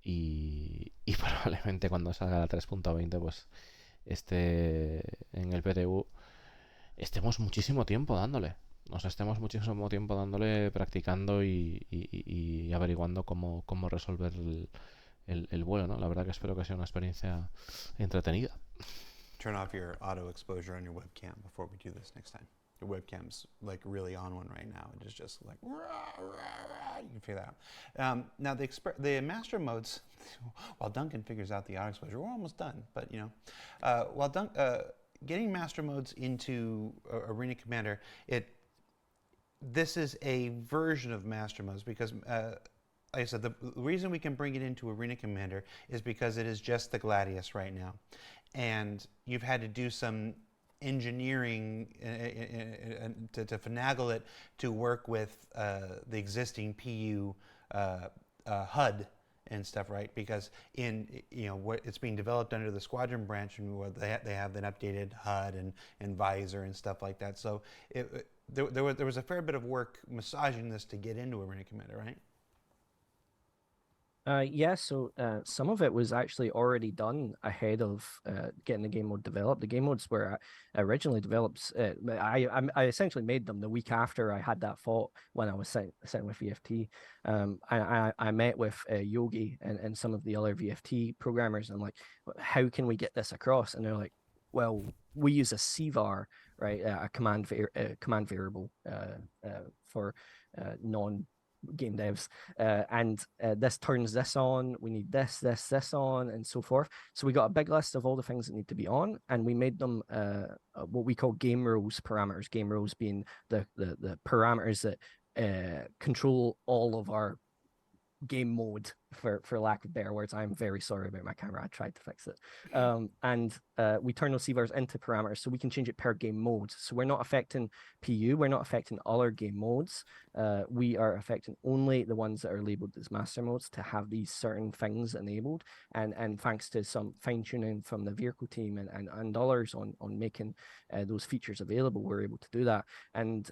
y probablemente cuando salga la 3.20 pues en el PTU estemos muchísimo tiempo dándole. Nos estemos muchísimo tiempo dándole, practicando y averiguando cómo resolver el vuelo, ¿no? La verdad que espero que sea una experiencia entretenida. Turn off your auto exposure on your webcam before we do this next time. Your webcam's like really on one right now. It is just like, rah, rah, rah. You can figure that out. Now the master modes, while Duncan figures out the auto exposure, we're almost done. But you know, while getting master modes into Arena Commander, this is a version of master modes because. Like I said, the reason we can bring it into Arena Commander is because it is just the Gladius right now. And you've had to do some engineering to finagle it to work with the existing PU HUD and stuff, right? Because it's being developed under the Squadron branch, and they have an updated HUD and visor and stuff like that. So there was a fair bit of work massaging this to get into Arena Commander, right? Yeah, so some of it was actually already done ahead of getting the game mode developed. The game modes were originally developed. I essentially made them the week after I had that fault when I was sitting with VFT. I met with Yogi and some of the other VFT programmers, and I'm like, how can we get this across? And they're like, well, we use a CVAR, right? A command variable for non game devs, and this turns this on, we need this on, and so forth. So we got a big list of all the things that need to be on, and we made them what we call game rules parameters, game rules being the parameters that control all of our game mode, for lack of better words. I'm very sorry about my camera. I tried to fix it. And we turn those CVARs into parameters so we can change it per game mode. So we're not affecting PU, we're not affecting other game modes. We are affecting only the ones that are labeled as master modes to have these certain things enabled. And thanks to some fine tuning from the vehicle team and others on making those features available, we're able to do that. And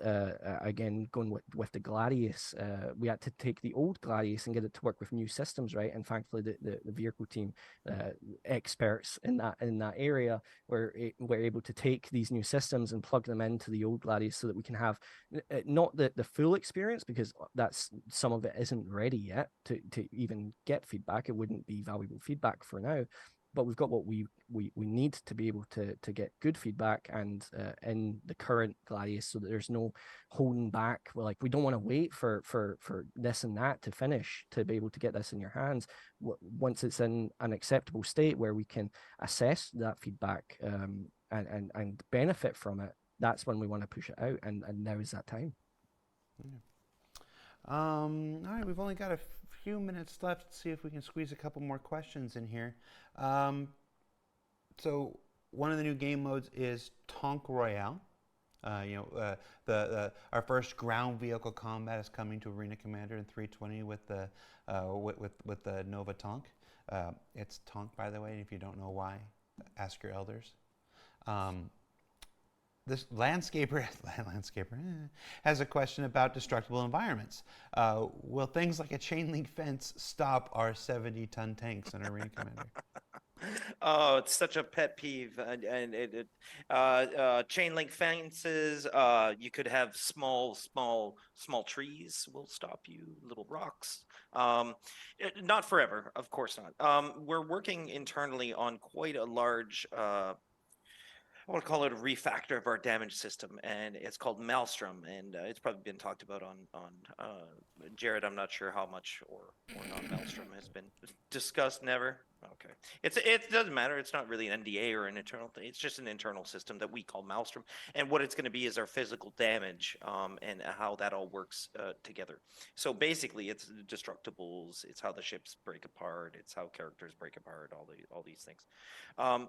again, going with the Gladius, we had to take the old Gladius and get it to work with new systems, right? And thankfully the vehicle team, experts in that area, were able to take these new systems and plug them into the old Gladius so that we can have not the full experience, because that's some of it isn't ready yet to even get feedback. It wouldn't be valuable feedback for now, but we've got what we need to be able to get good feedback and in the current Gladius, so that there's no holding back. We're like, we don't want to wait for this and that to finish to be able to get this in your hands. Once it's in an acceptable state where we can assess that feedback and benefit from it, that's when we want to push it out, and now is that time. All right, we've only got a few minutes left. Let's see if we can squeeze a couple more questions in here. So one of the new game modes is Tonk Royale. Our first ground vehicle combat is coming to Arena Commander in 320 with the Nova Tonk. It's Tonk, by the way, and if you don't know why, ask your elders. This landscaper has a question about destructible environments. Will things like a chain link fence stop our 70-ton tanks in Arena Commander? Oh, it's such a pet peeve, and chain link fences. You could have small trees will stop you. Little rocks. Not forever, of course not. We're working internally on quite a large I want to call it a refactor of our damage system, and it's called Maelstrom, and it's probably been talked about on Jared. I'm not sure how much or not Maelstrom has been discussed. Never. Okay, it doesn't matter. It's not really an NDA or an internal thing. It's just an internal system that we call Maelstrom, and what it's going to be is our physical damage, and how that all works together. So basically, it's destructibles. It's how the ships break apart. It's how characters break apart. All these things.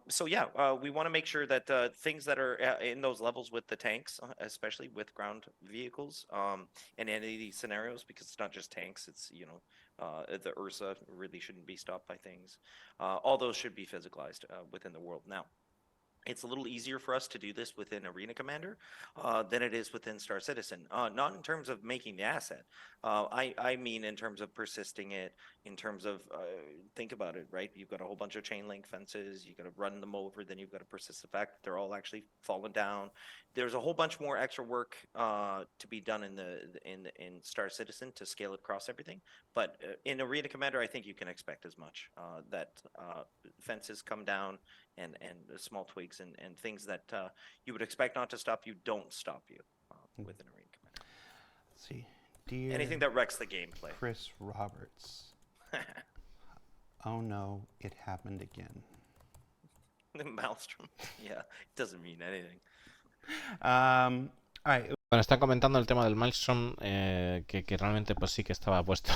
So yeah, we want to make sure that things that are in those levels with the tanks, especially with ground vehicles, in any of these scenarios, because it's not just tanks, it's the Ursa really shouldn't be stopped by things. All those should be physicalized within the world. Now, it's a little easier for us to do this within Arena Commander than it is within Star Citizen. Not in terms of making the asset. I mean in terms of persisting it, in terms of, think about it, right? You've got a whole bunch of chain link fences, you got to run them over, then you've got to persist the fact that they're all actually falling down. There's a whole bunch more extra work to be done in Star Citizen to scale it across everything. But in Arena Commander, I think you can expect as much, that fences come down, and small tweaks and things that you would expect not to stop you don't stop you with an Arena Commander. Let's see. Dear Anything that wrecks the gameplay. Chris Roberts. Oh no, it happened again. Maelstrom. Yeah, it doesn't mean anything. All right. Bueno, están comentando el tema del Maelstrom, que realmente pues sí que estaba puesto.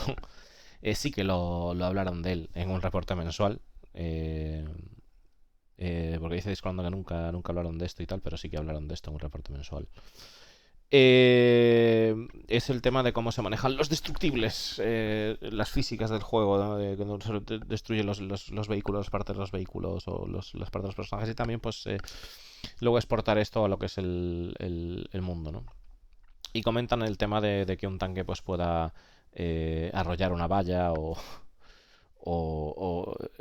Sí que lo hablaron de él en un reporte mensual. Porque dice Discord que nunca hablaron de esto y tal, pero sí que hablaron de esto en un reporte mensual. Es el tema de cómo se manejan los destructibles, las físicas del juego, ¿no? De cuando se destruyen los vehículos, partes de los vehículos o las partes de los personajes, y también pues luego exportar esto a lo que es el mundo, ¿no? Y comentan el tema de que un tanque pues pueda arrollar una valla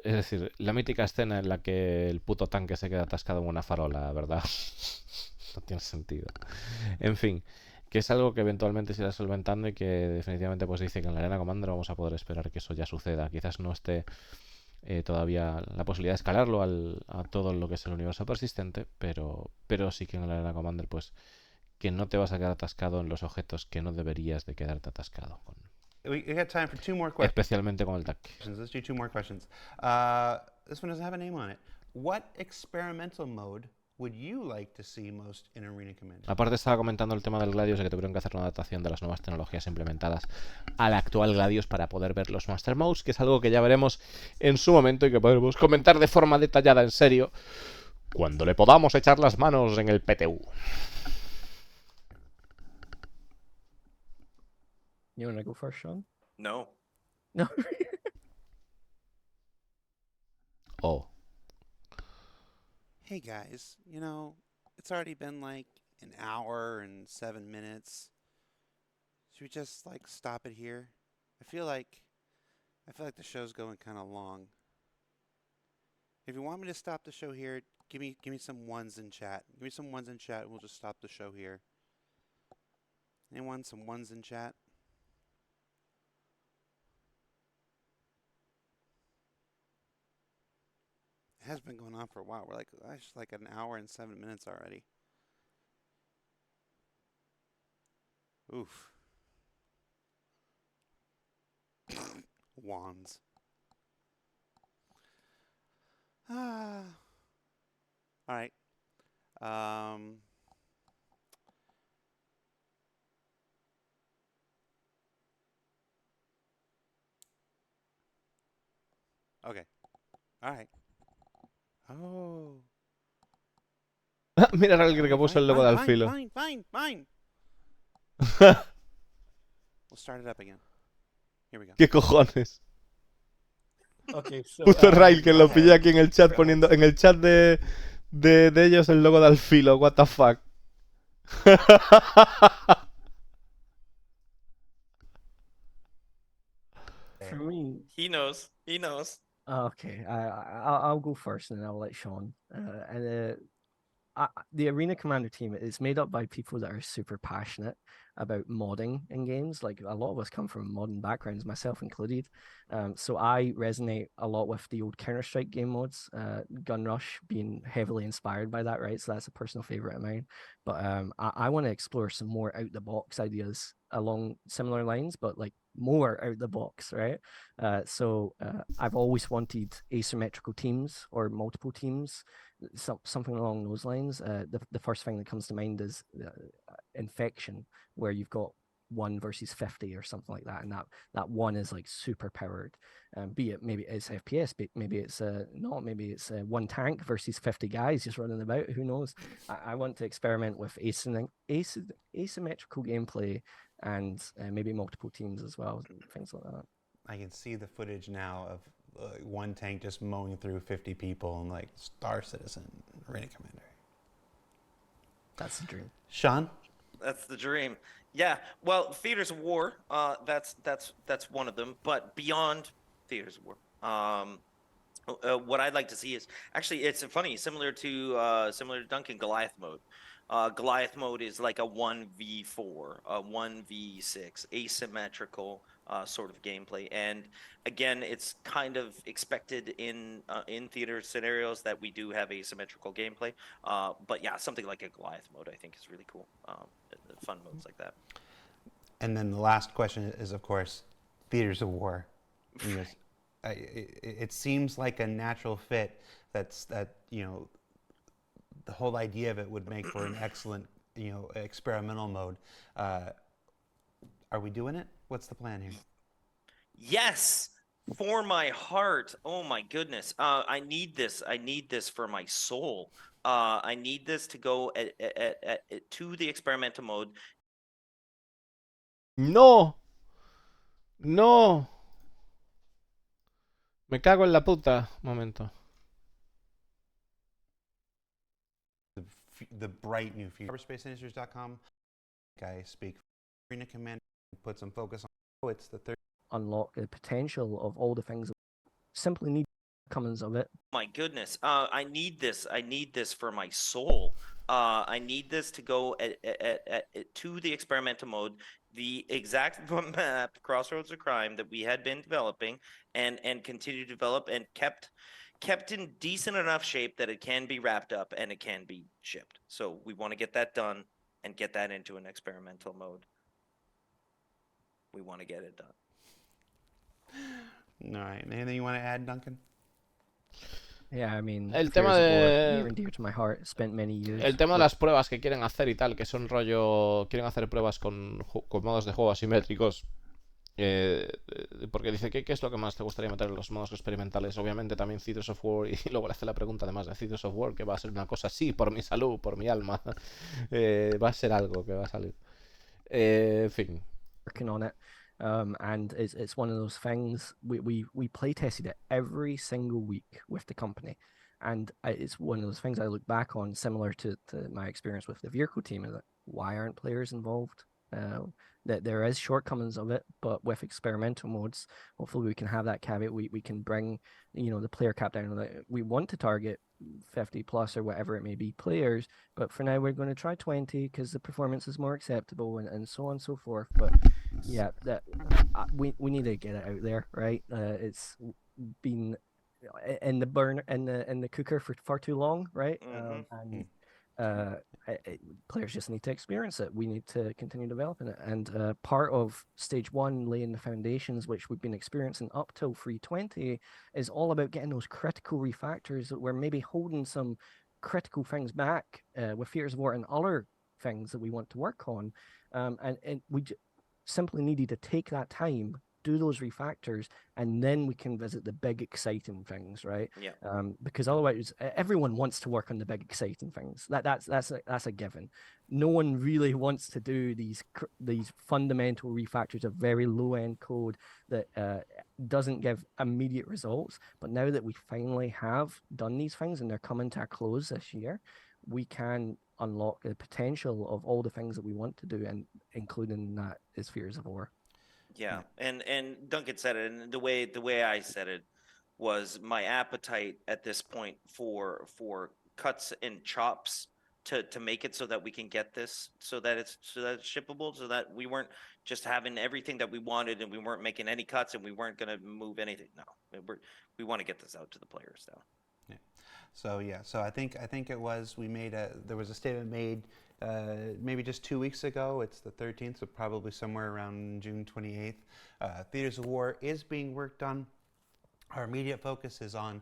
es decir, la mítica escena en la que el puto tanque se queda atascado en una farola, ¿verdad? No tiene sentido. En fin, que es algo que eventualmente se irá solventando y que definitivamente pues dice que en la Arena Commander vamos a poder esperar que eso ya suceda. Quizás no esté todavía la posibilidad de escalarlo a todo lo que es el universo persistente, pero sí que en la Arena Commander pues que no te vas a quedar atascado en los objetos que no deberías de quedarte atascado con. We got time for two more questions. Especialmente con el tanque. Let's do two more questions. This one doesn't have a name on it. What experimental mode would you like to see most in Arena Commander? Aparte estaba comentando el tema del Gladius, de que tuvieron que hacer una adaptación de las nuevas tecnologías implementadas al actual Gladius para poder ver los Master Modes, que es algo que ya veremos en su momento y que podremos comentar de forma detallada, en serio, cuando le podamos echar las manos en el PTU. You want to go first, Sean? No. No. Oh. Hey guys, it's already been like an hour and 7 minutes. Should we just stop it here? I feel like the show's going kind of long. If you want me to stop the show here, give me some ones in chat. Give me some ones in chat and we'll just stop the show here. Anyone, some ones in chat? It has been going on for a while. We're like an hour and 7 minutes already. Oof. Wands. All right. Okay. All right. Oh. Mira el que puso el logo de Alfilo. Fine. We'll start it up again. Here we go. ¿Qué cojones? Okay, so, Puto Rail que lo ahead. pilla aquí en el chat poniendo en el chat de ellos el logo de Alfilo. What the fuck. for me, He knows. Okay, I'll go first, and then I'll let Sean. The Arena Commander team is made up by people that are super passionate about modding in games. Like a lot of us come from modding backgrounds, myself included. So I resonate a lot with the old Counter-Strike game mods, Gun Rush being heavily inspired by that, right? So that's a personal favorite of mine. But I want to explore some more out-the-box ideas along similar lines, but like more out the box, right? I've always wanted asymmetrical teams or multiple teams, something along those lines. The first thing that comes to mind is Infection, where you've got 1 versus 50 or something like that, and that one is like super powered. Be it maybe it's FPS, but maybe it's not, maybe it's one tank versus 50 guys just running about. Who knows? I want to experiment with asymmetrical gameplay and maybe multiple teams as well, things like that. I can see the footage now of one tank just mowing through 50 people and like Star Citizen, Arena Commander. That's the dream. Sean? That's the dream. Yeah. Well, Theaters of War. That's one of them. But beyond Theaters of War, what I'd like to see is actually it's funny, similar to Duncan, Goliath mode. Goliath mode is like a 1v4, a 1v6, asymmetrical sort of gameplay. And again, it's kind of expected in theater scenarios that we do have asymmetrical gameplay. But yeah, something like a Goliath mode I think is really cool. Fun modes like that. And then the last question is, of course, Theaters of War. It seems like a natural fit. That the whole idea of it would make for an excellent experimental mode. Are we doing it? What's the plan here? Yes, for my heart. Oh my goodness. I need this. I need this for my soul. I need this to go to the experimental mode. No, no. Me cago en la puta. Momento. The bright new future. CyberspaceIndustries.com. Guys speak Arena Command, put some focus on. It's the third. Unlock the potential of all the things that simply need commons of it. My goodness. I need this. I need this for my soul. I need this to go to the experimental mode, the exact map, Crossroads of Crime, that we had been developing and continue to develop and kept in decent enough shape that it can be wrapped up and it can be shipped. So we want to get that done and get that into an experimental mode. We want to get it done. All right. Anything you want to add, Duncan? Yeah, I mean, El tema de... near and dear to my heart. Spent many years. El tema de las pruebas que quieren hacer y tal, que son rollo... Quieren hacer pruebas con modos de juego asimétricos. Porque dice, ¿qué es lo que más te gustaría meter en los modos experimentales? Obviamente también Theaters of War. Y luego le hace la pregunta además de Theaters of War, que va a ser una cosa así, por mi salud, por mi alma. Va a ser algo que va a salir. En fin. Working on it. And it's one of those things we play tested it every single week with the company, and it's one of those things I look back on, similar to my experience with the vehicle team, is that why aren't players involved? That there is shortcomings of it, but with experimental modes, hopefully we can have that caveat. We can bring the player cap down. We want to target 50 plus or whatever it may be players, but for now we're going to try 20 because the performance is more acceptable, and so on and so forth. But yeah, that we need to get it out there, right? It's been in the burner in the cooker for far too long, right? Mm-hmm. Players just need to experience it. We need to continue developing it, and part of stage 1, laying the foundations, which we've been experiencing up till 320, is all about getting those critical refactors that we're maybe holding some critical things back with Theaters of War and other things that we want to work on, and we simply needed to take that time, do those refactors, and then we can visit the big exciting things, right? Yeah. Because otherwise, everyone wants to work on the big exciting things. That's a given. No one really wants to do these fundamental refactors of very low end code that doesn't give immediate results. But now that we finally have done these things and they're coming to a close this year, we can unlock the potential of all the things that we want to do, and including that is Theaters of War. Yeah. And Duncan said it, and the way I said it was my appetite at this point for cuts and chops to make it so that we can get this, so that it's shippable, so that we weren't just having everything that we wanted and we weren't making any cuts and we weren't going to move anything. No, we want to get this out to the players now. Yeah. So I think it was, there was a statement made maybe just 2 weeks ago. It's the 13th, so probably somewhere around June 28th. Theaters of War is being worked on. Our immediate focus is on,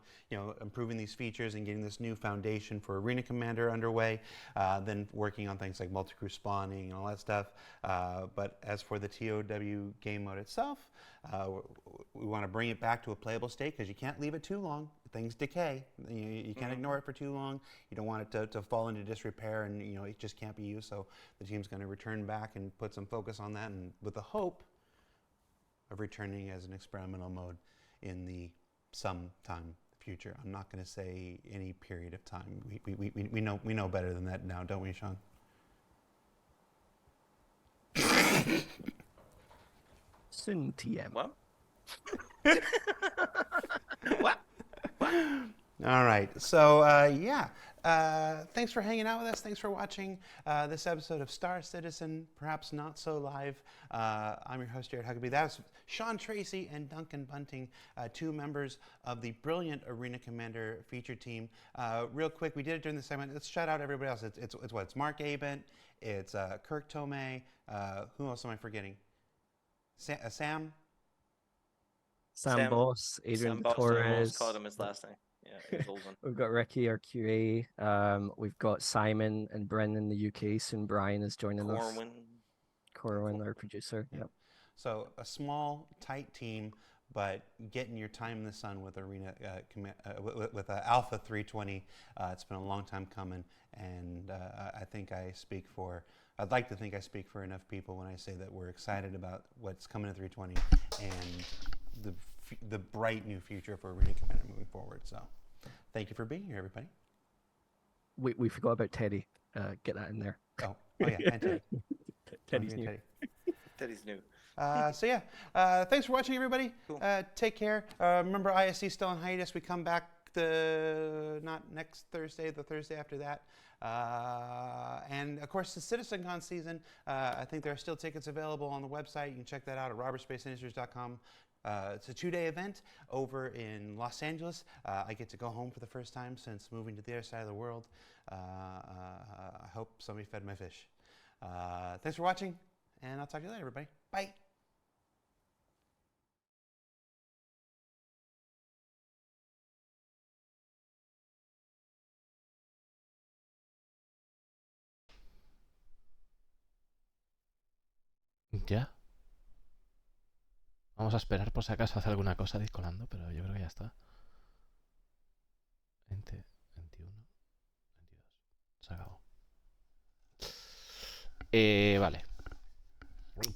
improving these features and getting this new foundation for Arena Commander underway, then working on things like multi-crew spawning and all that stuff. But as for the TOW game mode itself, we want to bring it back to a playable state, because you can't leave it too long. Things decay. You can't ignore it for too long. You don't want it to fall into disrepair, and it just can't be used. So the team's going to return back and put some focus on that, and with the hope of returning as an experimental mode in the sometime future. I'm not going to say any period of time. We know better than that now, don't we, Sean? Soon, TM. What? What? All right. So, thanks for hanging out with us. Thanks for watching this episode of Star Citizen, perhaps not so live. I'm your host, Jared Huckabee. That was Sean Tracy and Duncan Bunting, two members of the brilliant Arena Commander feature team. Real quick, we did it during the segment. Let's shout out everybody else. It's what? It's Mark Abent. It's Kirk Tomei. Who else am I forgetting? Sam? Sam Boss, Adrian Sam Boss, I Torres. almost called him his last name. Yeah, his old one. We've got Ricky, our QA. We've got Simon and Bren in the UK. Soon Brian is joining us. Corwin, our producer. Yep. So a small, tight team, but getting your time in the sun with Arena with Alpha 320. It's been a long time coming, and I'd like to think I speak for enough people when I say that we're excited about what's coming to 320 and the bright new future for Arena Commander moving forward. So thank you for being here, everybody. We forgot about Teddy. Get that in there. Oh yeah, and Teddy. Teddy's new. Teddy's new. Thanks for watching, everybody. Cool. Take care. Remember, ISC is still on hiatus. We come back not next Thursday, the Thursday after that. And of course, the CitizenCon season. I think there are still tickets available on the website. You can check that out at robertsspaceindustries.com. It's a 2-day event over in Los Angeles. I get to go home for the first time since moving to the other side of the world. I hope somebody fed my fish. Thanks for watching, and I'll talk to you later, everybody. Bye. Ya. Vamos a esperar por si acaso hace alguna cosa discolando, pero yo creo que ya está. 20, 21, 22. Se acabó. Vale.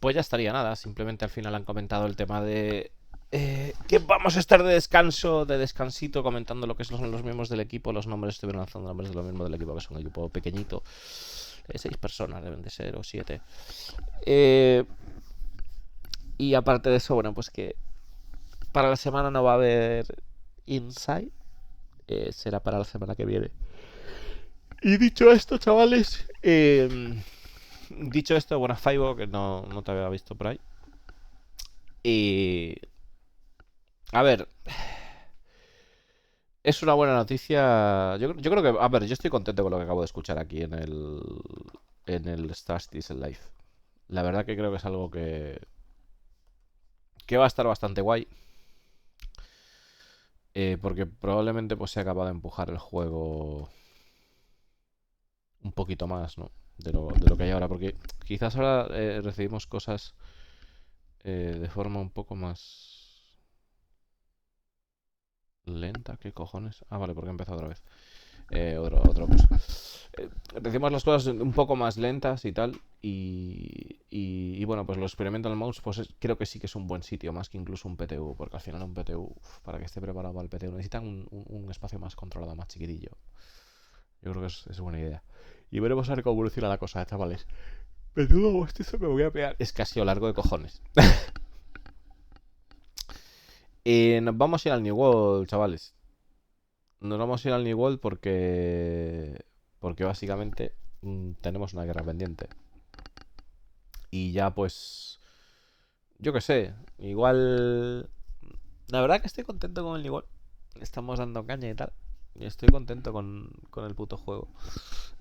Pues ya estaría nada. Simplemente al final han comentado el tema de que vamos a estar de descanso, de descansito, comentando lo que son los miembros del equipo. Los nombres estuvieron lanzando nombres de los miembros del equipo, que son un equipo pequeñito. 6 personas deben de ser, o 7. Y aparte de eso, bueno, pues que para la semana no va a haber Inside. Será para la semana que viene. Y dicho esto, chavales, dicho esto, buena Faibo, que no te había visto por ahí. Y a ver, es una buena noticia. Yo creo que, a ver, yo estoy contento con lo que acabo de escuchar aquí en el Star Citizen Live. La verdad que creo que es algo que va a estar bastante guay. Porque probablemente pues se ha acabado de empujar el juego un poquito más, ¿no? De lo que hay ahora. Porque quizás ahora recibimos cosas de forma un poco más lenta. ¿Qué cojones? Ah, vale, porque he empezado otra vez. Otra cosa. Decimos las cosas un poco más lentas y tal. Y bueno, pues los experimental modes, pues creo que sí que es un buen sitio, más que incluso un PTU, porque al final un PTU, para que esté preparado para el PTU, necesitan un espacio más controlado, más chiquitillo. Yo creo que es buena idea. Y veremos a ver cómo evoluciona la cosa, chavales. Menudo bostezo me voy a pegar. Es que ha sido largo de cojones. Nos vamos a ir al New World, chavales. Nos vamos a ir al New World porque básicamente tenemos una guerra pendiente. Y ya pues... Yo qué sé. Igual... La verdad que estoy contento con el New World. Estamos dando caña y tal. Y estoy contento con el puto juego.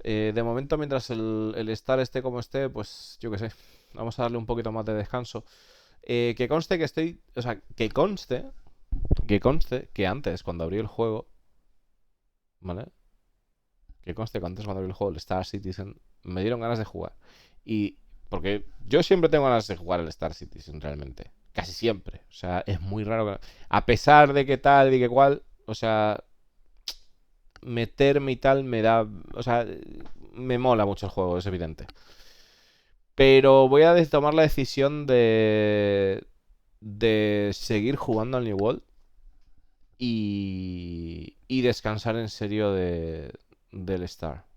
De momento, mientras el Star esté como esté, pues yo qué sé. Vamos a darle un poquito más de descanso. Que conste que estoy... O sea, que conste que antes, cuando abrí el juego, ¿vale? Que conste que antes, cuando abrí el juego, el Star Citizen, me dieron ganas de jugar. Y... Porque yo siempre tengo ganas de jugar el Star Citizen, realmente. Casi siempre. O sea, es muy raro que... A pesar de que tal y que cual, o sea, meterme y tal me da... O sea, me mola mucho el juego, es evidente. Pero voy a tomar la decisión de seguir jugando al New World y descansar en serio del Star.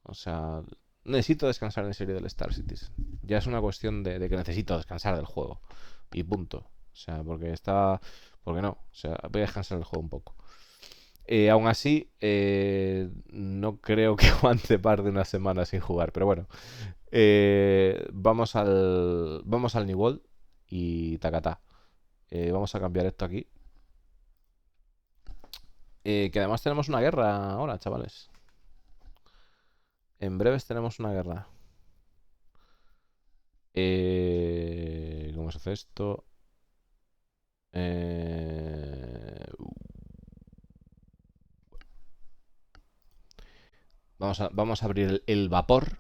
O sea, necesito descansar en serio del Star Citizen. Ya es una cuestión de que necesito descansar del juego. Y punto. O sea, porque está... Porque no. O sea, voy a descansar del juego un poco. Aún así, no creo que aguante par de una semana sin jugar. Pero bueno. Vamos al New World y tacatá. Vamos a cambiar esto aquí. Que además tenemos una guerra ahora, chavales. En breves tenemos una guerra. ¿Cómo se hace esto? Eh, vamos a abrir el vapor.